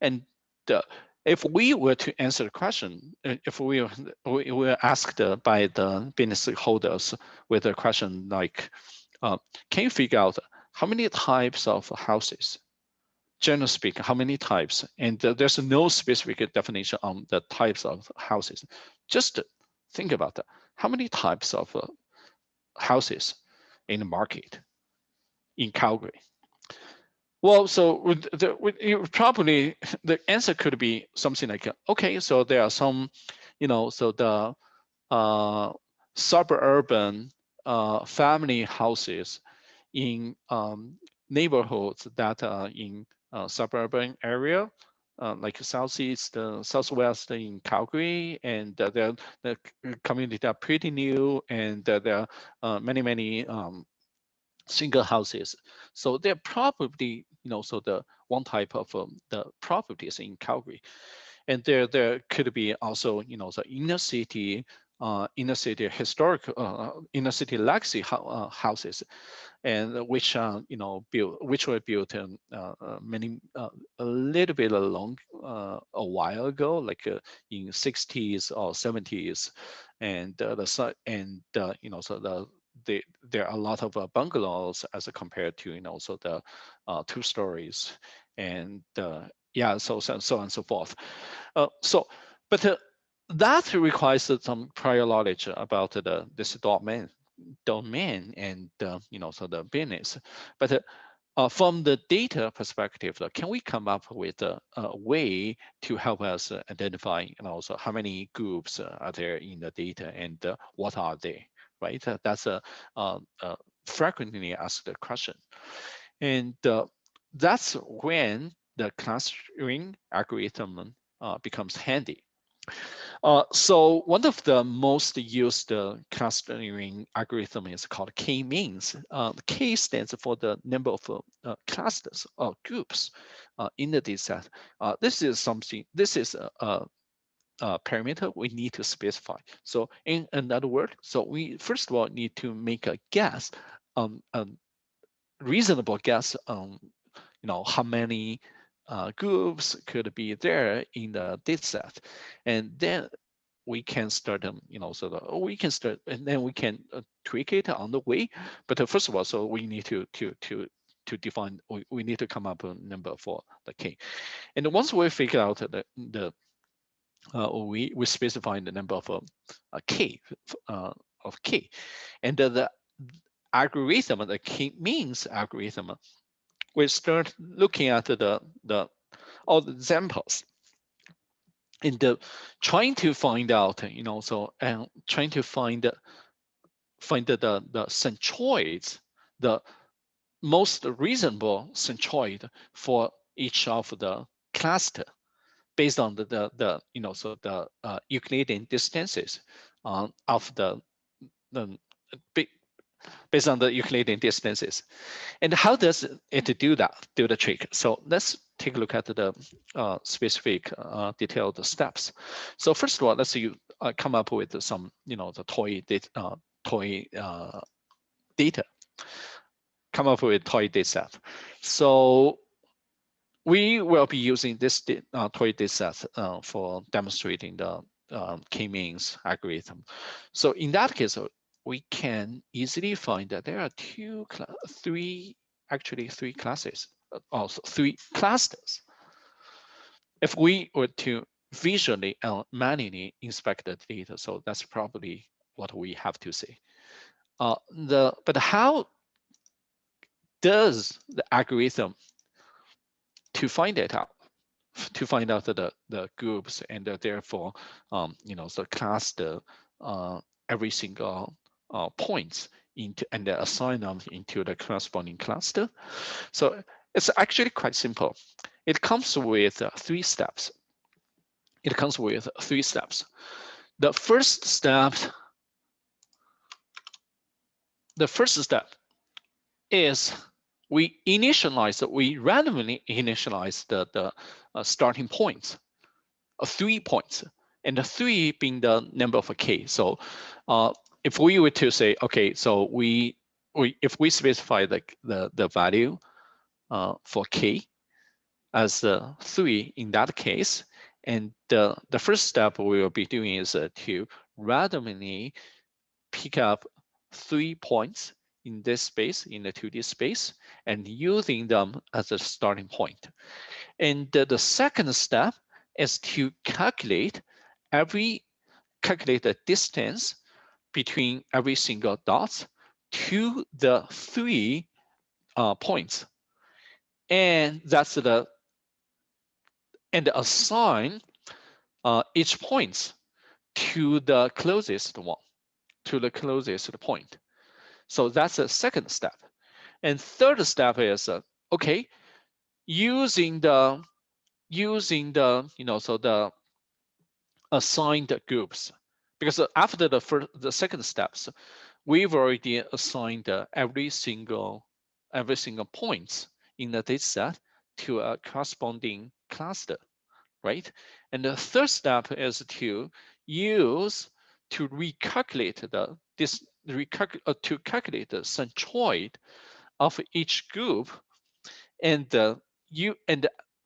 and if we were to answer the question, if we were asked by the business holders with a question like, can you figure out how many types of houses? Generally speaking, how many types? And there's no specific definition on the types of houses. Just think about that. How many types of houses in the market in Calgary? Well, so probably the answer could be something like, okay, so there are some, so the suburban family houses in neighborhoods that are in suburban area, like southeast, southwest in Calgary, and the communities are pretty new, and there are many single houses. So they're probably, so the one type of the properties in Calgary. And there could be also, the inner city historic, inner city legacy houses, and which which were built many a little bit along a while ago, like in 60s or 70s, and so there are a lot of bungalows as compared to so the 2 stories, and yeah, so on and so forth. But that requires some prior knowledge about this domain and so the business. But from the data perspective, can we come up with a way to help us identify so how many groups are there in the data, and what are they, right? That's a frequently asked question. And that's when the clustering algorithm becomes handy. So one of the most used clustering algorithm is called k-means. K stands for the number of clusters or groups in the data set. This is a parameter we need to specify. So in another word, so we first of all need to make a guess, a reasonable guess on how many groups could be there in the data set, and then we can start we can start, and then we can tweak it on the way. But first of all, so we need to define, we need to come up with a number for the k. And once we figure out we specify the number of k, and the algorithm, the k-means algorithm, we start looking at all the examples, and trying to find out, trying to find the centroids, the most reasonable centroid for each of the cluster, based on the Euclidean distances of the based on the Euclidean distances. And how does it do the trick? So let's take a look at the specific detailed steps. So first of all, let's come up with some, the toy data. Come up with toy data set. So we will be using this toy data set for demonstrating the k-means algorithm. So in that case, we can easily find that there are three classes, also 3 clusters. If we were to visually and manually inspect the data, so that's probably what we have to say. But how does the algorithm to find it out, to find out the groups, and therefore the cluster every single points into, and assign them into the corresponding cluster? So it's actually quite simple. it comes with 3 steps. It comes with 3 steps. The first step is we randomly initialize the starting points, 3 points, and the 3 being the number of k. So if we were to say, okay, so if we specify the value for k as 3 in that case, and the first step we will be doing is to randomly pick up 3 points in this space, in the 2D space, and using them as a starting point. And the second step is to calculate the distance between every single dot to the 3 points, and assign each point to the closest one, to the closest point. So that's the second step. And third step is okay, using the so the assigned groups, because after the second steps, we've already assigned every single points in the data set to a corresponding cluster, right? And the third step is to calculate the centroid of each group, and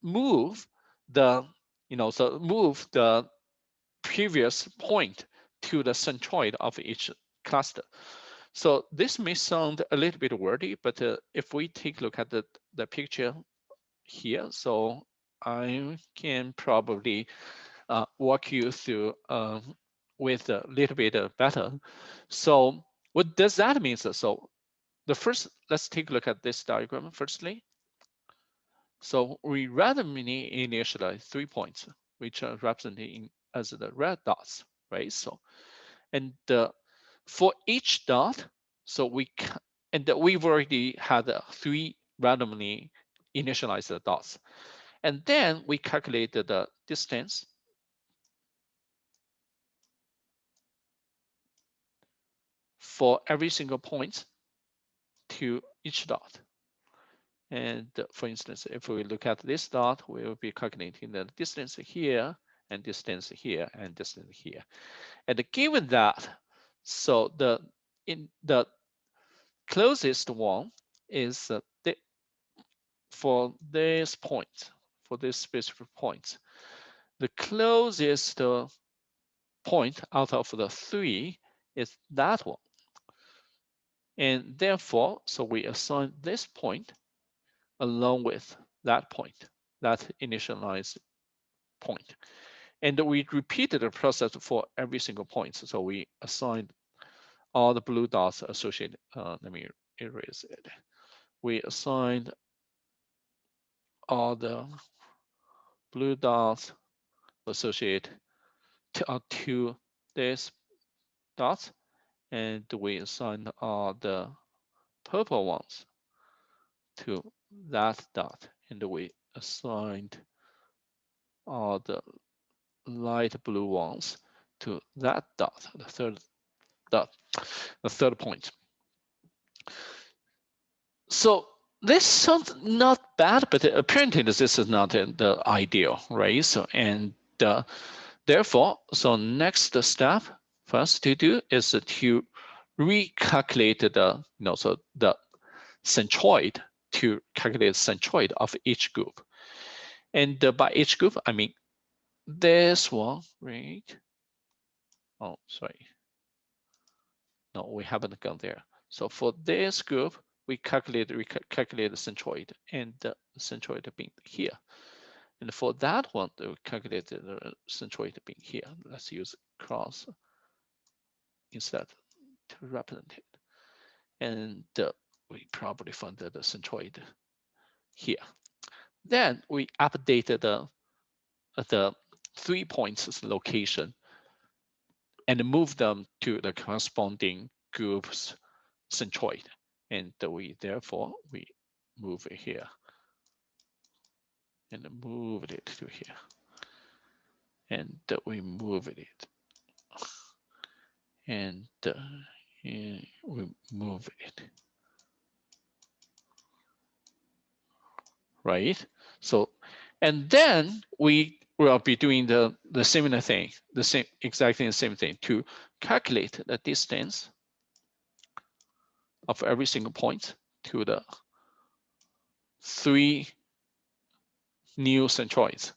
move the move the previous point to the centroid of each cluster. So this may sound a little bit wordy, but if we take a look at the picture here, so I can probably walk you through with a little bit better. So what does that mean? So let's take a look at this diagram firstly. So we randomly initialize 3 points, which are represented as the red dots, right? So, and for each dot, so we've already had 3 randomly initialized dots, and then we calculated the distance for every single point to each dot. And for instance, if we look at this dot, we will be calculating the distance here, and distance here, and distance here. And given that, so the closest one is for this point, for this specific point, the closest point out of the 3 is that one. And therefore, so we assign this point along with that point, that initialized point. And we repeated the process for every single point. So we assigned all the blue dots associated. Let me erase it. We assigned all the blue dots associated to this dot, and we assigned all the purple ones to that dot, and we assigned all the light blue ones to that dot, the third point. So this sounds not bad, but apparently this is not the ideal, right? So, and therefore, so next step for us to do is to recalculate so the centroid, to calculate the centroid of each group. And by each group, I mean this one, right? Oh, sorry. No, we haven't gone there. So for this group, we calculate the centroid, and the centroid being here. And for that one, we calculate the centroid being here. Let's use cross instead to represent it. And we probably found the centroid here. Then we updated the 3 points location and move them to the corresponding group's centroid. And therefore we move it here and moved it to here. And we moved it. And we move it. Right? So, and then we will be doing the similar thing, exactly the same thing to calculate the distance of every single point to the 3 new centroids,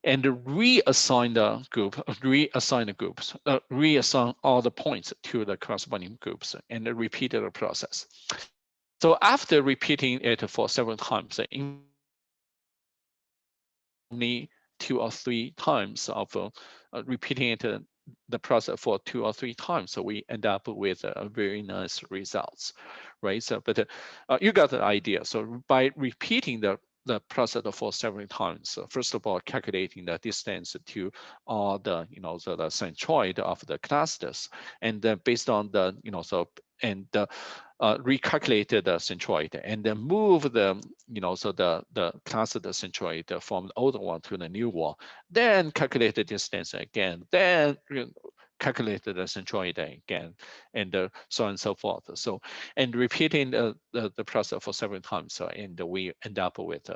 and reassign the groups, reassign all the points to the corresponding groups, and repeat the process. So after repeating it for several times, only 2 or 3 times of repeating it, the process for 2 or 3 times, so we end up with very nice results, right? So, but you got the idea. So by repeating the process for several times, first of all, calculating the distance to all the, the centroid of the clusters, and then based on the, recalculated the centroid, and then move the, the clustered centroid from the older one to the new one, then calculate the distance again, then calculate the centroid again, and so on and so forth. So, and repeating the process for several times, so, and we end up with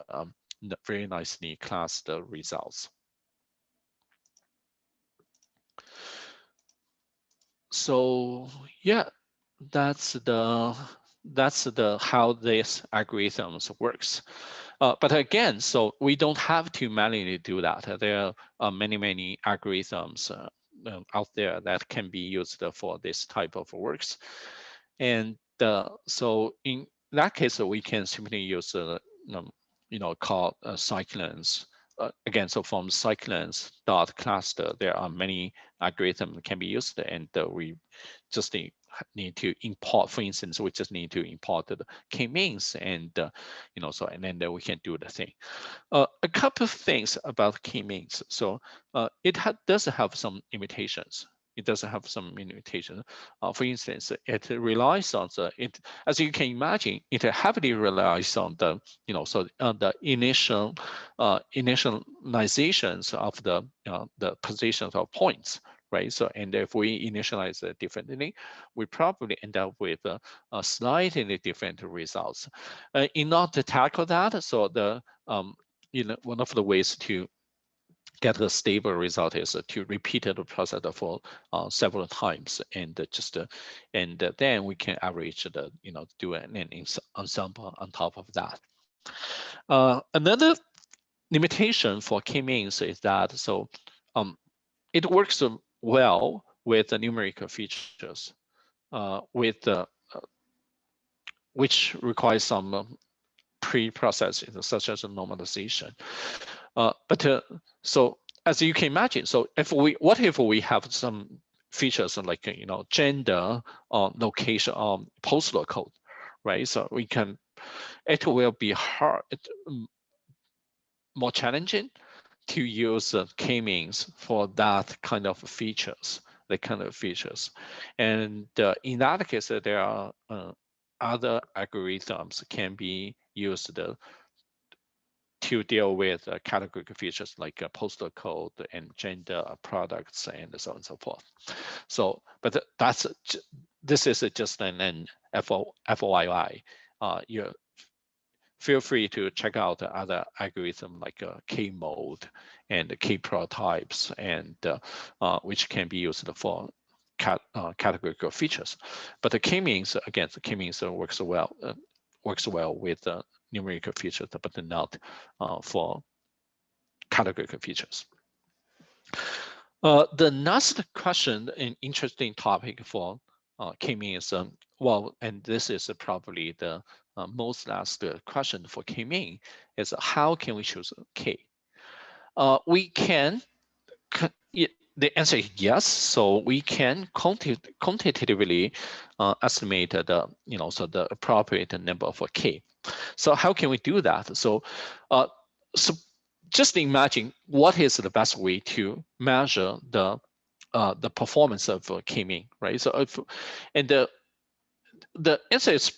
very nicely classed results. So yeah, that's the how this algorithms works. But again, so we don't have to manually do that. There are many algorithms out there that can be used for this type of works. And so in that case, we can simply use called cyclones. Again, so from cyclones dot cluster, there are many algorithms that can be used, and we just need to import. For instance, we just need to import the k-means, and so, and then we can do the thing. A couple of things about k-means. So it does have some limitations. It does have some limitations. For instance, it relies on as you can imagine, it heavily relies on the, the initial initializations of the positions of points, right? So, and if we initialize it differently, we probably end up with slightly different results. In order to tackle that, so the one of the ways to get a stable result is to repeat the process for several times, and and then we can average the, do an ensemble on top of that. Another limitation for k-means is that, so it works well with the numerical features, which requires some pre-processing, such as normalization. But so as you can imagine, so what if we have some features like gender or location or postal code, right? So it will be hard, more challenging to use k-means for that kind of features, and in that case, there are other algorithms can be used to deal with categorical features like postal code and gender products and so on and so forth. So, but this is just an FYI. You feel free to check out other algorithms like k-mode and k-prototypes, and which can be used for categorical features. But the k-means, again, the k-means works well with numerical features, but not for categorical features. The next question, an interesting topic for k-means, well, and this is probably the most asked question for k-mean, is how can we choose k? We can. The answer is yes. So we can quantitatively estimate the so the appropriate number for k. So how can we do that? So just imagine what is the best way to measure the performance of k-mean, right? So the answer is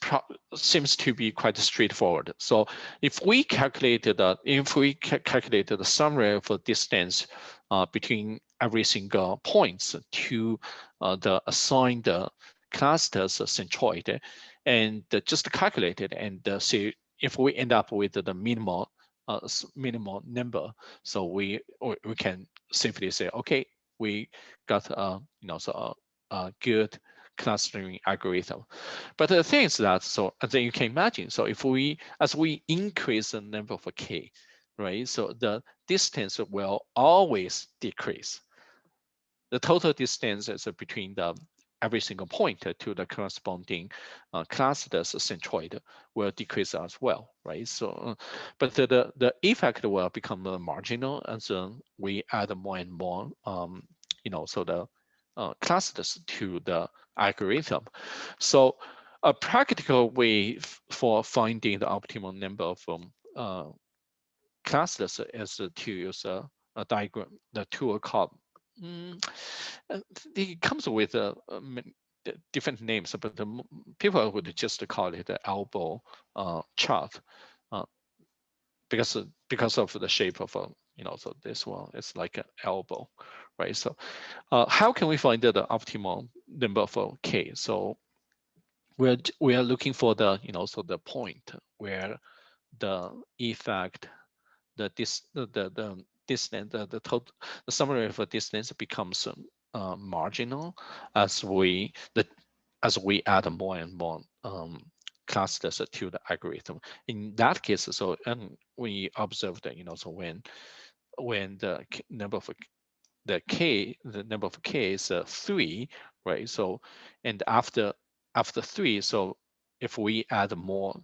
seems to be quite straightforward. So if we calculated calculated the summary of the distance between every single points to the assigned clusters centroid, and just calculate it and see if we end up with the minimal number, so we can safely say, okay, we got a good clustering algorithm. But the thing is that, so as you can imagine, so if as we increase the number of k, right, so the distance will always decrease. The total distance is between every single point to the corresponding clusters centroid will decrease as well, right? So, but the effect will become marginal as we add more and more, so the clusters to the algorithm. So a practical way for finding the optimal number of clusters is to use a diagram, the tool called, it comes with different names, but people would just call it the elbow chart, because of the shape of so this one is like an elbow, right? So how can we find the optimal number for k? So we are looking for the so the point where the effect, the distance, the total, the summary of a distance becomes marginal as we add more and more clusters to the algorithm. In that case, so we observe that so when the number of the number of k is 3, right? So and after 3, so if we add more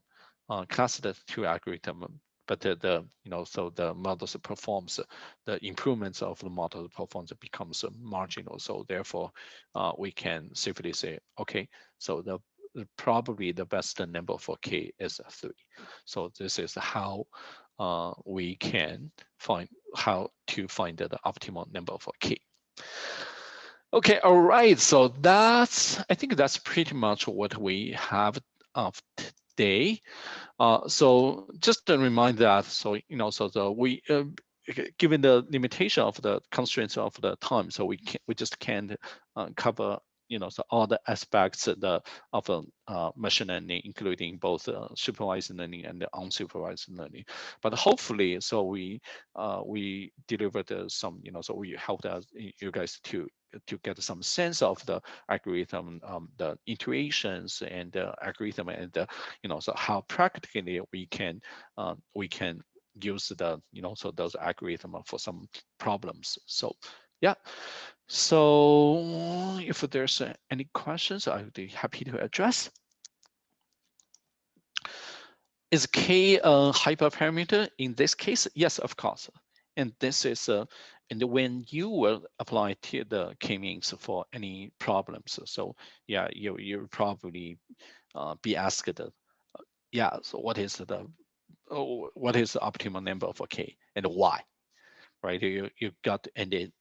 clusters to algorithm, but so the models performs, the improvements of the model performance becomes marginal. So therefore, we can safely say, okay, so probably the best number for k is 3. So this is how we can find the optimal number for k. Okay, all right. So I think that's pretty much what we have of today. So just to remind that, so we given the limitation of the constraints of the time, so we just can't cover so all the aspects of machine learning, including both supervised learning and the unsupervised learning. But hopefully, so we delivered some so we helped you guys to get some sense of the algorithm, the iterations and the algorithm, and so how practically we can use the so those algorithms for some problems. So yeah, so if there's any questions, I would be happy to address. Is k a hyperparameter in this case? Yes, of course. And this is and when you will apply to the k-means for any problems, so yeah, you probably be asked, yeah, so what is the optimal number for k and why, right? You got, and then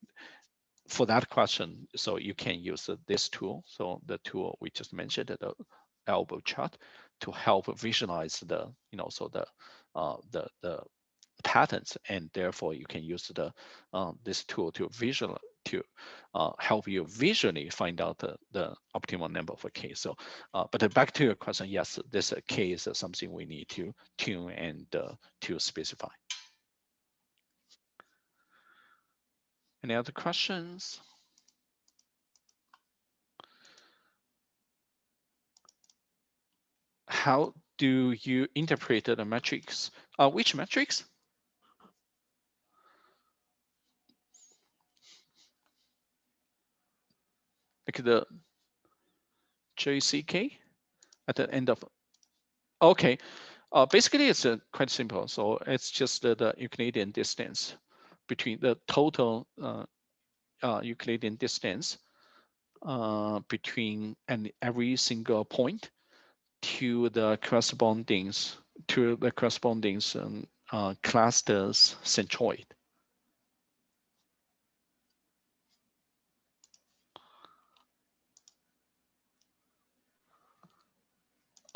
for that question, so you can use this tool. So the tool we just mentioned, the elbow chart, to help visualize the so the patterns, and therefore you can use this tool to help you visually find out the optimal number for k. So but back to your question, yes, this k is something we need to tune and to specify. Any other questions? How do you interpret the metrics? Which metrics? Like the JCK at the end of, okay. Basically, it's quite simple. So it's just the Euclidean distance between the total Euclidean distance between every single point to the corresponding clusters centroid.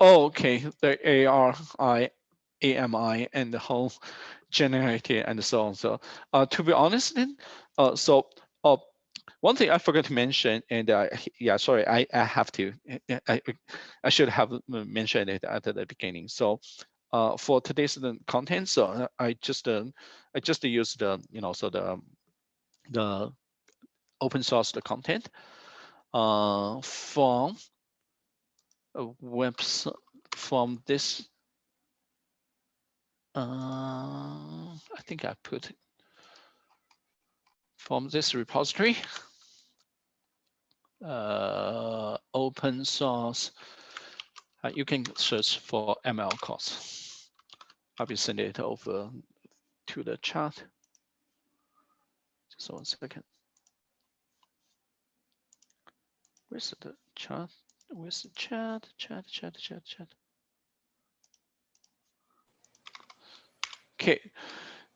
Oh, okay. The ARI, AMI, and the whole generality and so on. So to be honest, one thing I forgot to mention, and yeah, sorry, I have to, I should have mentioned it at the beginning. So for today's content, so I just used the so the open source content from a website from this. I think I put from this repository, open source. You can search for ML course. I'll be sending it over to the chat. Just 1 second. Where's the chat? Where's the chat? Chat. Okay.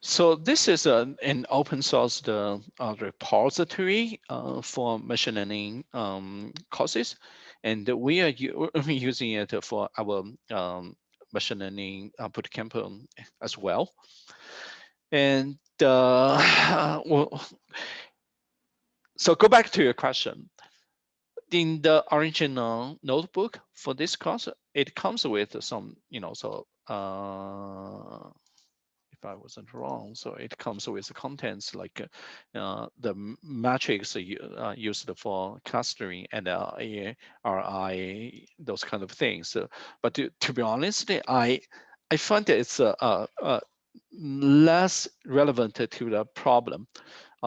So this is an open source repository for machine learning courses, and we are using it for our machine learning bootcamp as well. And well, so go back to your question. In the original notebook for this course, it comes with some, if I wasn't wrong, so it comes with contents like the metrics used for clustering and ARI, those kind of things. But to be honest, I find that it's less relevant to the problem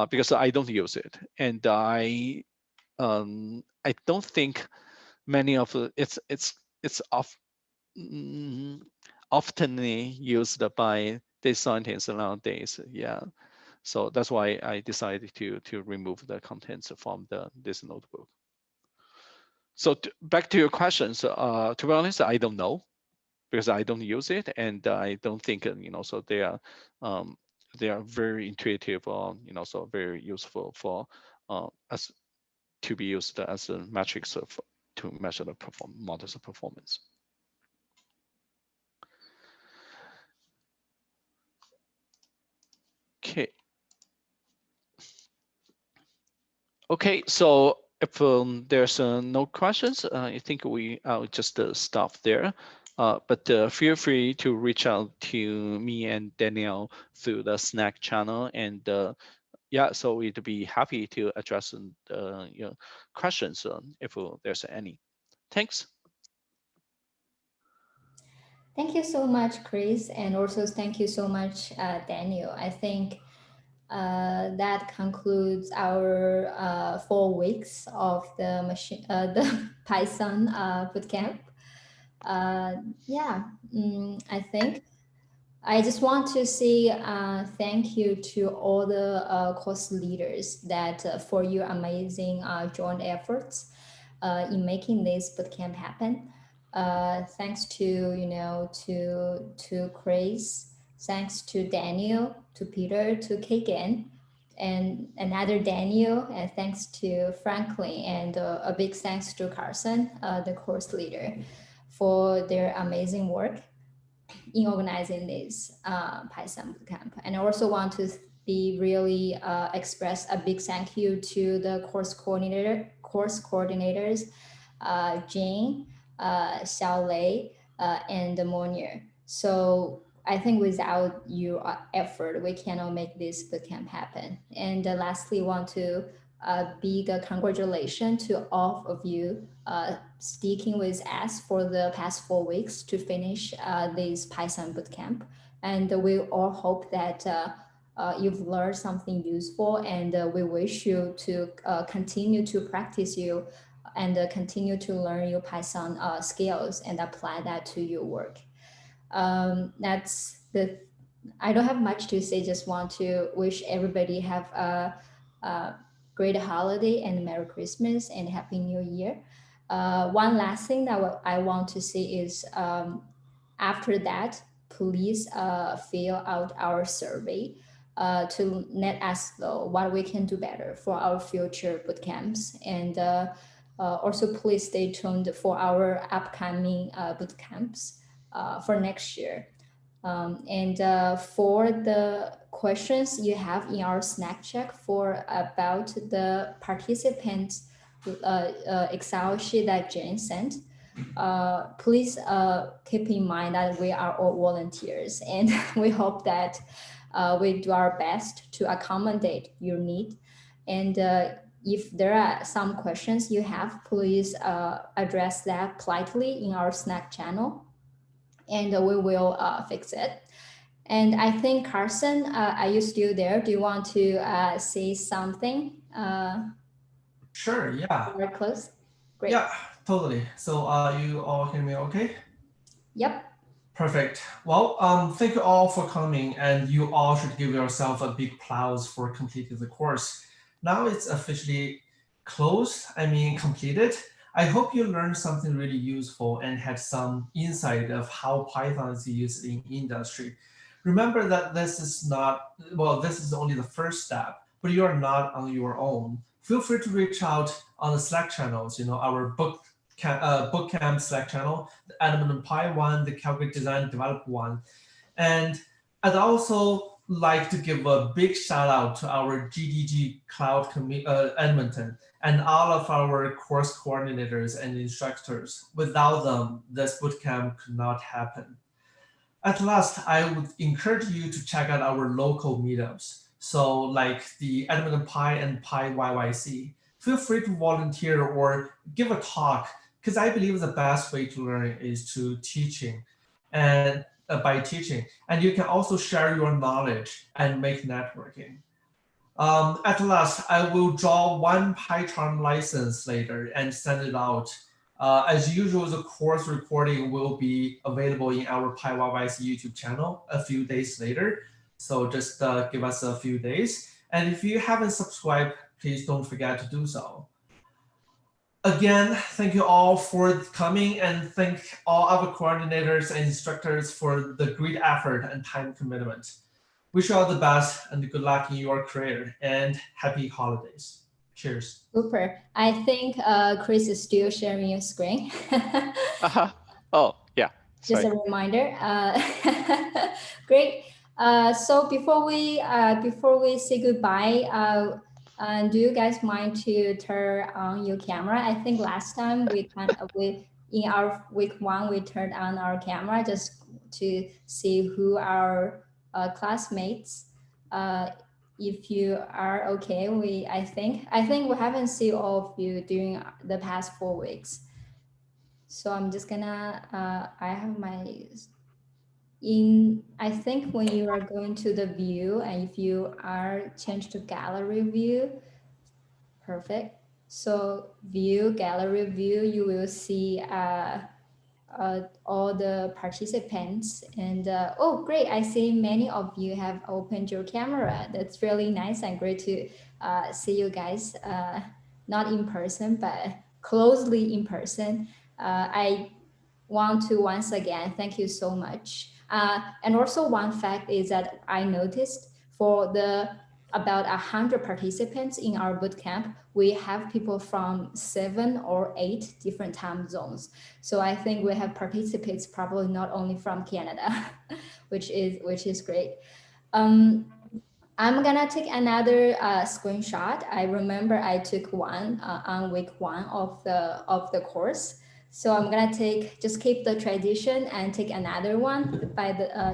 because I don't use it, and I don't think many of it's often used by data scientists nowadays. Yeah, so that's why I decided to remove the contents from this notebook. So back to your questions. To be honest, I don't know because I don't use it, and I don't think so they are very intuitive or so very useful for as to be used as a metrics to measure the models of performance. Okay. Okay, so if there's no questions, I think I'll just stop there. But feel free to reach out to me and Danielle through the Slack channel, and yeah, so we'd be happy to address your questions if there's any. Thanks. Thank you so much, Chris, and also thank you so much, Daniel. I think that concludes our 4 weeks of the Python bootcamp. Yeah, I think I just want to say thank you to all the course leaders that for your amazing joint efforts in making this bootcamp happen. Thanks to Chris, thanks to Daniel, to Peter, to Kagan, and another Daniel, and thanks to Franklin, and a big thanks to Carson, the course leader, for their amazing work in organizing this Python bootcamp. And I also want to express a big thank you to the course coordinators, Jane, Xiaolei, and Monier. So I think without your effort, we cannot make this bootcamp happen. And lastly, want to big congratulations to all of you sticking with us for the past 4 weeks to finish this Python bootcamp. And we all hope that you've learned something useful, and we wish you to continue to practice you and continue to learn your Python skills and apply that to your work. I don't have much to say, just want to wish everybody have a great holiday and Merry Christmas and Happy New Year. One last thing that I want to say is after that, please fill out our survey to let us know what we can do better for our future bootcamps. And Also, please stay tuned for our upcoming boot camps for next year. And for the questions you have in our snack check for about the participants Excel sheet that Jane sent, please keep in mind that we are all volunteers, and we hope that we do our best to accommodate your need. And if there are some questions you have, please address that politely in our Slack channel, and we will fix it. And I think, Carson, are you still there? Do you want to say something? Sure, yeah. We're close. Great. Yeah, totally. So you all hear me okay? Yep. Perfect. Well, thank you all for coming, and you all should give yourself a big applause for completing the course. Now it's officially closed, completed. I hope you learned something really useful and had some insight of how Python is used in industry. Remember that this is only the first step, but you are not on your own. Feel free to reach out on the Slack channels, our bootcamp Slack channel, the Element Pi one, the Calculate Design Develop one. And I'd also like to give a big shout out to our GDG Cloud Edmonton and all of our course coordinators and instructors. Without them, this bootcamp could not happen. At last, I would encourage you to check out our local meetups. So like the Edmonton Pi and Pi YYC. Feel free to volunteer or give a talk, because I believe the best way to learn is to teaching and by teaching. And you can also share your knowledge and make networking. At last, I will draw one PyCharm license later and send it out. As usual, the course recording will be available in our PyYYC YouTube channel a few days later. So just give us a few days. And if you haven't subscribed, please don't forget to do so. Again, thank you all for coming, and thank all our coordinators and instructors for the great effort and time commitment. Wish you all the best and good luck in your career, and happy holidays. Cheers. Super. I think Chris is still sharing your screen. Oh, yeah. Just a reminder. Great. So before we say goodbye, do you guys mind to turn on your camera? I think last time in our week 1 we turned on our camera just to see who our classmates. If you are okay, I think we haven't seen all of you during the past 4 weeks. So I'm just gonna, I have I think when you are going to the view, and if you are changed to gallery view, perfect. So view, gallery view, you will see all the participants, and oh great, I see many of you have opened your camera. That's really nice and great to see you guys, not in person, but closely in person. I want to once again thank you so much. And also one fact is that I noticed for the about 100 participants in our bootcamp, we have people from 7 or 8 different time zones. So I think we have participants probably not only from Canada, which is great. I'm gonna take another screenshot. I remember I took one on week 1 of the course. So I'm gonna just keep the tradition and take another one by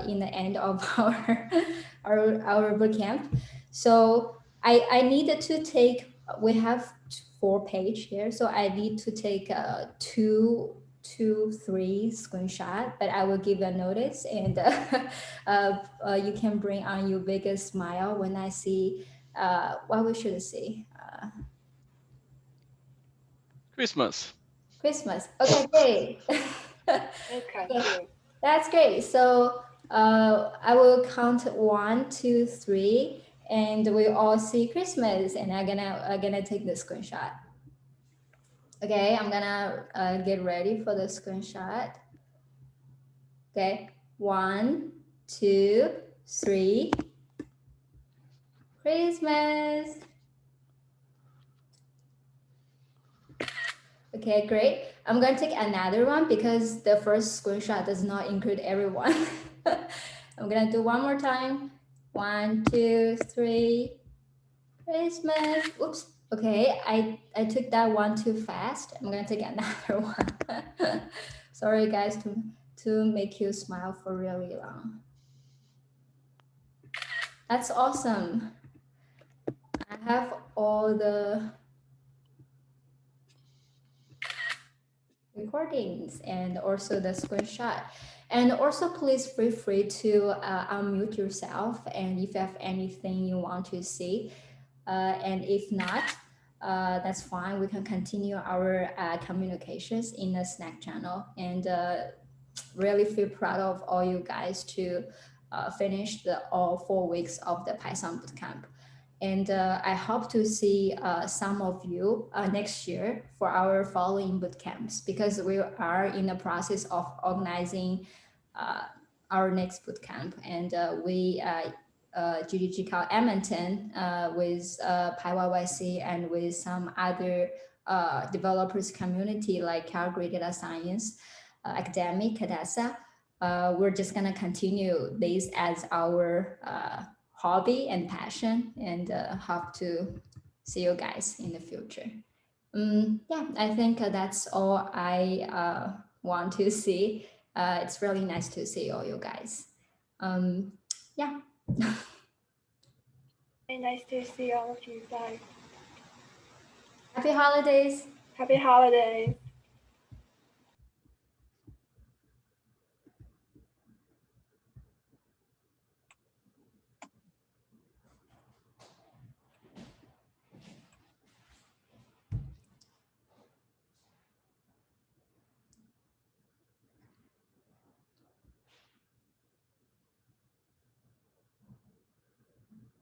in the end of our bootcamp. So I needed to take, we have 4 pages here, so I need to take 2, 3 screenshot, but I will give a notice, and you can bring on your biggest smile when I see what we should see. Christmas. Okay, great. Okay, cool. That's great. So I will count 1, 2, 3, and we all see Christmas, and I'm gonna take the screenshot. Okay, I'm gonna get ready for the screenshot. Okay, 1, 2, 3. Christmas. Okay, great. I'm going to take another one because the first screenshot does not include everyone. I'm going to do one more time. 1, 2, 3. Christmas. Oops. Okay, I took that one too fast. I'm going to take another one. Sorry, guys, to make you smile for really long. That's awesome. I have all the recordings and also the screenshot. And also please feel free to unmute yourself and if you have anything you want to say. And if not, that's fine. We can continue our communications in the Slack channel and really feel proud of all you guys to finish all 4 weeks of the Python bootcamp. And I hope to see some of you next year for our following bootcamps because we are in the process of organizing our next bootcamp. And we GDG called Edmonton with PyYYC and with some other developers community like Calgary Data Science, Academic, Cadassa. We're just gonna continue this as our hobby and passion and hope to see you guys in the future. Yeah, I think that's all I want to see. It's really nice to see all you guys. Yeah. Very nice to see all of you guys. Happy holidays. Happy holidays.